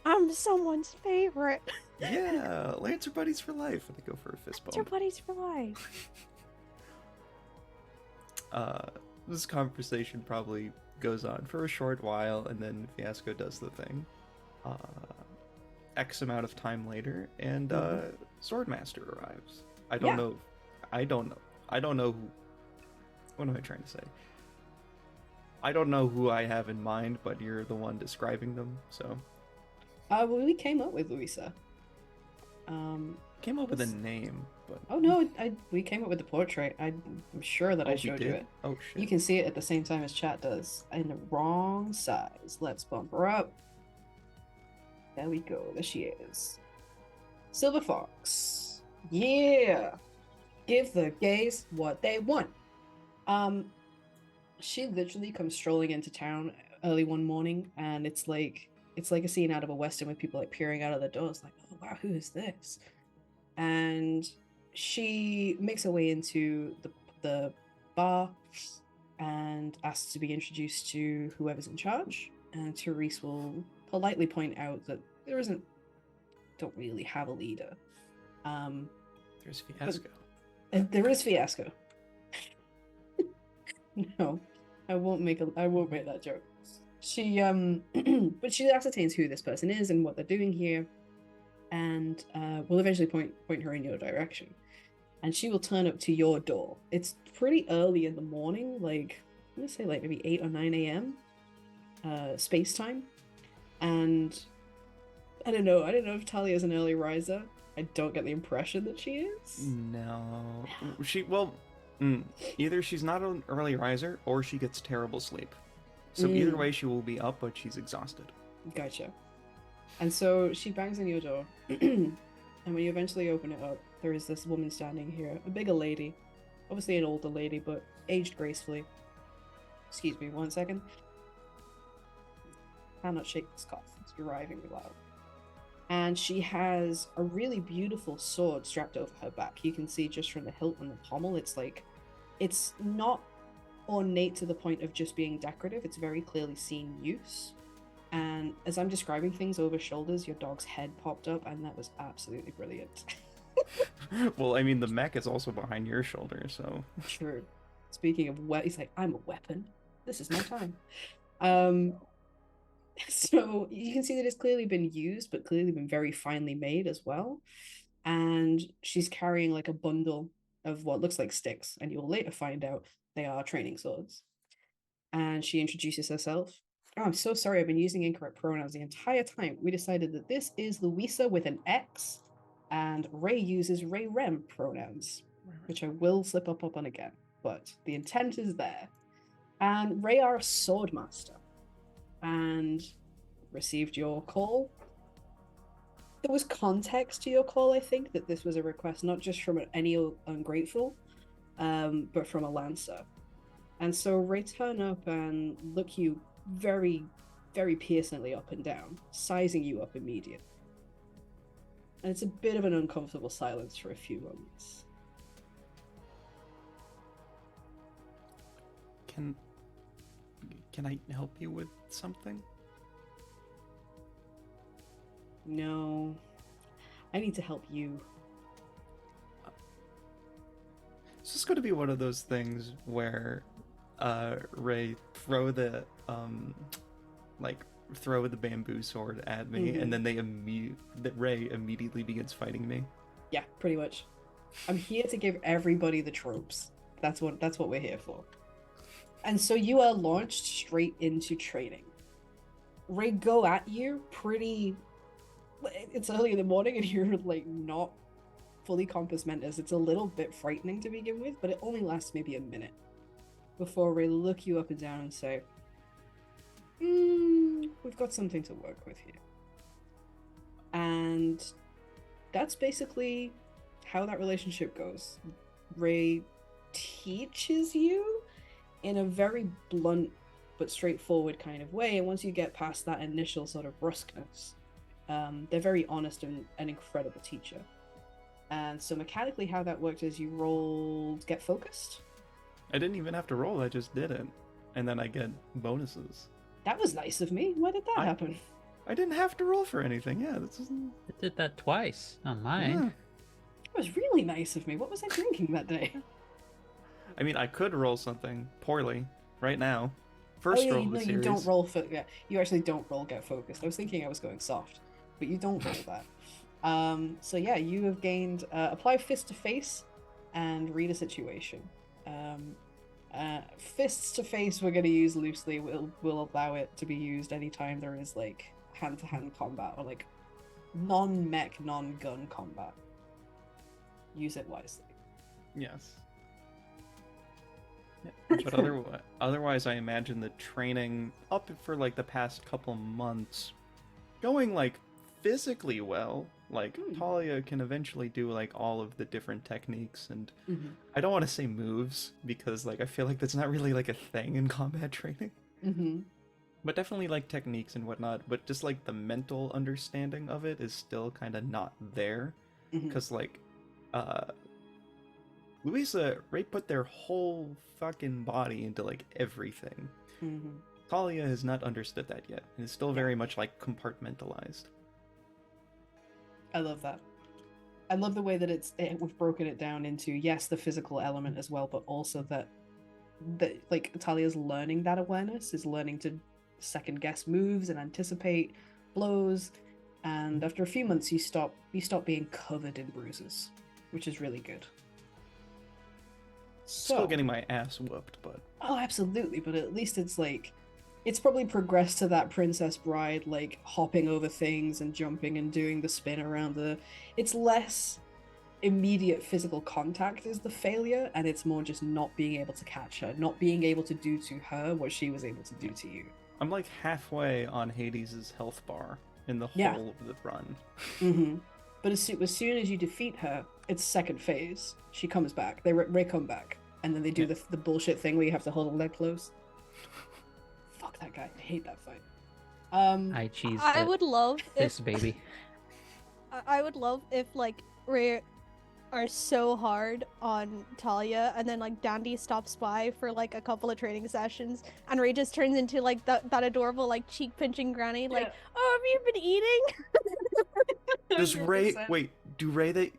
I'm someone's favorite. Yeah, Lancer buddies for life. And they go for a fist bump. Lancer buddies for life. This conversation probably goes on for a short while, and then Fiasco does the thing. X amount of time later, and Swordmaster arrives. I don't know who. What am I trying to say? I don't know who I have in mind, but you're the one describing them, so. Well, we came up with Louisa. Came up with a name, but. Oh no, we came up with the portrait. I'm sure that I showed you it. Oh shit. You can see it at the same time as chat does, in the wrong size. Let's bump her up. There we go. There she is. Silver Fox. Yeah. Give the gays what they want. She literally comes strolling into town early one morning, and it's like a scene out of a western with people like peering out of the doors, like, oh wow, who is this? And she makes her way into the bar and asks to be introduced to whoever's in charge. And Therese will politely point out that don't really have a leader. There's Fiasco. There is Fiasco. No, I won't make that joke. She but she ascertains who this person is and what they're doing here, and will eventually point her in your direction. And she will turn up to your door. It's pretty early in the morning, like I'm gonna say like maybe 8 or 9 a.m. Space time. And I don't know if Talia is an early riser. I don't get the impression that she is. No. Either she's not an early riser or she gets terrible sleep. So either way, she will be up, but she's exhausted. Gotcha. And so she bangs on your door. And when you eventually open it up, there is this woman standing here. A bigger lady. Obviously an older lady, but aged gracefully. Excuse me, 1 second. Cannot shake this cough. It's driving me loud. And she has a really beautiful sword strapped over her back. You can see just from the hilt and the pommel, it's not ornate to the point of just being decorative. It's very clearly seen use. And as I'm describing things over shoulders, your dog's head popped up, and that was absolutely brilliant. Well, I mean, the mech is also behind your shoulder, so... True. Speaking of he's like, I'm a weapon. This is my time. So you can see that it's clearly been used, but clearly been very finely made as well. And she's carrying like a bundle of what looks like sticks, and you'll later find out they are training swords. And she introduces herself. Oh, I'm so sorry, I've been using incorrect pronouns the entire time. We decided that this is Louisa with an X, and Ray uses Ray Rem pronouns, which I will slip up on again, but the intent is there. And Ray are a sword master, and received your call. There was context to your call, I think, that this was a request not just from any ungrateful, but from a lancer. And so Ray turn up and look you very, very piercingly up and down, sizing you up immediately. And it's a bit of an uncomfortable silence for a few moments. Can I help you with something? No, I need to help you. Is this going to be one of those things where Ray throw the bamboo sword at me, and then Ray immediately begins fighting me? Yeah, pretty much. I'm here to give everybody the tropes. That's what we're here for. And so you are launched straight into training. Ray go at you pretty... It's early in the morning and you're like not fully compos mentis. It's a little bit frightening to begin with, but it only lasts maybe a minute before Ray look you up and down and say, we've got something to work with here. And that's basically how that relationship goes. Ray teaches you in a very blunt but straightforward kind of way, and once you get past that initial sort of brusqueness, they're very honest and an incredible teacher. And so mechanically how that worked is you rolled get focused. I didn't even have to roll, I just did it. And then I get bonuses. That was nice of me. Why did that happen? I didn't have to roll for anything, yeah. I did that twice on mine. Yeah. That was really nice of me. What was I drinking that day? I mean, I could roll something poorly right now. First roll of the series. You don't roll for... Yeah, you actually don't roll get focused. I was thinking I was going soft, but you don't roll that. So yeah, you have gained apply fist to face and read a situation. Fists to face we're going to use loosely. We'll allow it to be used anytime there is like hand-to-hand combat or like non-mech, non-gun combat. Use it wisely. Yes. Yeah. But otherwise I imagine the training up for like the past couple months going like physically well. Like, Talia can eventually do, like, all of the different techniques, and I don't want to say moves, because, like, I feel like that's not really, like, a thing in combat training. But definitely, like, techniques and whatnot, but just, like, the mental understanding of it is still kind of not there. Because, like, Louisa, Ray put their whole fucking body into, like, everything. Talia has not understood that yet, and is still very much, like, compartmentalized. I love that. I love the way that we've broken it down into, yes, the physical element as well, but also that like Talia's learning that awareness, is learning to second guess moves and anticipate blows, and after a few months you stop being covered in bruises, which is really good. Still getting my ass whooped, but oh, absolutely, but at least it's like it's probably progressed to that Princess Bride, like hopping over things and jumping and doing the spin around it's less immediate physical contact is the failure, and it's more just not being able to catch her, not being able to do to her what she was able to do to you. I'm like halfway on Hades' health bar in the whole of the run. But as soon as you defeat her, it's second phase. She comes back. They come back, and then they do the bullshit thing where you have to hold a leg close. Fuck that guy. I hate that fight. I would love this baby. I would love if like Ray are so hard on Talia, and then like Dandy stops by for like a couple of training sessions, and Ray just turns into like that adorable like cheek pinching granny, like, oh, have you been eating? Does Ray do Ray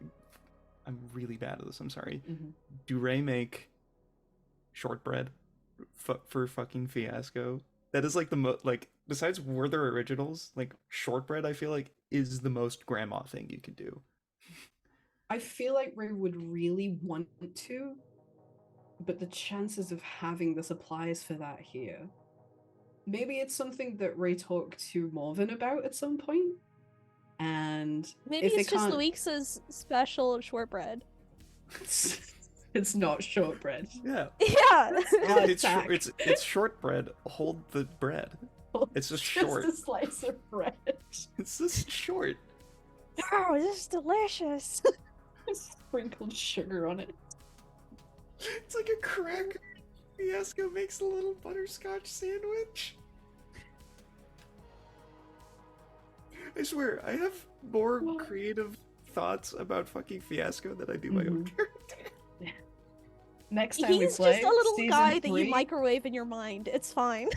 I'm really bad at this, I'm sorry. Do Ray make shortbread for fucking Fiasco? That is like the like, besides Werther Originals, like shortbread I feel like is the most grandma thing you could do. I feel like Ray would really want to, but the chances of having the supplies for that here. Maybe it's something that Ray talked to Morven about at some point. And maybe it's just Luixa's special shortbread. It's not shortbread. Yeah. It's shortbread. Hold the bread. It's just short. Just a slice of bread. It's just short. Oh, this is delicious. Sprinkled sugar on it. It's like a cracker. Fiasco makes a little butterscotch sandwich. I swear, I have more creative thoughts about fucking Fiasco than I do my own character. Next time He's we play, just a little guy 3. that you microwave in your mind. It's fine.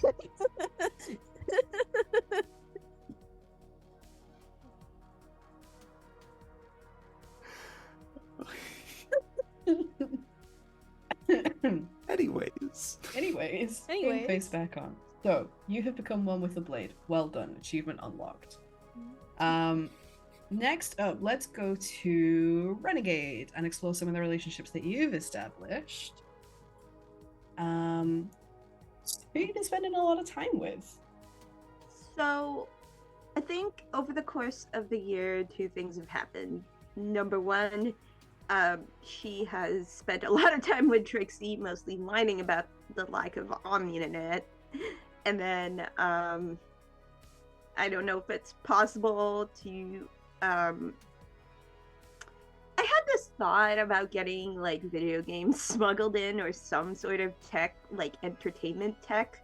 Anyways, game face back on. So you have become one with the blade. Well done. Achievement unlocked. Next up, let's go to Renegade and explore some of the relationships that you've established. Who you've been spending a lot of time with? So, I think over the course of the year, 2 things have happened. Number 1, she has spent a lot of time with Trixie, mostly whining about the lack of on the internet. And then, I don't know if it's possible to, I had this thought about getting, like, video games smuggled in or some sort of tech, like, entertainment tech,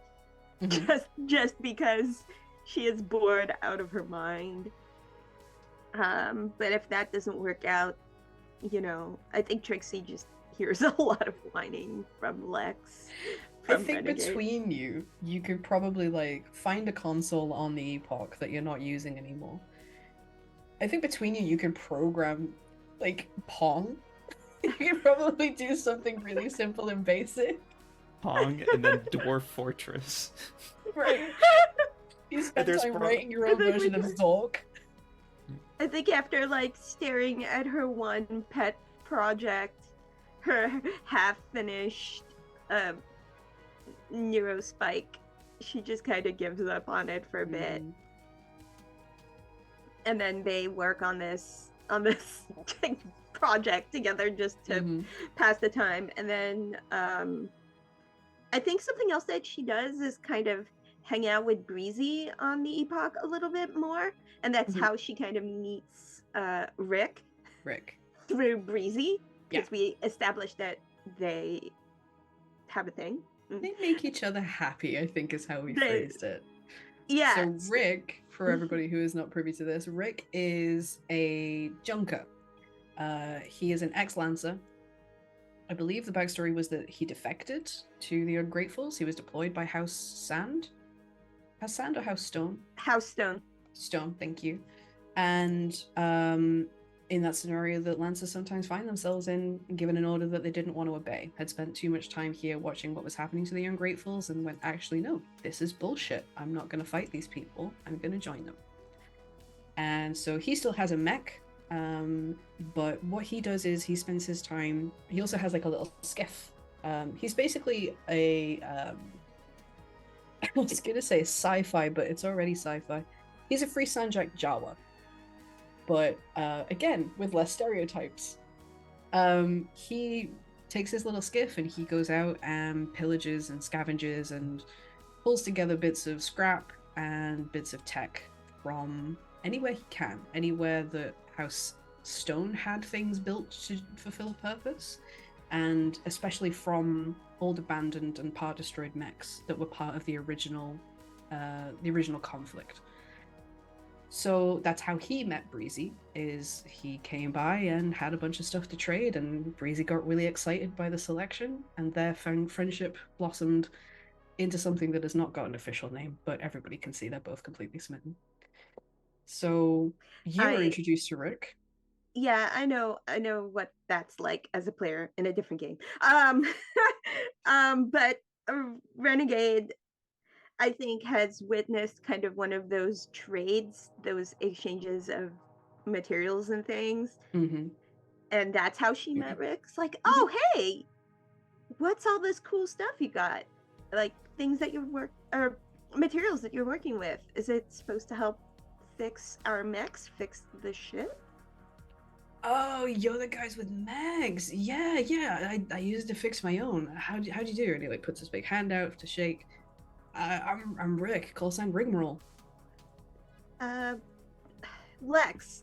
just because she is bored out of her mind. But if that doesn't work out, you know, I think Trixie just hears a lot of whining from Lex. I think between you could probably like find a console on the Epoch that you're not using anymore. I think between you could program like Pong. You could probably do something really simple and basic. Pong and then Dwarf Fortress. Right. You spend time writing your own version of Zork. I think after like staring at her one pet project, her half-finished Neurospike, she just kind of gives up on it for a bit. And then they work on this project together just to pass the time. And then I think something else that she does is kind of hang out with Breezy on the Epoch a little bit more, and that's Mhm. how she kind of meets Rick Rick. through Breezy, Yeah. because we established that they have a thing. They make each other happy, I think is how we They- phrased it. Yeah. So Rick, for everybody who is not privy to this, Rick is a junker. He is an ex-lancer. I believe the backstory was that he defected to the Ungratefuls. He was deployed by House Sand. House Sand or House Stone? House Stone. Stone, thank you. And in that scenario that Lancers sometimes find themselves in, given an order that they didn't want to obey, had spent too much time here watching what was happening to the Ungratefuls and went, actually, no, this is bullshit. I'm not going to fight these people. I'm going to join them. And so he still has a mech, but what he does is he spends his time, he also has like a little skiff. He's basically a, I was going to say sci-fi, but it's already sci-fi. He's a free Sanjak Jawa. But again, with less stereotypes. He takes his little skiff and he goes out and pillages and scavenges and pulls together bits of scrap and bits of tech from anywhere he can, anywhere that House Stone had things built to fulfill purpose, and especially from old abandoned and part destroyed mechs that were part of the original conflict. So that's how he met Breezy, is he came by and had a bunch of stuff to trade, and Breezy got really excited by the selection, and their friendship blossomed into something that has not got an official name, but everybody can see they're both completely smitten. So you were introduced to Rick. Yeah, I know what that's like as a player in a different game. But Renegade, I think, has witnessed kind of one of those trades, those exchanges of materials and things. Mm-hmm. And that's how she met Rick. It's like, oh, hey, what's all this cool stuff you got? Like things that or materials that you're working with. Is it supposed to help fix our mechs, fix the ship? Oh, you're the guys with Mechs. Yeah. I used it to fix my own. How'd you do? And he like puts his big hand out to shake. I'm Rick, call sign Rigmarole. Lex,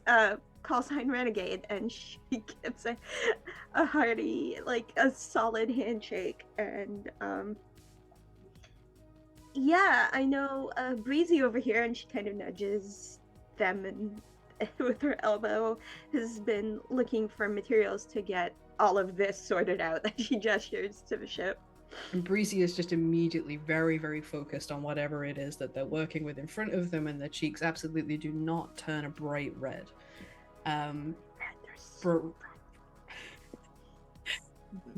call sign Renegade, and she gives a hearty, like a solid handshake. And yeah, I know Breezy over here, and she kind of nudges them and with her elbow has been looking for materials to get all of this sorted out. That she gestures to the ship. And Breezy is just immediately very, very focused on whatever it is that they're working with in front of them, and their cheeks absolutely do not turn a bright red.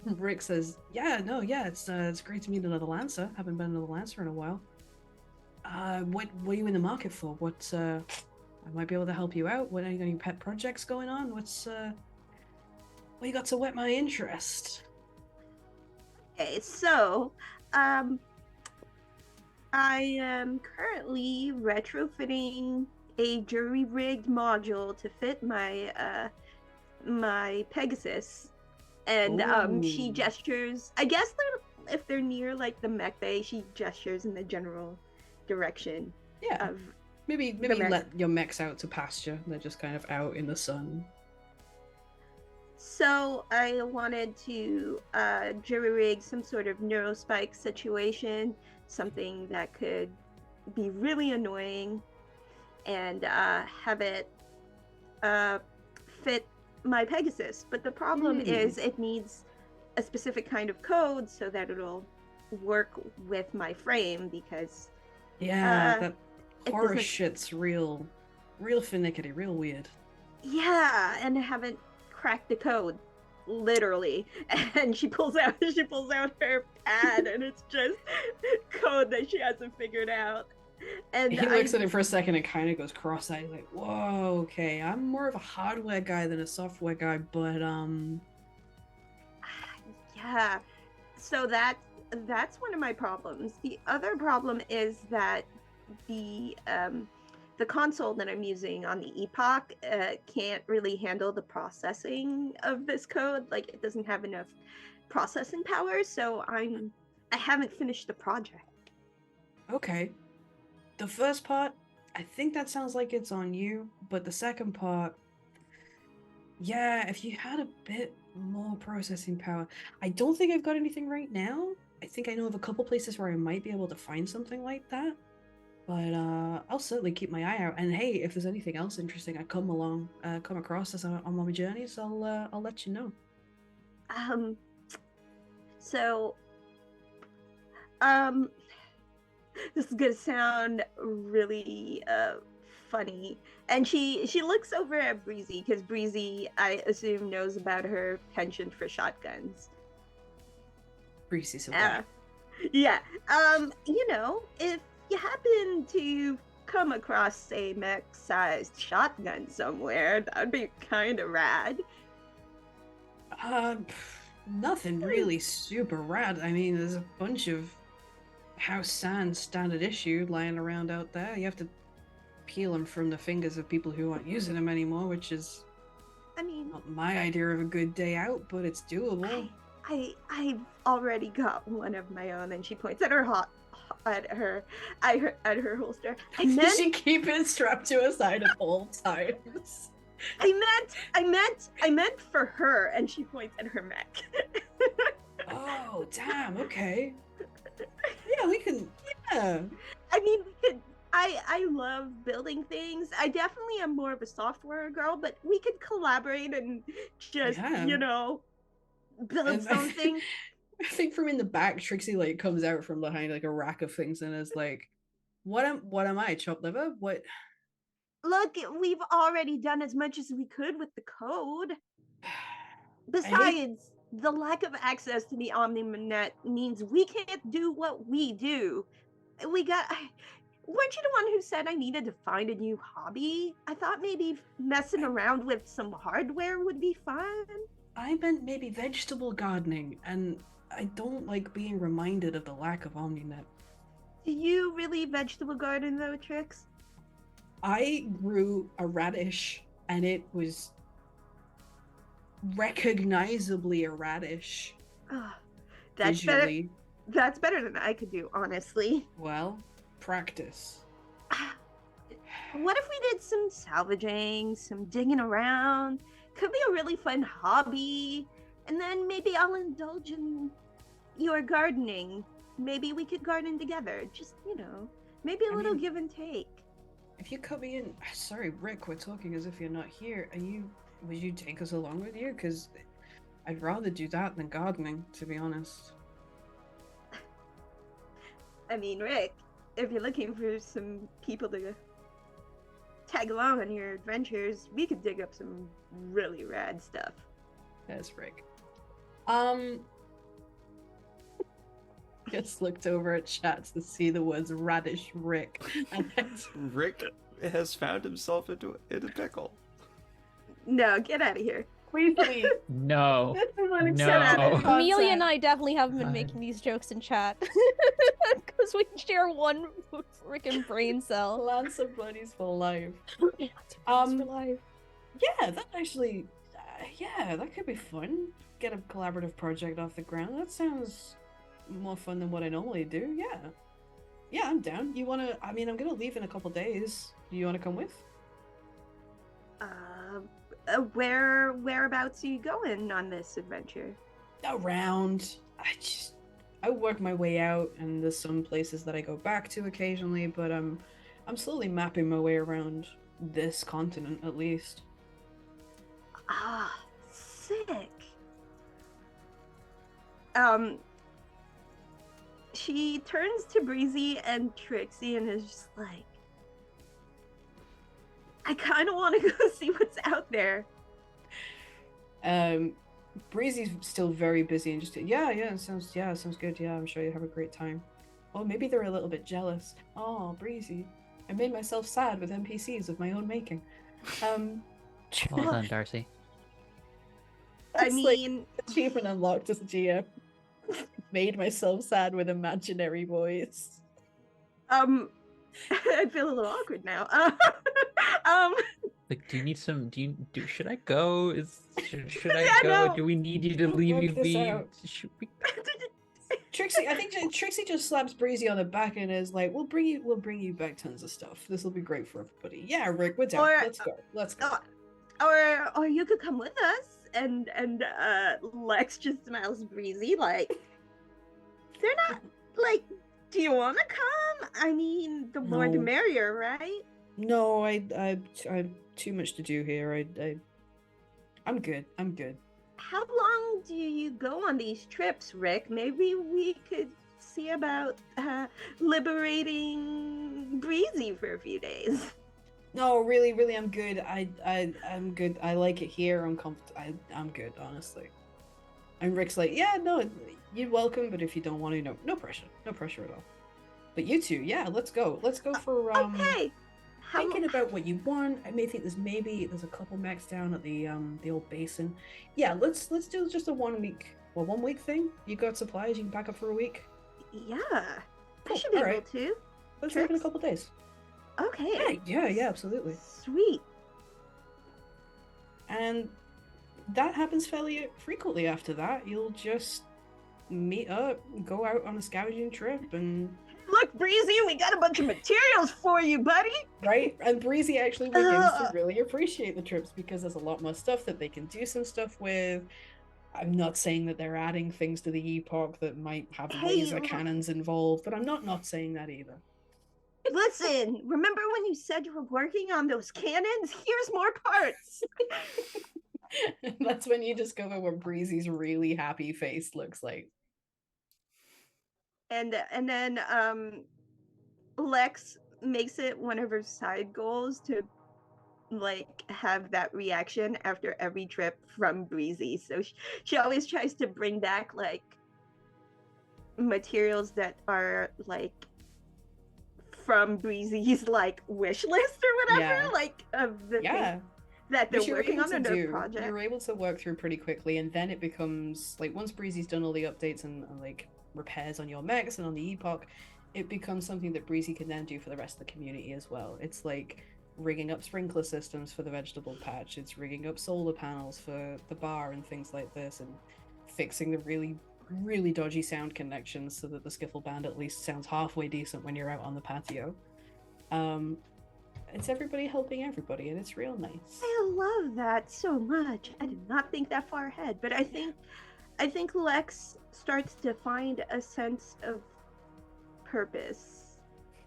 Rick says, it's great to meet another Lancer. Haven't been another Lancer in a while. What are you in the market for? What I might be able to help you out. What, any pet projects going on? What you got to whet my interest? Okay, so I am currently retrofitting a jury-rigged module to fit my my Pegasus, and she gestures. I guess if they're near like the mech bay, she gestures in the general direction. Yeah. Of maybe let your mechs out to pasture. They're just kind of out in the sun. So I wanted to jury rig some sort of neurospike situation, something that could be really annoying, and have it fit my Pegasus. But the problem is it needs a specific kind of code so that it'll work with my frame, because that horror shit's real finicky, real weird. Yeah, and I haven't cracked the code, literally. And she pulls out her pad, and it's just code that she hasn't figured out. And he looks at it for a second and kind of goes cross-eyed, like, "Whoa, okay, I'm more of a hardware guy than a software guy, but yeah." So that's one of my problems. The other problem is that the console that I'm using on the Epoch can't really handle the processing of this code. Like, it doesn't have enough processing power, so I haven't finished the project. Okay. the first part, I think that sounds like it's on you, but the second part, yeah, if you had a bit more processing power. I don't think I've got anything right now. I think I know of a couple places where I might be able to find something like that. But I'll certainly keep my eye out. And hey, if there's anything else interesting I come across as on my journeys, I'll let you know. So, this is gonna sound really funny. And she looks over at Breezy, because Breezy, I assume, knows about her penchant for shotguns. Breezy's aware. Yeah. You know, if you happen to come across a mech-sized shotgun somewhere, that'd be kind of rad. Nothing really super rad. I mean, there's a bunch of house sand standard issue lying around out there. You have to peel them from the fingers of people who aren't using them anymore, which is, I mean, not my idea of a good day out, but it's doable. I've already got one of my own, and she points at her holster. I meant She keep it strapped to her side at all times. I meant for her, and she points at her mech. Oh, damn, okay. Yeah, we can, yeah. I mean, I love building things. I definitely am more of a software girl, but we could collaborate and just, you know, build something. I think from in the back, Trixie like comes out from behind like a rack of things and is like, what am I, chopped liver? What? Look, we've already done as much as we could with the code. Besides, the lack of access to the OmniNet means we can't do what we do. Weren't you the one who said I needed to find a new hobby? I thought maybe messing around with some hardware would be fun. I meant maybe vegetable gardening, and I don't like being reminded of the lack of OmniNet. Do you really vegetable garden though, Trix? I grew a radish, and it was recognizably a radish. That's visually. better. That's better than I could do, honestly. Well, practice. What if we did some salvaging, some digging around? Could be a really fun hobby. And then maybe I'll indulge in your gardening. Maybe we could garden together. Just, you know, maybe a little give and take. If you cut me in, sorry, Rick, we're talking as if you're not here. Would you take us along with you? Because I'd rather do that than gardening, to be honest. I mean, Rick, if you're looking for some people to tag along on your adventures, we could dig up some really rad stuff. That's Rick. Just looked over at chats to see the words radish Rick. And Rick has found himself in a pickle. No, get out of here. Please leave. No. No. Amelia and I definitely haven't been making these jokes in chat. Because we share one freaking brain cell. Lance of Buddies for life. For life. Yeah, that actually, that could be fun. Get a collaborative project off the ground. That sounds more fun than what I normally do. Yeah, I'm down. I'm gonna leave in a couple days. Do you want to come with? Whereabouts are you going on this adventure? Around. I work my way out, and there's some places that I go back to occasionally, but I'm slowly mapping my way around this continent at least. Ah, sick. She turns to Breezy and Trixie and is just like, I kind of want to go see what's out there. Breezy's still very busy and just sounds good. Yeah, I'm sure you have a great time. Oh, maybe they're a little bit jealous. Oh, Breezy, I made myself sad with NPCs of my own making. Well done, Darcy. I mean, achievement unlocked as a GM. Made myself sad with imaginary voice. I feel a little awkward now. Like, do you need some? Should I go? Should I Yeah, go? no. Do we need you to leave me be? Trixie, I think Trixie just slaps Breezy on the back and is like, "We'll bring you back tons of stuff. This will be great for everybody." Yeah, Rick, we're down. Let's go. Or you could come with us. And Lex just smiles Breezy like, they're not like, do you want to come? I mean, the more the No. merrier, right? No, I too much to do here. I'm good. I'm good. How long do you go on these trips, Rick? Maybe we could see about liberating Breezy for a few days. No, really, I'm good. I'm good. I like it here. I'm good, honestly. And Rick's like, yeah, no, you're welcome, but if you don't want to, no pressure at all. But you two, yeah, let's go. Let's go for Okay. thinking about what you want. I may think there's a couple mechs down at the old basin. Yeah, let's do just a 1 week thing. You got supplies, you can pack up for a week. Yeah, Cool. I should be All able right. to. Let's leave in a couple days. Okay. Yeah, absolutely. Sweet. And that happens fairly frequently after that. You'll just meet up, go out on a scavenging trip, and Look, Breezy, we got a bunch of materials for you, buddy. right? And Breezy actually begins to really appreciate the trips because there's a lot more stuff that they can do some stuff with. I'm not saying that they're adding things to the epoch that might have laser cannons involved, but I'm not saying that either. Listen, remember when you said you were working on those cannons? Here's more parts. That's when you discover what Breezy's really happy face looks like. And then Lex makes it one of her side goals to like have that reaction after every trip from Breezy. So she always tries to bring back like materials that are like from Breezy's like wish list or whatever, like of the things that they're working on in their project. You're able to work through pretty quickly, and then it becomes like once Breezy's done all the updates and like repairs on your mechs and on the epoch, it becomes something that Breezy can then do for the rest of the community as well. It's like rigging up sprinkler systems for the vegetable patch, it's rigging up solar panels for the bar and things like this, and fixing the really dodgy sound connections so that the skiffle band at least sounds halfway decent when you're out on the patio. It's everybody helping everybody, and it's real nice. I love that so much. I did not think that far ahead, but I think Lex starts to find a sense of purpose,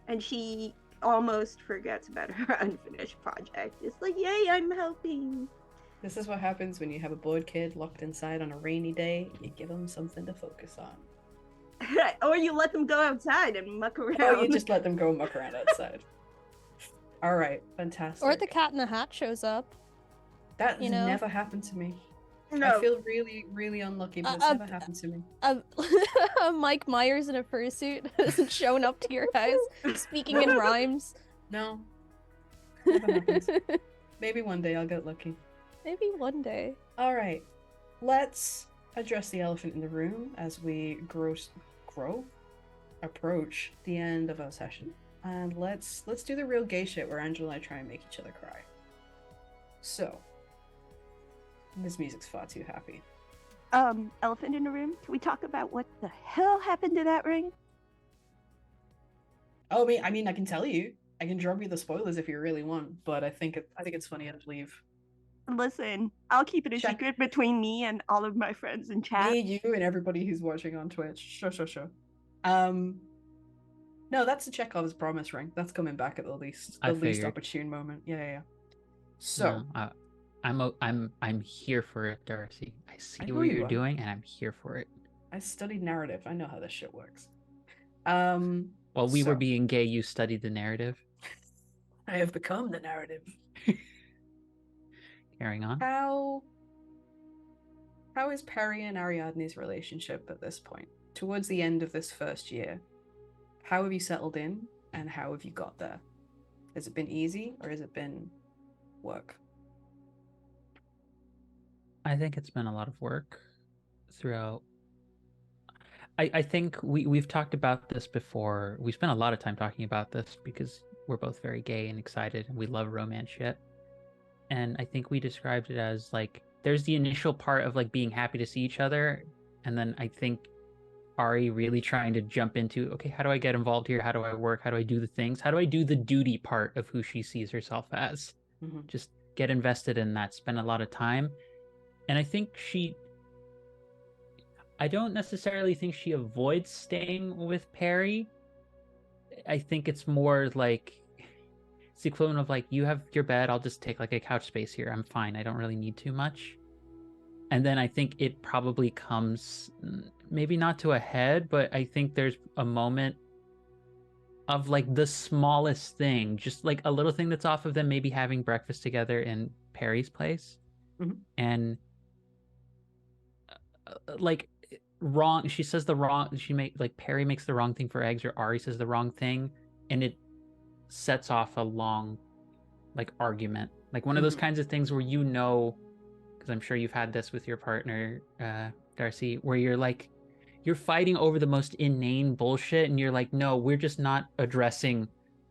and she almost forgets about her unfinished project. It's like, yay, I'm helping. This is what happens when you have a bored kid locked inside on a rainy day. You give them something to focus on. Or you let them go outside and muck around. Or you just let them go muck around outside. All right, fantastic. Or the Cat in the Hat shows up. That has never happened to me. No. I feel really unlucky, but it's never happened to me. Mike Myers in a fursuit hasn't shown up to your house speaking in rhymes. No. Never happens. Maybe one day I'll get lucky. Maybe one day. All right, let's address the elephant in the room as we approach the end of our session, and let's do the real gay shit where Angela and I try and make each other cry. So, this music's far too happy. Elephant in the room. Can we talk about what the hell happened to that ring? Oh, I mean, I can tell you. I can drop you the spoilers if you really want, but I think it's funny to leave. Listen, I'll keep it a secret between me and all of my friends in chat. Me, you, and everybody who's watching on Twitch. Sure. No, that's the Chekhov's promise ring. That's coming back at the least opportune moment. Yeah. So, no, I'm here for it, Darcy. I see what you're doing, and I'm here for it. I studied narrative. I know how this shit works. While we were being gay, you studied the narrative. I have become the narrative. Carrying on. How is Perry and Ariadne's relationship at this point? Towards the end of this first year, how have you settled in, and how have you got there? Has it been easy, or has it been work? I think it's been a lot of work throughout. I think we've talked about this before. We spent a lot of time talking about this because we're both very gay and excited, and we love romance shit. And I think we described it as like there's the initial part of like being happy to see each other, and then I think Ari really trying to jump into, okay, how do I get involved here? How do I work? How do I do the things? How do I do the duty part of who she sees herself as? Mhm. Just get invested in that, spend a lot of time. And I think I don't necessarily think she avoids staying with Perry. I think it's more like it's the equivalent of like, you have your bed, I'll just take like a couch space here. I'm fine. I don't really need too much. And then I think it probably comes maybe not to a head, but I think there's a moment of like the smallest thing, just like a little thing that's off of them maybe having breakfast together in Perry's place. Mhm. And like wrong, she says the wrong, like Perry makes the wrong thing for eggs, or Ari says the wrong thing, and it sets off a long like argument, like one of those kinds of things where, you know, because I'm sure you've had this with your partner, Darcy, where you're fighting over the most inane bullshit, and you're like, no, we're just not addressing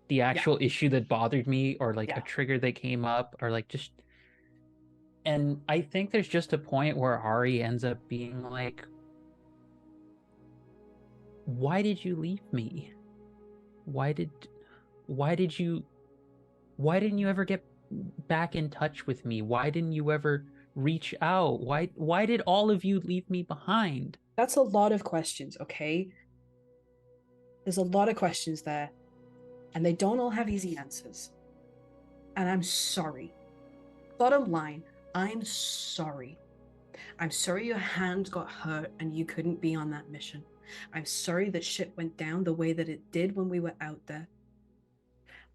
the actual issue that bothered me, or like a trigger that came up, or like just. And I think there's just a point where Ari ends up being like, why did you leave me? Why didn't you ever get back in touch with me? Why didn't you ever reach out? Why did all of you leave me behind? That's a lot of questions, okay? There's a lot of questions there, and they don't all have easy answers. And I'm sorry. Bottom line, I'm sorry. I'm sorry your hand got hurt and you couldn't be on that mission. I'm sorry that shit went down the way that it did when we were out there.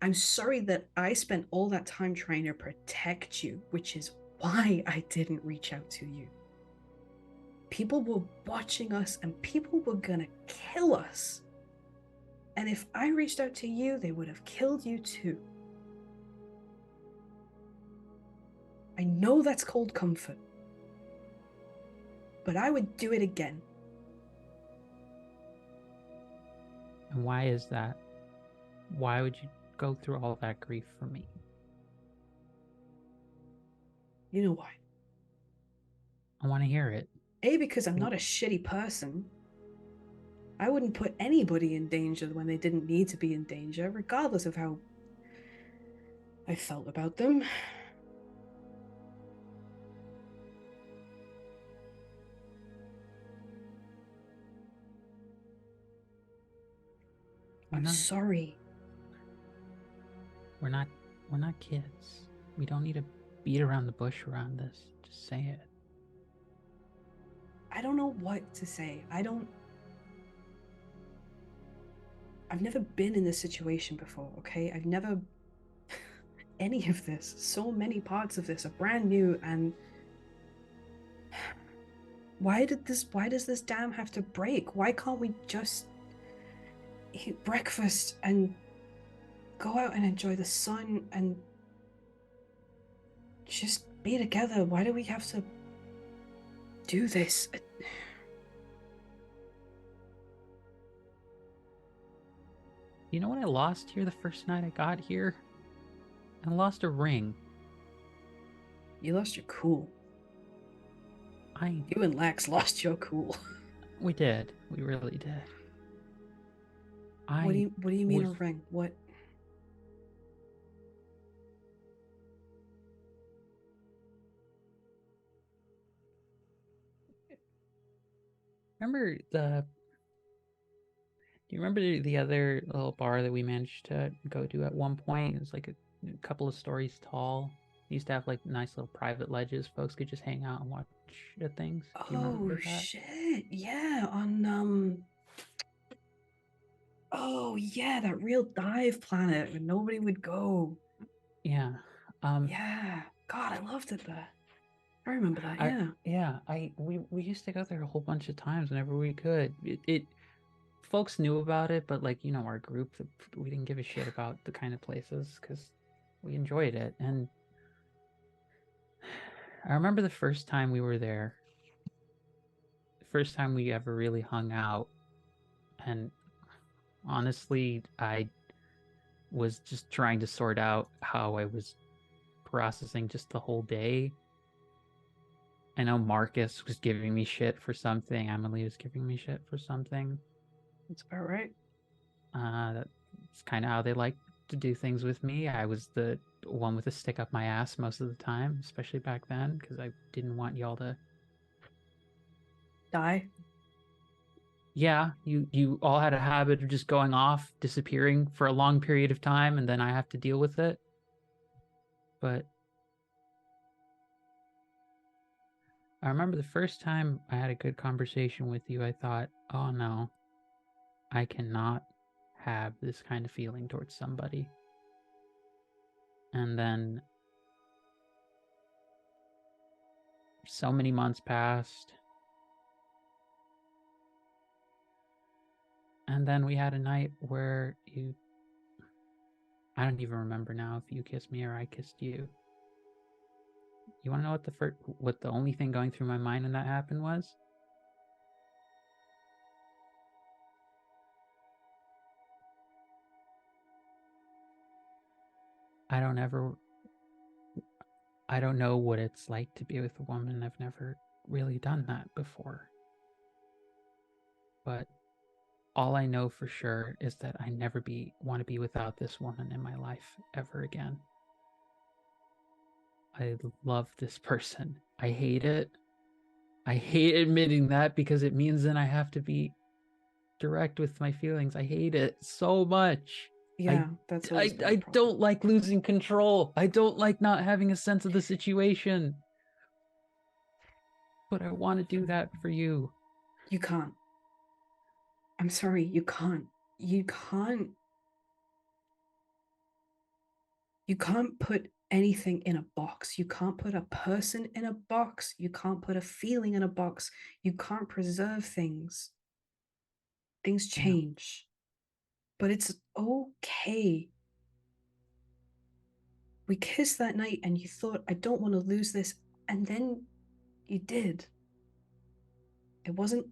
I'm sorry that I spent all that time trying to protect you, which is why I didn't reach out to you. People were watching us and people were gonna kill us. And if I reached out to you, they would have killed you too. I know that's cold comfort, but I would do it again. And why is that? Why would you go through all that grief for me? You know why? I want to hear it. A, because I'm not a shitty person. I wouldn't put anybody in danger when they didn't need to be in danger, regardless of how I felt about them. I'm sorry. We're not kids. We don't need to beat around the bush around this. Just say it. I don't know what to say. I've never been in this situation before, okay? I've never any of this. So many parts of this are brand new, and why does this dam have to break? Why can't we just eat breakfast and go out and enjoy the sun and just be together? Why do we have to do this? You know what I lost here the first night I got here? I lost a ring. You lost your cool. You and Lex lost your cool. We did. We really did. What do you mean a ring? What? Remember do you remember the other little bar that we managed to go to at one point? It was like a couple of stories tall. It used to have like nice little private ledges. Folks could just hang out and watch things. Do you remember that? Shit. Yeah, on oh yeah, that real dive planet where nobody would go. Yeah. Yeah. God, I loved it there. I remember that, yeah. We used to go there a whole bunch of times whenever we could. It folks knew about it, but like, you know, our group, we didn't give a shit about the kind of places because we enjoyed it. And I remember the first time we were there, the first time we ever really hung out, and honestly, I was just trying to sort out how I was processing just the whole day. I know Marcus was giving me shit for something. Emily was giving me shit for something. That's about right. That's kind of how they like to do things with me. I was the one with a stick up my ass most of the time, especially back then, because I didn't want y'all to Die. yeah, you all had a habit of just going off, disappearing for a long period of time, and then I have to deal with it. But I remember the first time I had a good conversation with you, I thought, oh no, I cannot have this kind of feeling towards somebody. And then so many months passed. And then we had a night where I don't even remember now if you kissed me or I kissed you. You want to know what the only thing going through my mind when that happened was? I don't know what it's like to be with a woman. I've never really done that before. But all I know for sure is that I never want to be without this woman in my life ever again. I love this person. I hate it. I hate admitting that because it means then I have to be direct with my feelings. I hate it so much. Yeah, that's always been a I problem. don't like losing control. I don't like not having a sense of the situation. But I want to do that for you. You can't. I'm sorry, you can't. You can't. You can't put anything in a box. You can't put a person in a box. You can't put a feeling in a box. You can't preserve things. Things change. But it's okay. We kissed that night and you thought, I don't want to lose this. And then you did. It wasn't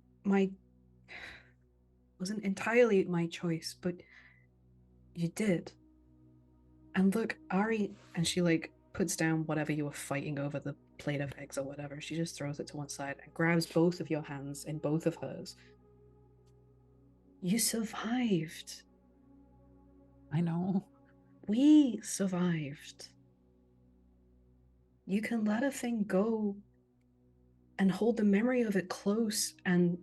entirely my choice, but you did. And look, Ari, and she like puts down whatever you were fighting over, the plate of eggs or whatever. She just throws it to one side and grabs both of your hands in both of hers. You survived. I know. We survived. You can let a thing go and hold the memory of it close and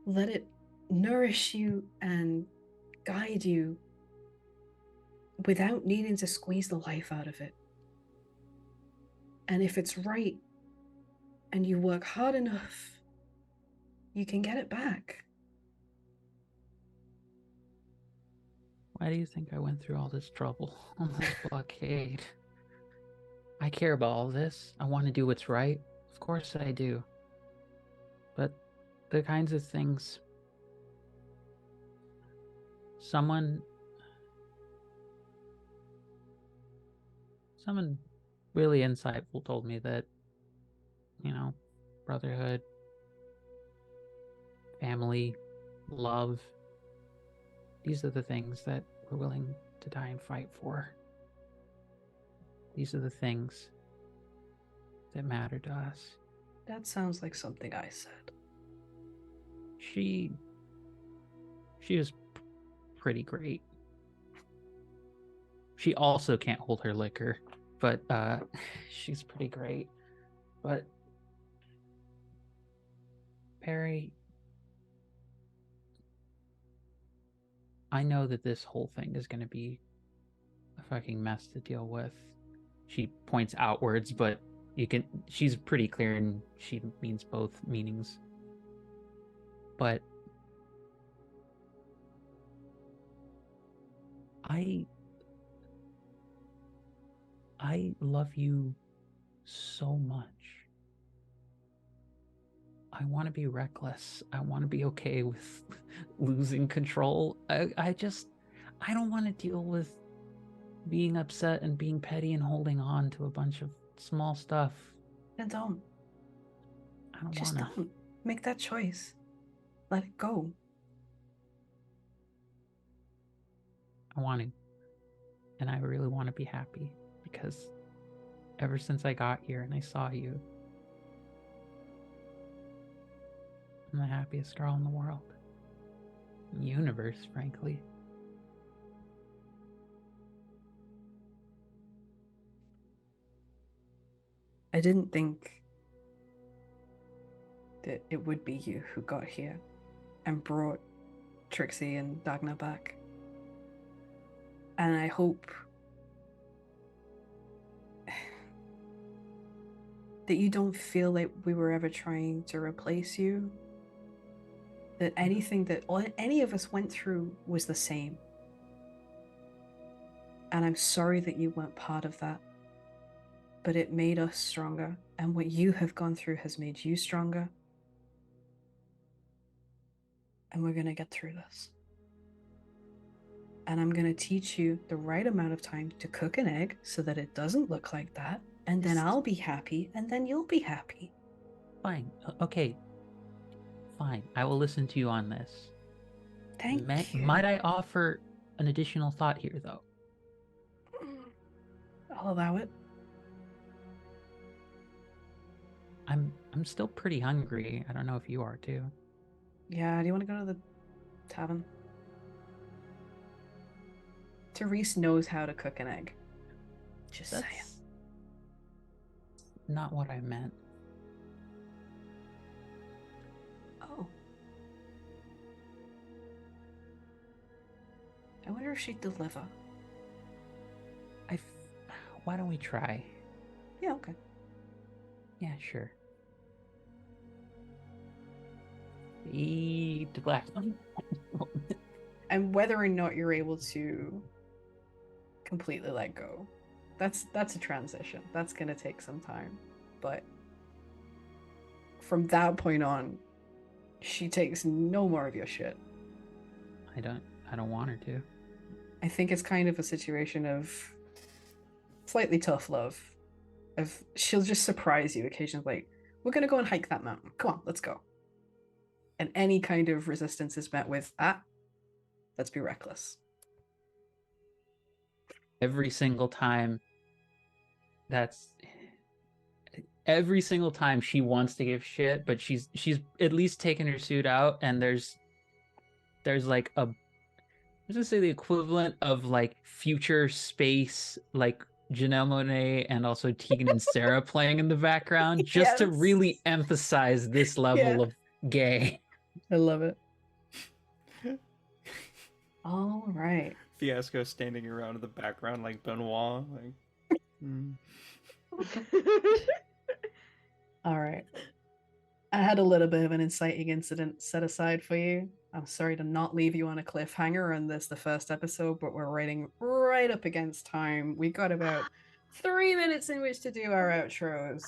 let it nourish you and guide you without needing to squeeze the life out of it. And if it's right and you work hard enough, you can get it back. Why do you think I went through all this trouble on this blockade? I care about all this. I want to do what's right. Of course I do. But the kinds of things someone really insightful told me that, brotherhood, family, love, these are the things that we're willing to die and fight for. These are the things that matter to us. That sounds like something I said. She was pretty great. She also can't hold her liquor, but she's pretty great. But Perry, I know that this whole thing is going to be a fucking mess to deal with. She points outwards, but she's pretty clear and she means both meanings. But I love you so much. I want to be reckless. I want to be okay with losing control. I don't want to deal with being upset and being petty and holding on to a bunch of small stuff. Then don't. I don't Just want to. don't. Make that choice. Let it go. I want to. And I really want to be happy because ever since I got here and I saw you, I'm the happiest girl in the world. Universe, frankly. I didn't think that it would be you who got here and brought Trixie and Dagna back. And I hope that you don't feel like we were ever trying to replace you. That anything that any of us went through was the same. And I'm sorry that you weren't part of that. But it made us stronger. And what you have gone through has made you stronger. And we're going to get through this. And I'm going to teach you the right amount of time to cook an egg so that it doesn't look like that. And then I'll be happy, and then you'll be happy. Fine. Okay. Fine. I will listen to you on this. Thank you. Might I offer an additional thought here, though? I'll allow it. I'm still pretty hungry. I don't know if you are too. Yeah, do you want to go to the tavern? Therese knows how to cook an egg. Just saying. Not what I meant. Oh. I wonder if she'd deliver. Why don't we try? Yeah, okay. Yeah, sure. Eat the black. And whether or not you're able to completely let go, that's a transition. That's gonna take some time. But from that point on, she takes no more of your shit. I don't want her to. I think it's kind of a situation of slightly tough love. She'll just surprise you occasionally, like, we're gonna go and hike that mountain. Come on, let's go. And any kind of resistance is met with, let's be reckless. Every single time she wants to give shit, but she's at least taken her suit out, and there's like a, let's just say the equivalent of like future space, like Janelle Monáe and also Tegan and Sarah playing in the background, just to really emphasize this level of gay. I love it. All right. Fiasco standing around in the background like Benoit. Like, All right. I had a little bit of an inciting incident set aside for you. I'm sorry to not leave you on a cliffhanger on the first episode, but we're writing right up against time. We got about 3 minutes in which to do our outros.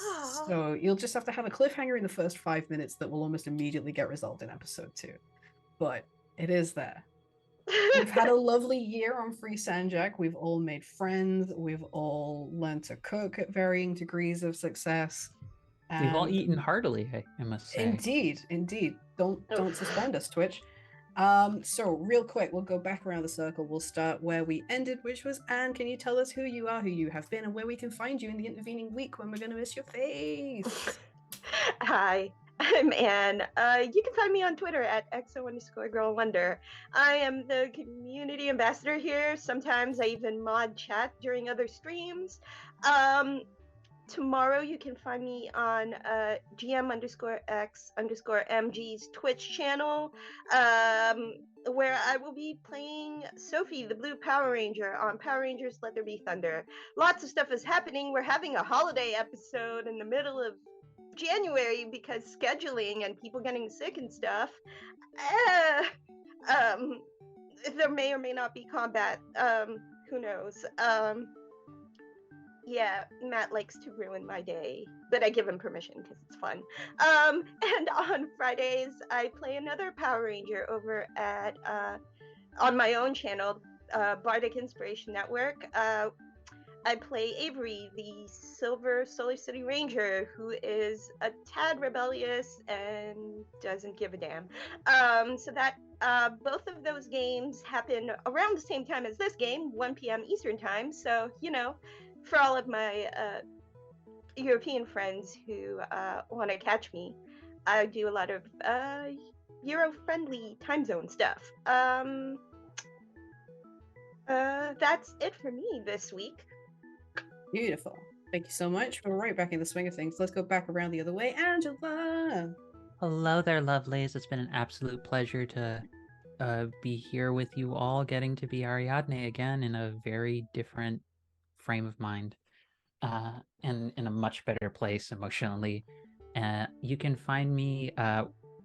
So you'll just have to have a cliffhanger in the first 5 minutes that will almost immediately get resolved in episode 2. But it is there. We've had a lovely year on Free Sanjak. We've all made friends. We've all learned to cook at varying degrees of success. We've all eaten heartily, I must say. Indeed. Don't suspend us, Twitch. So real quick, we'll go back around the circle. We'll start where we ended, which was Anne. Can you tell us who you are, who you have been, and where we can find you in the intervening week when we're going to miss your face? Hi, I'm Anne. You can find me on Twitter at @XO_girlwonder. I am the community ambassador here. Sometimes I even mod chat during other streams. Tomorrow you can find me on GM_X_MG's Twitch channel, where I will be playing Sophie, the Blue Power Ranger, on Power Rangers Let There Be Thunder. Lots of stuff is happening. We're having a holiday episode in the middle of January because scheduling and people getting sick and stuff. There may or may not be combat. Who knows? Yeah, Matt likes to ruin my day, but I give him permission because it's fun. And on Fridays, I play another Power Ranger over at on my own channel, Bardic Inspiration Network. I play Avery, the Silver Solar City Ranger, who is a tad rebellious and doesn't give a damn. So that both of those games happen around the same time as this game, 1 p.m. Eastern time. So, you know, for all of my European friends who want to catch me, I do a lot of Euro-friendly time zone stuff. That's it for me this week. Beautiful. Thank you so much. We're right back in the swing of things. Let's go back around the other way. Angela. Hello there, lovelies. It's been an absolute pleasure to be here with you all, getting to be Ariadne again in a very different frame of mind, and in a much better place emotionally. You can find me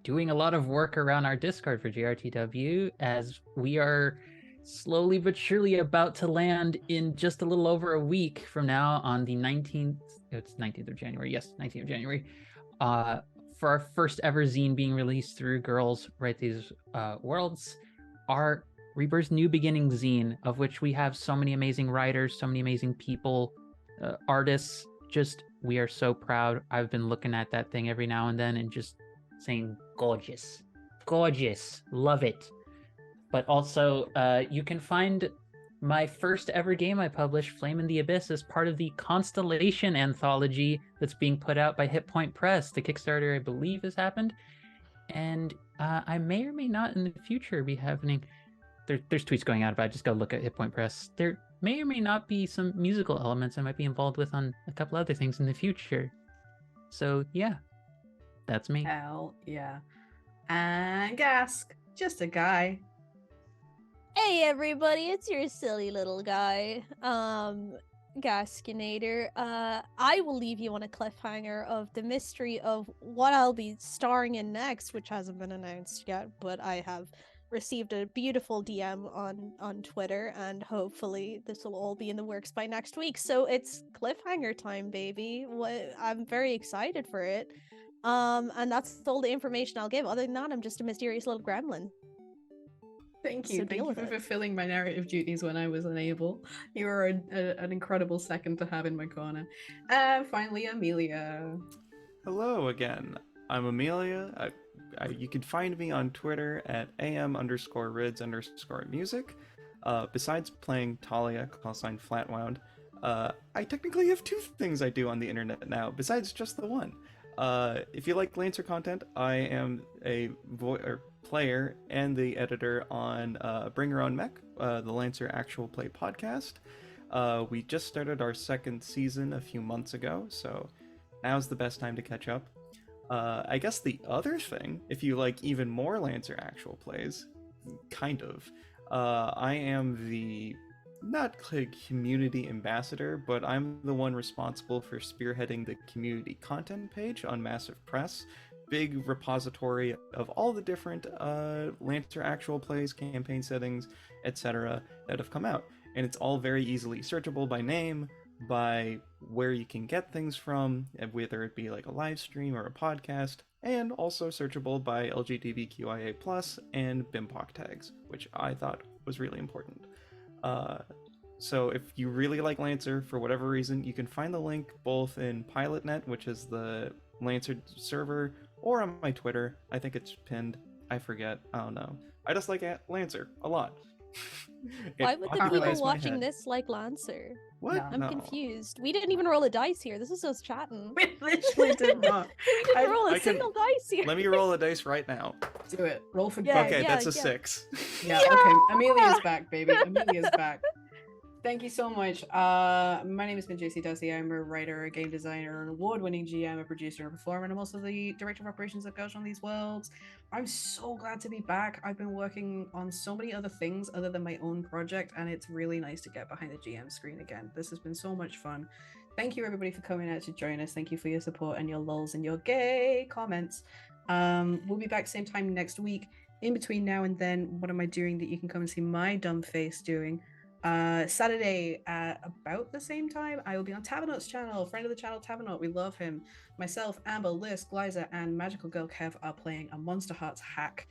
doing a lot of work around our Discord for GRTW, as we are slowly but surely about to land in just a little over a week from now on the 19th. It's 19th of January. Yes, 19th of January. For our first ever zine being released through Girls Write These Worlds, our Rebirth's New Beginning zine, of which we have so many amazing writers, so many amazing people, artists. Just, we are so proud. I've been looking at that thing every now and then and just saying, gorgeous, gorgeous, love it. But also, you can find my first ever game I published, Flame in the Abyss, as part of the Constellation anthology that's being put out by Hit Point Press. The Kickstarter, I believe, has happened. And I may or may not in the future be happening. There's tweets going out about it. Just go look at Hit Point Press. There may or may not be some musical elements I might be involved with on a couple other things in the future. So yeah, that's me. Hell yeah. And Gask, just a guy. Hey everybody, it's your silly little guy, Gaskinator. I will leave you on a cliffhanger of the mystery of what I'll be starring in next, which hasn't been announced yet, but I have received a beautiful DM on Twitter, and hopefully this will all be in the works by next week. So it's cliffhanger time, baby. I'm very excited for it. And that's all the information I'll give. Other than that, I'm just a mysterious little gremlin. Thank So you. deal Thank you with for it. fulfilling my narrative duties when I was unable. You are an incredible second to have in my corner. And finally, Amelia. Hello again. I'm Amelia. You can find me on Twitter at am_rids_music. Besides playing Talia, call sign Flatwound, I technically have two things I do on the internet now, besides just the one. If you like Lancer content, I am a player and the editor on Bring Your Own Mech, the Lancer actual play podcast. We just started our second season a few months ago, so now's the best time to catch up. I guess the other thing, if you like even more Lancer actual plays, kind of, I am the not community ambassador, but I'm the one responsible for spearheading the community content page on Massive Press, big repository of all the different Lancer actual plays, campaign settings, etc. that have come out. And it's all very easily searchable by name, by where you can get things from, whether it be like a live stream or a podcast, and also searchable by LGBTQIA+ and BIMPOC tags, which I thought was really important. So if you really like Lancer, for whatever reason, you can find the link both in PilotNet, which is the Lancer server, or on my Twitter. I think it's pinned. I forget. I don't know. I just like Lancer a lot. Why would the people watching this like Lancer? What? I'm confused. We didn't even roll a dice here. This is us chatting. We literally did not. We didn't roll a single dice here. Let me roll a dice right now. Do it. Roll for Yeah, okay, yeah, that's a yeah. 6. Yeah, okay. Amelia's back, baby. Amelia's back. Thank you so much. My name has been JC Dusty. I'm a writer, a game designer, an award-winning GM, a producer, a performer, and I'm also the director of operations at Girls Run These Worlds. I'm so glad to be back. I've been working on so many other things other than my own project, and it's really nice to get behind the GM screen again. This has been so much fun. Thank you, everybody, for coming out to join us. Thank you for your support and your lulls and your gay comments. We'll be back same time next week. In between now and then, what am I doing that you can come and see my dumb face doing? Saturday at about the same time, I will be on Tavernot's channel, friend of the channel Tavernot. We love him. Myself, Amber, Liz, Glyza, and Magical Girl Kev are playing a Monster Hearts hack.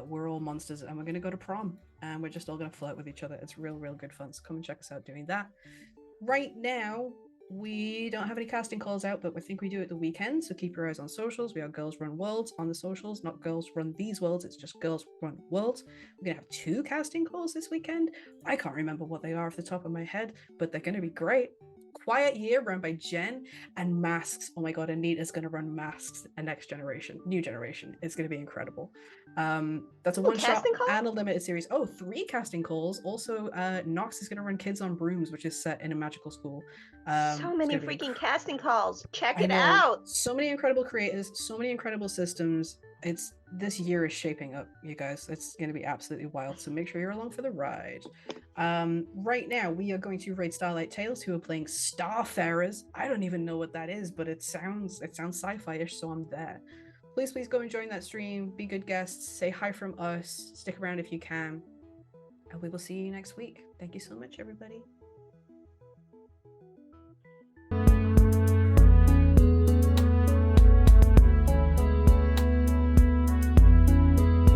We're all monsters, and we're going to go to prom, and we're just all going to flirt with each other. It's real good fun. So come and check us out doing that. Right now, we don't have any casting calls out, but we think we do at the weekend, so keep your eyes on socials. We are Girls Run Worlds on the socials, not Girls Run These Worlds, it's just Girls Run Worlds. We're going to have 2 casting calls this weekend. I can't remember what they are off the top of my head, but they're going to be great. Quiet Year run by Jen, and Masks. Oh my god, Anita's going to run Masks and Next Generation, New Generation. It's going to be incredible. That's a one-shot casting call? and a limited series. Oh, 3 casting calls. Also, Nox is going to run Kids on Brooms, which is set in a magical school. So many freaking casting calls. Check I it know. out. So many incredible creators, so many incredible systems. This year is shaping up, you guys. It's going to be absolutely wild. So make sure you're along for the ride. Right now we are going to raid Starlight Tales, who are playing Starfarers. I don't even know what that is, but it sounds sci-fi-ish, so I'm there. Please go and join that stream. Be good guests. Say hi from us. Stick around if you can. And we will see you next week. Thank you so much, everybody.